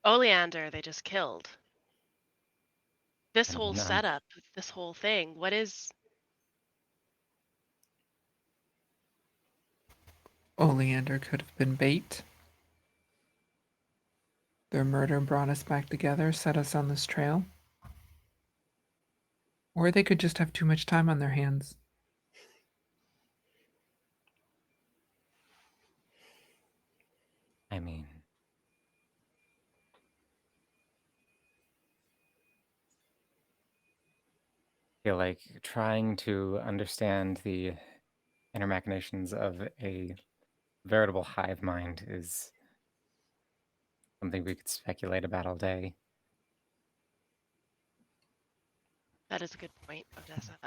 Oleander, they just killed. This I whole mean, setup, this whole thing, what is... Oleander could have been bait. Their murder brought us back together, set us on this trail. Or they could just have too much time on their hands. I mean, feel like trying to understand the inner machinations of a veritable hive mind is something we could speculate about all day. That is a good point, Odessa.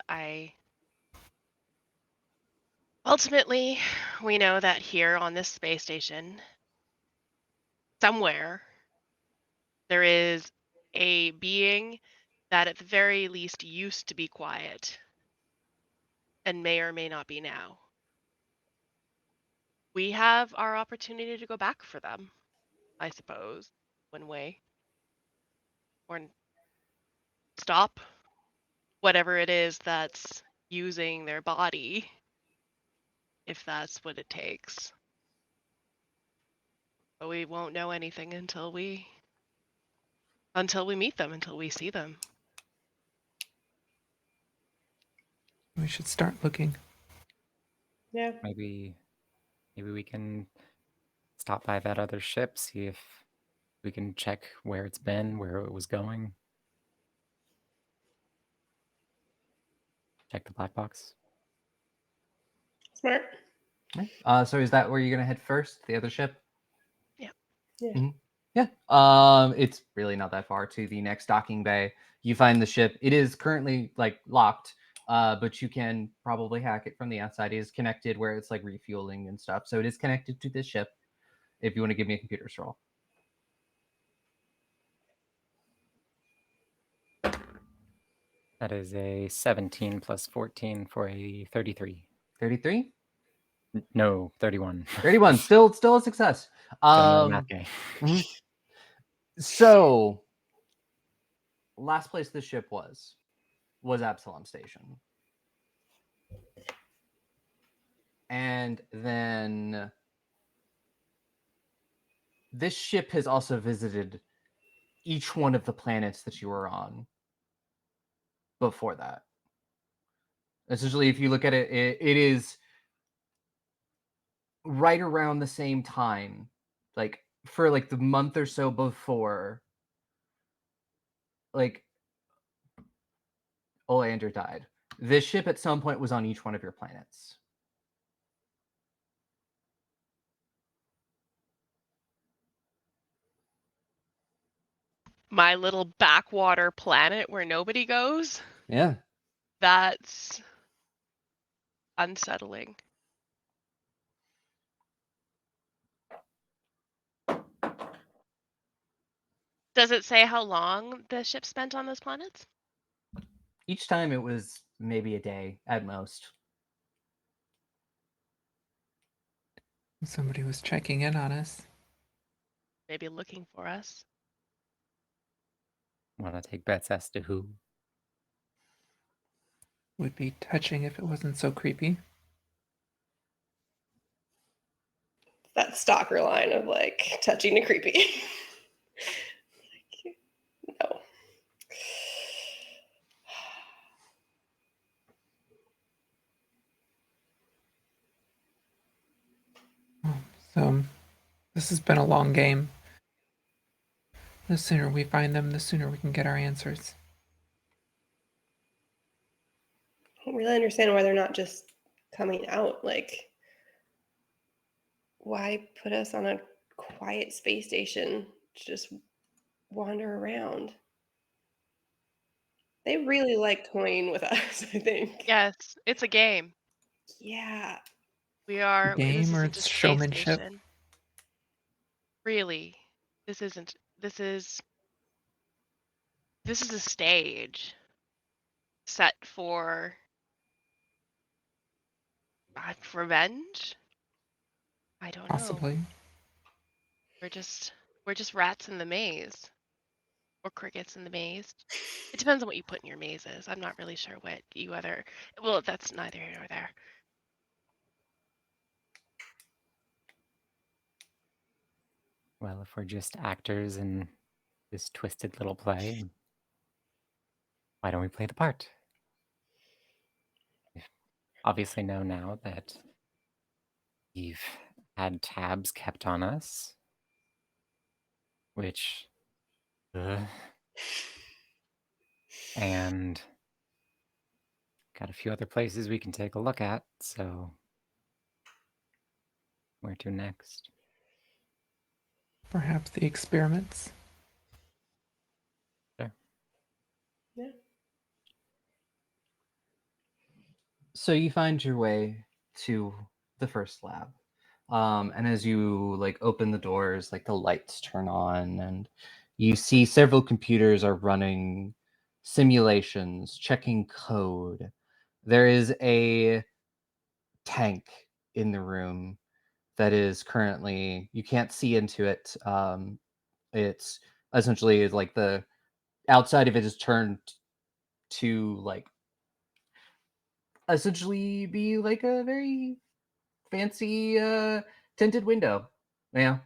Ultimately, we know that here on this space station, somewhere, there is a being that at the very least used to be quiet and may or may not be now. We have our opportunity to go back for them, I suppose, one way. Or stop whatever it is that's using their body, if that's what it takes. But we won't know anything until we meet them, until we see them. We should start looking. Yeah. Maybe we can stop by that other ship, see if we can check where it's been, where it was going. Check the black box. Smart. Okay. So is that where you're gonna head first? The other ship? Yeah. Yeah. Mhm. Yeah. It's really not that far to the next docking bay. You find the ship. It is currently like locked, but you can probably hack it from the outside. It is connected where it's like refueling and stuff. So it is connected to this ship. If you want to give me a computer roll. That is a 17 plus 14 for a 33. 33? No, 31. 31. Still a success. Still not a math game. Mhm. So last place this ship was Absalom Station. And then this ship has also visited each one of the planets that you were on before that. Essentially, if you look at it, it is right around the same time, like for like the month or so before, like Oleander died. This ship at some point was on each one of your planets. My little backwater planet where nobody goes. Yeah. That's unsettling. Does it say how long the ship spent on those planets? Each time it was maybe a day at most. Somebody was checking in on us. Maybe looking for us. Want to take bets as to who? Would be touching if it wasn't so creepy. That stalker line of like touching and creepy. No. So this has been a long game. The sooner we find them, the sooner we can get our answers. I don't really understand why they're not just coming out. Like, why put us on a quiet space station to just wander around? They really like toying with us, I think. Yes, it's a game. Yeah. This Game or isn't it's just a space showmanship? station. Really. This isn't. This is a stage set for revenge. I don't know. Possibly. We're just rats in the maze, or crickets in the maze. It depends on what you put in your mazes. I'm not really sure what you other. Well, that's neither here nor there. Well, if we're just actors in this twisted little play, why don't we play the part? We obviously know now that we've had tabs kept on us, which, and got a few other places we can take a look at, so where to next? Perhaps the experiments. Sure. Yeah. So you find your way to the first lab. And as you like open the doors, like the lights turn on and you see several computers are running simulations, checking code. There is a tank in the room that is currently, you can't see into it. It's essentially like the outside of it is turned to like essentially be like a very fancy tinted window. Yeah.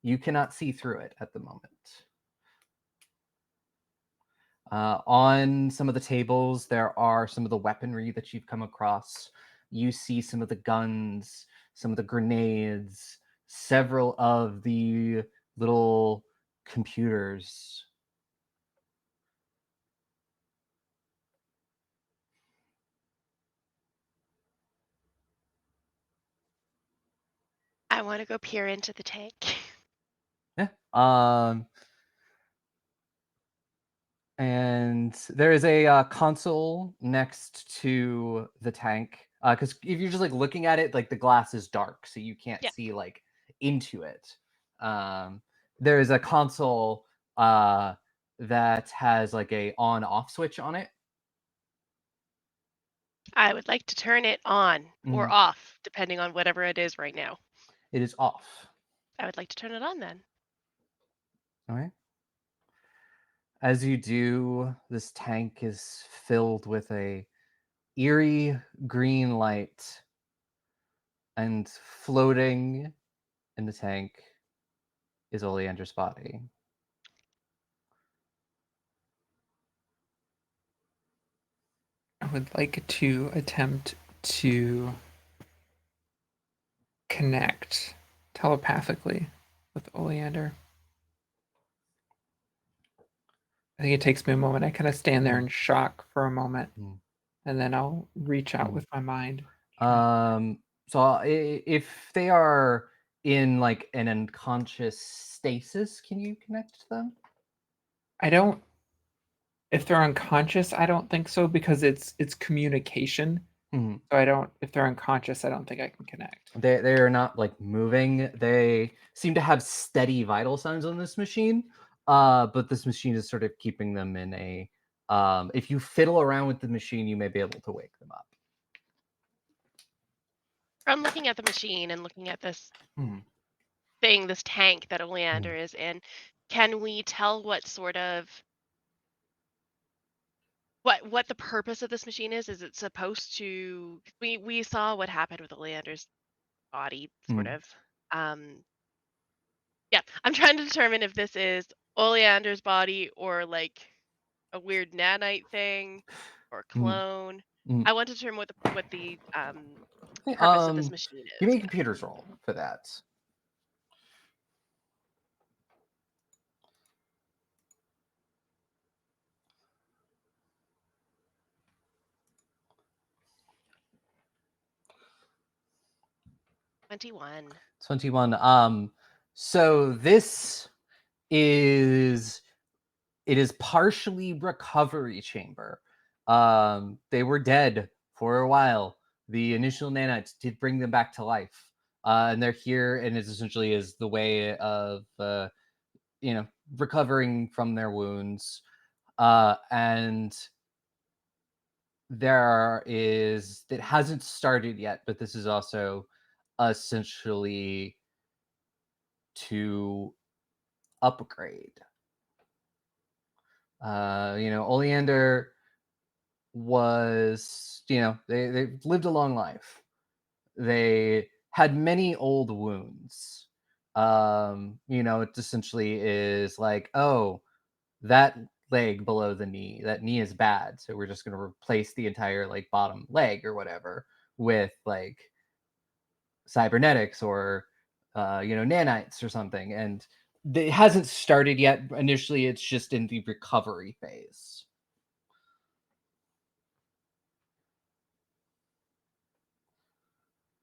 You cannot see through it at the moment. On some of the tables, there are some of the weaponry that you've come across. You see some of the guns, some of the grenades, several of the little computers. I want to go peer into the tank. Yeah. And there is a console next to the tank. Because if you're just like looking at it, like the glass is dark, so you can't Yeah. see like into it. There is a console that has like a on-off switch on it. I would like to turn it on or Mhm. off, depending on whatever it is right now. It is off. I would like to turn it on then. Okay. As you do, this tank is filled with a eerie green light, and floating in the tank is Oleander's body. I would like to attempt to connect telepathically with Oleander. I think it takes me a moment. I kind of stand there in shock for a moment, and then I'll reach out with my mind. So if they are in like an unconscious stasis, can you connect to them? I don't. If they're unconscious, I don't think so because it's communication. Mhm. So I don't. If they're unconscious, I don't think I can connect. They are not like moving. They seem to have steady vital signs on this machine. But this machine is sort of keeping them in a. If you fiddle around with the machine, you may be able to wake them up. From looking at the machine and looking at this Mhm. thing, this tank that Oleander is in, can we tell what sort of what the purpose of this machine is? Is it supposed to? We saw what happened with Oleander's body, sort of. Yeah, I'm trying to determine if this is Oleander's body or like a weird nanite thing or clone. I want to determine what the purpose of this machine Give is. me a computer's roll for that. Yeah. 21. 21. So this is it is partially recovery chamber. They were dead for a while. The initial nanites did bring them back to life. And they're here, and it essentially is the way of recovering from their wounds. And it hasn't started yet, but this is also essentially to upgrade. Oleander was, they lived a long life. They had many old wounds. It essentially is like, oh, that leg below the knee, that knee is bad, so we're just going to replace the entire like bottom leg or whatever with like cybernetics or nanites or something. And it hasn't started yet. Initially, it's just in the recovery phase.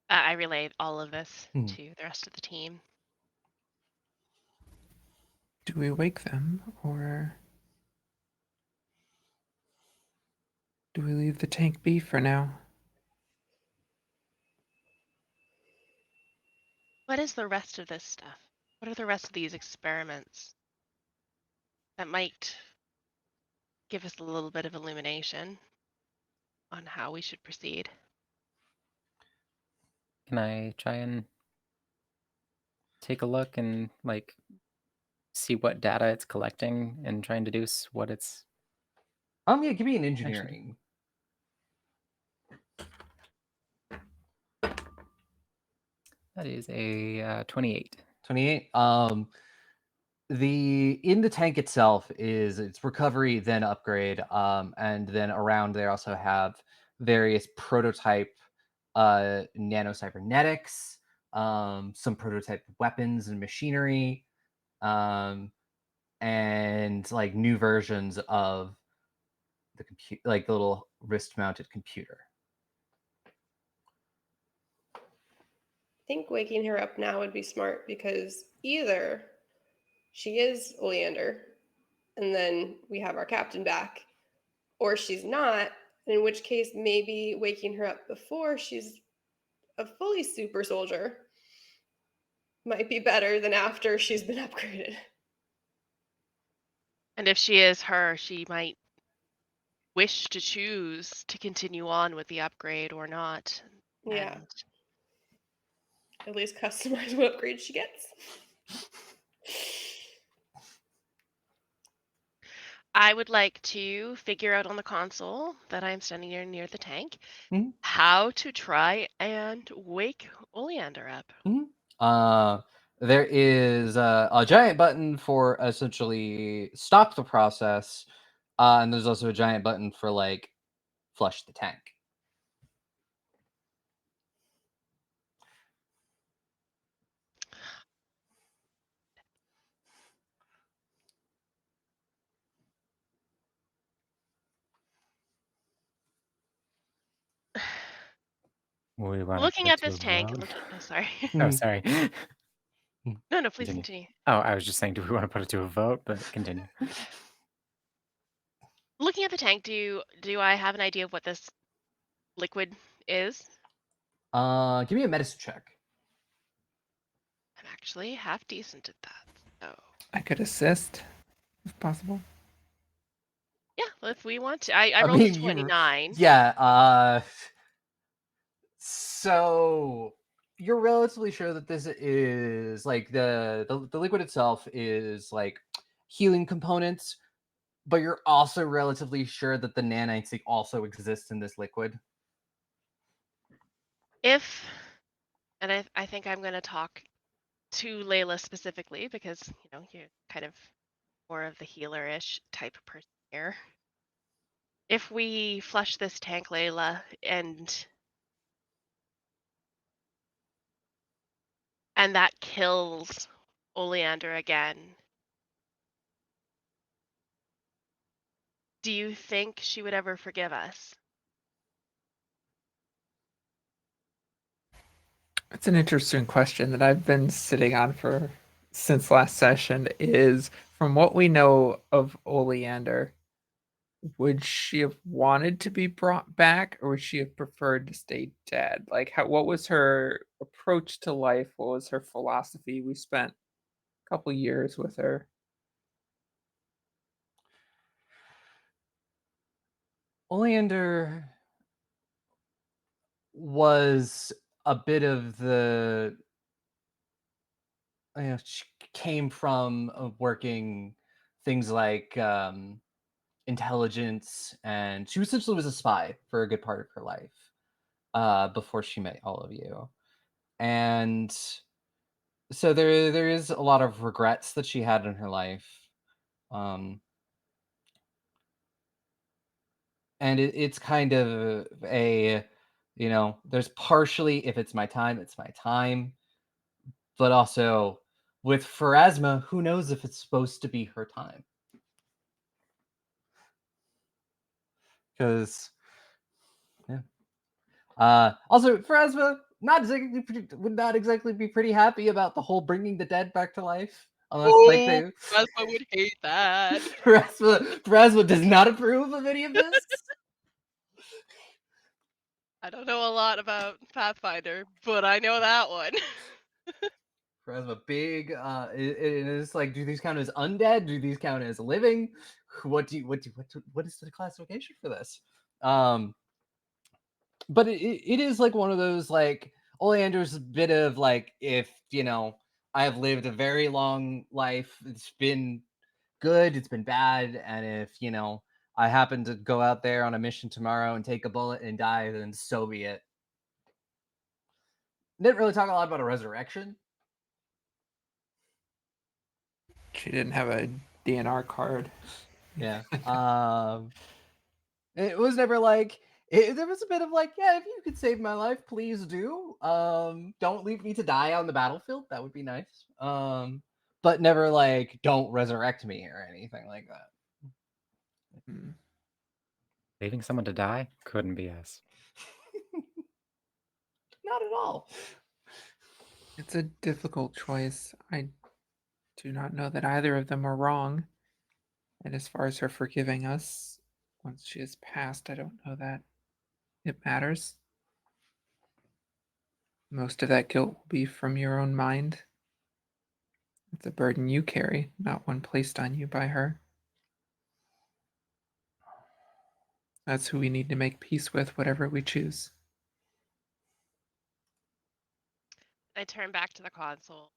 I relayed all of this Hmm. to the rest of the team. Do we wake them or do we leave the tank be for now? What is the rest of this stuff? What are the rest of these experiments that might give us a little bit of illumination on how we should proceed? Can I try and take a look and like see what data it's collecting and try and deduce what it's Yeah, give me an actually engineering. That is a 28. 28. In the tank itself is its recovery, then upgrade, and then around they also have various prototype nano cybernetics, some prototype weapons and machinery, and like new versions of the like the little wrist mounted computer. think waking her up now would be smart because either she is Oleander and then we have our captain back, or she's not, in which case maybe waking her up before she's a fully super soldier might be better than after she's been upgraded. And if she is her, she might wish to choose to continue on with the upgrade or not. Yeah. And At least customize what upgrade she gets. I would like to figure out on the console that I'm standing near the tank Mhm. how to try and wake Oleander up. There is a giant button for essentially stop the process, and there's also a giant button for like flush the tank. We want to Looking put it at to this a tank, vote. looking. Oh, sorry. Oh, sorry. No, please Continue. continue. Oh, I was just saying, do we want to put it to a vote? But continue. Looking at the tank, do I have an idea of what this liquid is? Give me a medicine check. I'm actually half decent at that. So I could assist if possible. yeah, if we want to. I rolled a 29. Yeah. So you're relatively sure that this is like the liquid itself is like healing components, but you're also relatively sure that the nanites also exist in this liquid. If, and I think I'm going to talk to Layla specifically because, you're kind of more of the healer-ish type person here. If we flush this tank, Layla, and that kills Oleander again, do you think she would ever forgive us? It's an interesting question that I've been sitting on for since last session. Is from what we know of Oleander, would she have wanted to be brought back, or would she have preferred to stay dead? Like, what was her approach to life? What was her philosophy? We spent a couple years with her. Oleander was a bit of the she came from working things like intelligence, and she essentially was a spy for a good part of her life before she met all of you. And so there is a lot of regrets that she had in her life. Um, and it's kind of there's partially, if it's my time, it's my time. But also with Pharasma, who knows if it's supposed to be her time? Because yeah. Also, Pharasma would not exactly be pretty happy about the whole bringing the dead back to life, unless like they. Raspa would hate that. Pharasma does not approve of any of this. I don't know a lot about Pathfinder, but I know that one. Pharasma big. It's like, do these count as undead? Do these count as living? What is the classification for this? But it is like one of those, like, Oleander's a bit of like, if I have lived a very long life, it's been good, it's been bad, and if I happen to go out there on a mission tomorrow and take a bullet and die, then so be it. Didn't really talk a lot about a resurrection. She didn't have a DNR card. Yeah. It was never like there was a bit of like, yeah, if you could save my life, please do. Don't leave me to die on the battlefield. That would be nice. But never like, don't resurrect me or anything like that. Hmm. Leaving someone to die couldn't be us. Not at all. It's a difficult choice. I do not know that either of them are wrong. And as far as her forgiving us, once she has passed, I don't know that it matters. Most of that guilt will be from your own mind. It's a burden you carry, not one placed on you by her. That's who we need to make peace with, whatever we choose. I turn back to the console.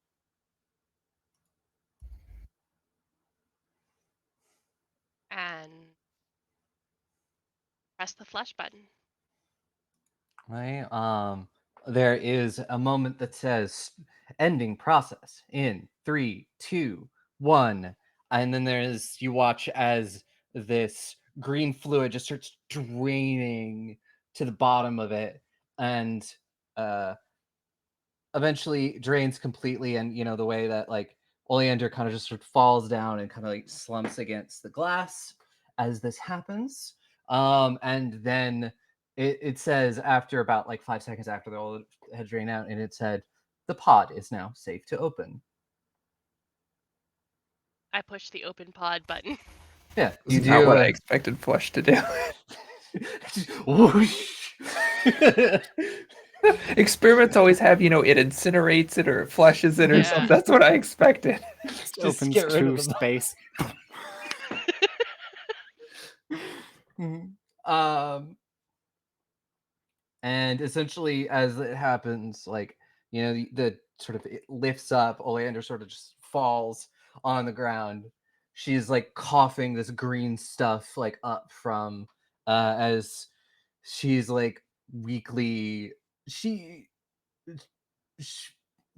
And press the flush button. Right. There is a moment that says ending process in 3, 2, 1. And then you watch as this green fluid just starts draining to the bottom of it and uh eventually drains completely. And the way that like Oleander kind of just sort of falls down and kind of like slumps against the glass as this happens. And then it says after about like 5 seconds after the oil had drained out, and it said the pod is now safe to open. I push the open pod button. Yeah, This you is not do. what I expected Flush to do. Whoosh. Experiments always have, it incinerates it or it flushes it or Yeah. something. That's what I expected. Just Just opens get rid to of the space. Mhm. And essentially, as it happens, like the sort of it lifts up. Oleander sort of just falls on the ground. She's like coughing this green stuff like up from as she's like weakly. She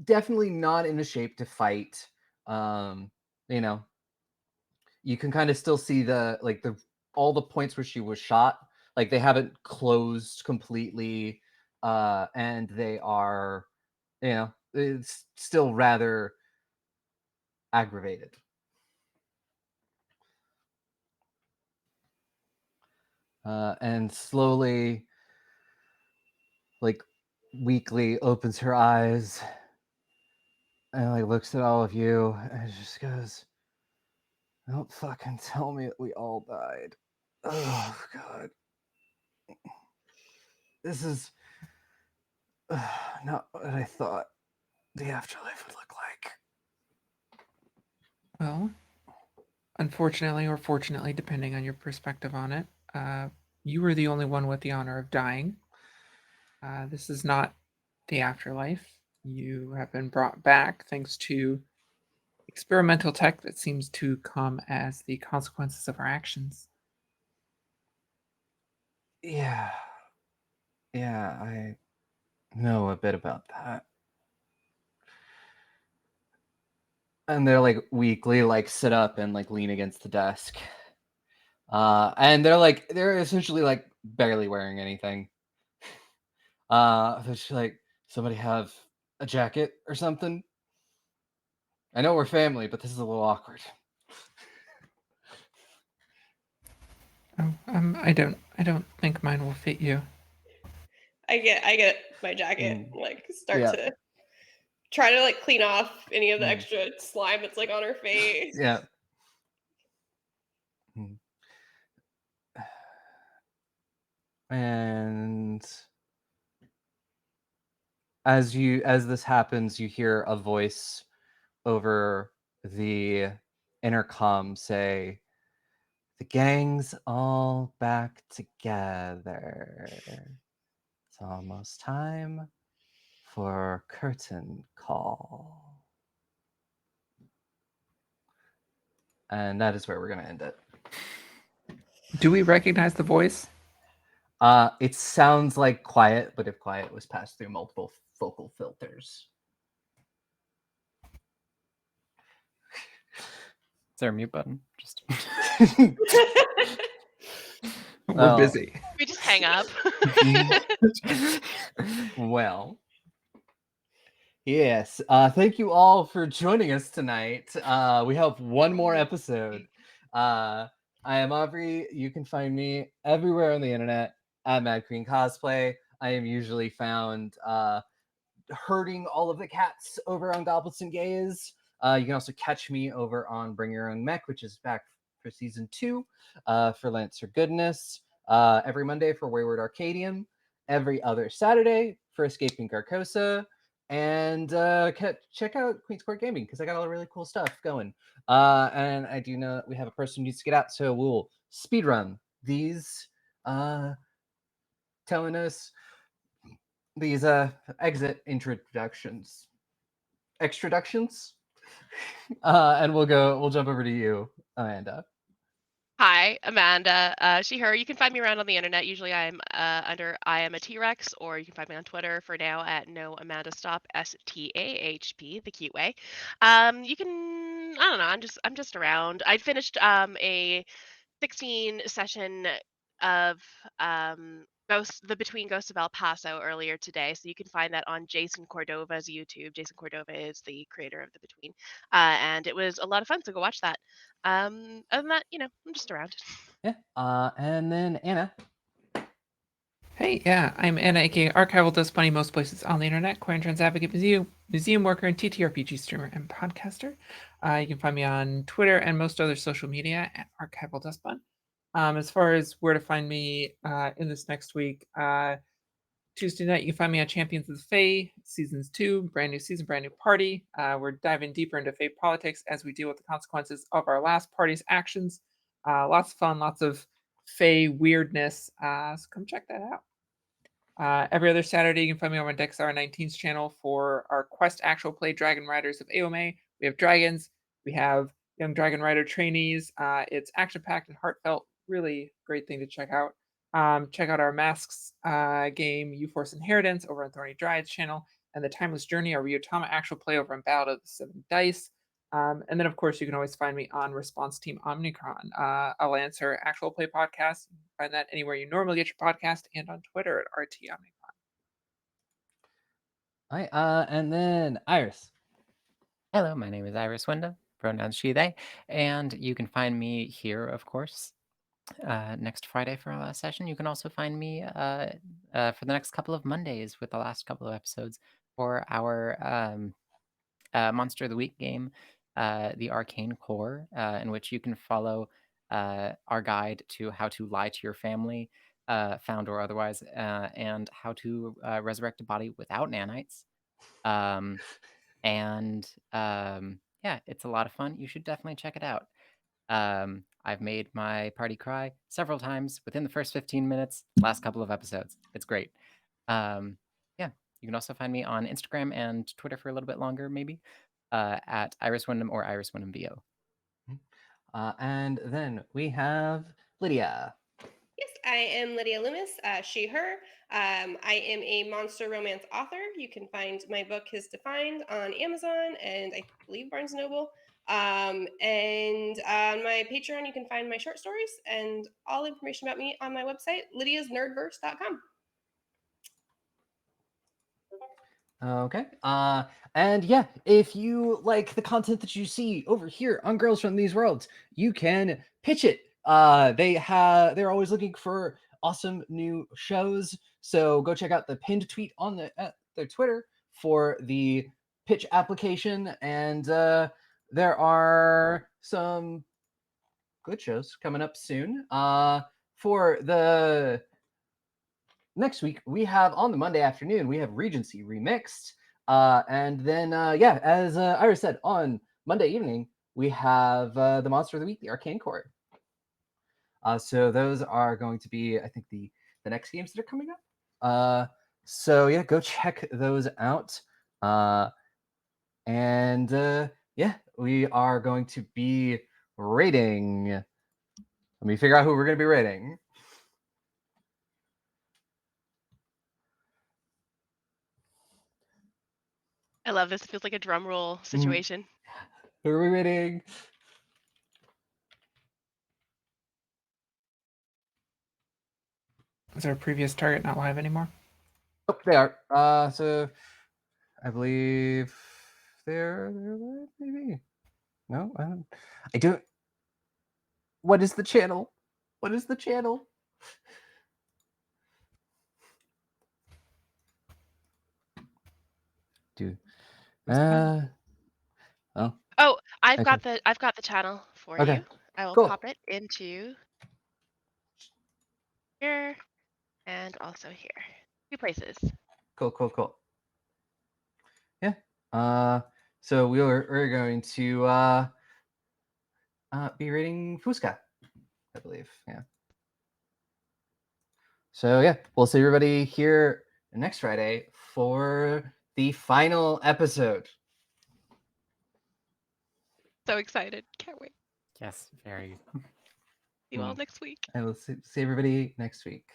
definitely not in a shape to fight. Um, you know, you can kind of still see the all the points where she was shot, like they haven't closed completely, and they are, it's still rather aggravated. And slowly, like weakly opens her eyes and like looks at all of you and just goes, "Don't fucking tell me that we all died. Oh god. This is not what I thought the afterlife would look like." Well, unfortunately or fortunately, depending on your perspective on it, you were the only one with the honor of dying. This is not the afterlife. You have been brought back thanks to experimental tech that seems to come as the consequences of our actions. Yeah. Yeah, I know a bit about that. And they're like weakly like sit up and like lean against the desk. And they're essentially like barely wearing anything. They're just like, somebody have a jacket or something? I know we're family, but this is a little awkward. Oh, I don't think mine will fit you. I get my jacket, Mm. like start Yeah. to try to like clean off any of the Mm. extra slime that's like on her face. Yeah. Mm. And as this happens, you hear a voice over the intercom say, "The gang's all back together. It's almost time for curtain call." And that is where we're going to end it. Do we recognize the voice? It sounds like quiet, but if quiet was passed through multiple vocal filters. Is there a mute button? Just We're Well, busy. We just hang up. Well, yes. Thank you all for joining us tonight. We have one more episode. I am Aubrey. You can find me everywhere on the internet at Mad Queen Cosplay. I am usually found herding all of the cats over on Goblets and Gaze. You can also catch me over on Bring Your Own Mech, which is back for season 2, for Lancer Goodness. Every Monday for Wayward Arcadium. Every other Saturday for Escaping Carcosa. And check out Queen's Court Gaming because I got all the really cool stuff going. And I do know that we have a person who needs to get out, so we'll speedrun these, telling us these exit introductions, extraductions. And we'll jump over to you, Amanda. Hi, Amanda. She, her. You can find me around on the internet. Usually I'm under I am a T-Rex, or you can find me on Twitter for now at no Amanda Stop, STAHP, the cute way. You can, I don't know, I'm just around. I finished a 16 session of the Between Ghosts of El Paso earlier today, so you can find that on Jason Cordova's YouTube. Jason Cordova is the creator of the Between, and it was a lot of fun, so go watch that. Other than that, I'm just around. Yeah. And then Anna. Hey, yeah, I'm Anna, aka Archival Does Funny most places on the internet, queer and trans advocate, museum worker, and TTRPG streamer and podcaster. You can find me on Twitter and most other social media at Archival Does Fun. As far as where to find me in this next week, Tuesday night, you can find me on Champions of the Fae, Seasons 2, brand new season, brand new party. We're diving deeper into Fae politics as we deal with the consequences of our last party's actions. Lots of fun, lots of Fae weirdness, so come check that out. Every other Saturday, you can find me on my DexR19's channel for our Quest actual play Dragon Riders of AOMA. We have dragons, we have young Dragon Rider trainees. It's action-packed and heartfelt, really great thing to check out. Check out our Masks game, U-Force Inheritance, over on Thorny Dryad's channel, and the Timeless Journey, our Ryotama actual play over on Ballad of the Seven Dice. And then, of course, you can always find me on Response Team Omnicron, a Lancer actual play podcast. You can find that anywhere you normally get your podcast, and on Twitter at RT Omnicron. All right. And then Iris. Hello, my name is Iris Wyndham, pronouns she, they, and you can find me here, of course, next Friday for our last session. You can also find me for the next couple of Mondays with the last couple of episodes for our Monster of the Week game, the Arcane Core, in which you can follow our guide to how to lie to your family, found or otherwise, and how to resurrect a body without nanites. Yeah, it's a lot of fun. You should definitely check it out. I've made my party cry several times within the first 15 minutes, last couple of episodes. It's great. Yeah, you can also find me on Instagram and Twitter for a little bit longer, maybe, at Iris Wyndham or Iris Wyndham VO. And then we have Lydia. Yes, I am Lydia Loomis, she, her. I am a monster romance author. You can find my book, His Defined, on Amazon and I believe Barnes & Noble. And on my Patreon, you can find my short stories and all information about me on my website, lydiasnerdverse.com. Okay. And yeah, if you like the content that you see over here on Girls from These Worlds, you can pitch it. They're always looking for awesome new shows. So go check out the pinned tweet on their Twitter for the pitch application. And there are some good shows coming up soon. For the next week, we have on the Monday afternoon, we have Regency Remixed. And then, as Iris said, on Monday evening, we have the Monster of the Week, the Arcane Core. So those are going to be, I think, the next games that are coming up. So yeah, go check those out. And we are going to be rating. Let me figure out who we're going to be rating. I love this. It feels like a drum roll situation. Who are we rating? Is our previous target not live anymore? Oh, they are. So I believe they're live, maybe. No, I don't. What is the channel? What is the channel? do. Who's coming? Oh, Oh, I've okay. got the channel for Okay. you. I will Cool. pop it into here and also here. 2 places. Cool. Yeah. So we're going to be reading Fusca, I believe. Yeah. So yeah, we'll see everybody here next Friday for the final episode. So excited. Can't wait. Yes, very. See you all next week. I will see everybody next week.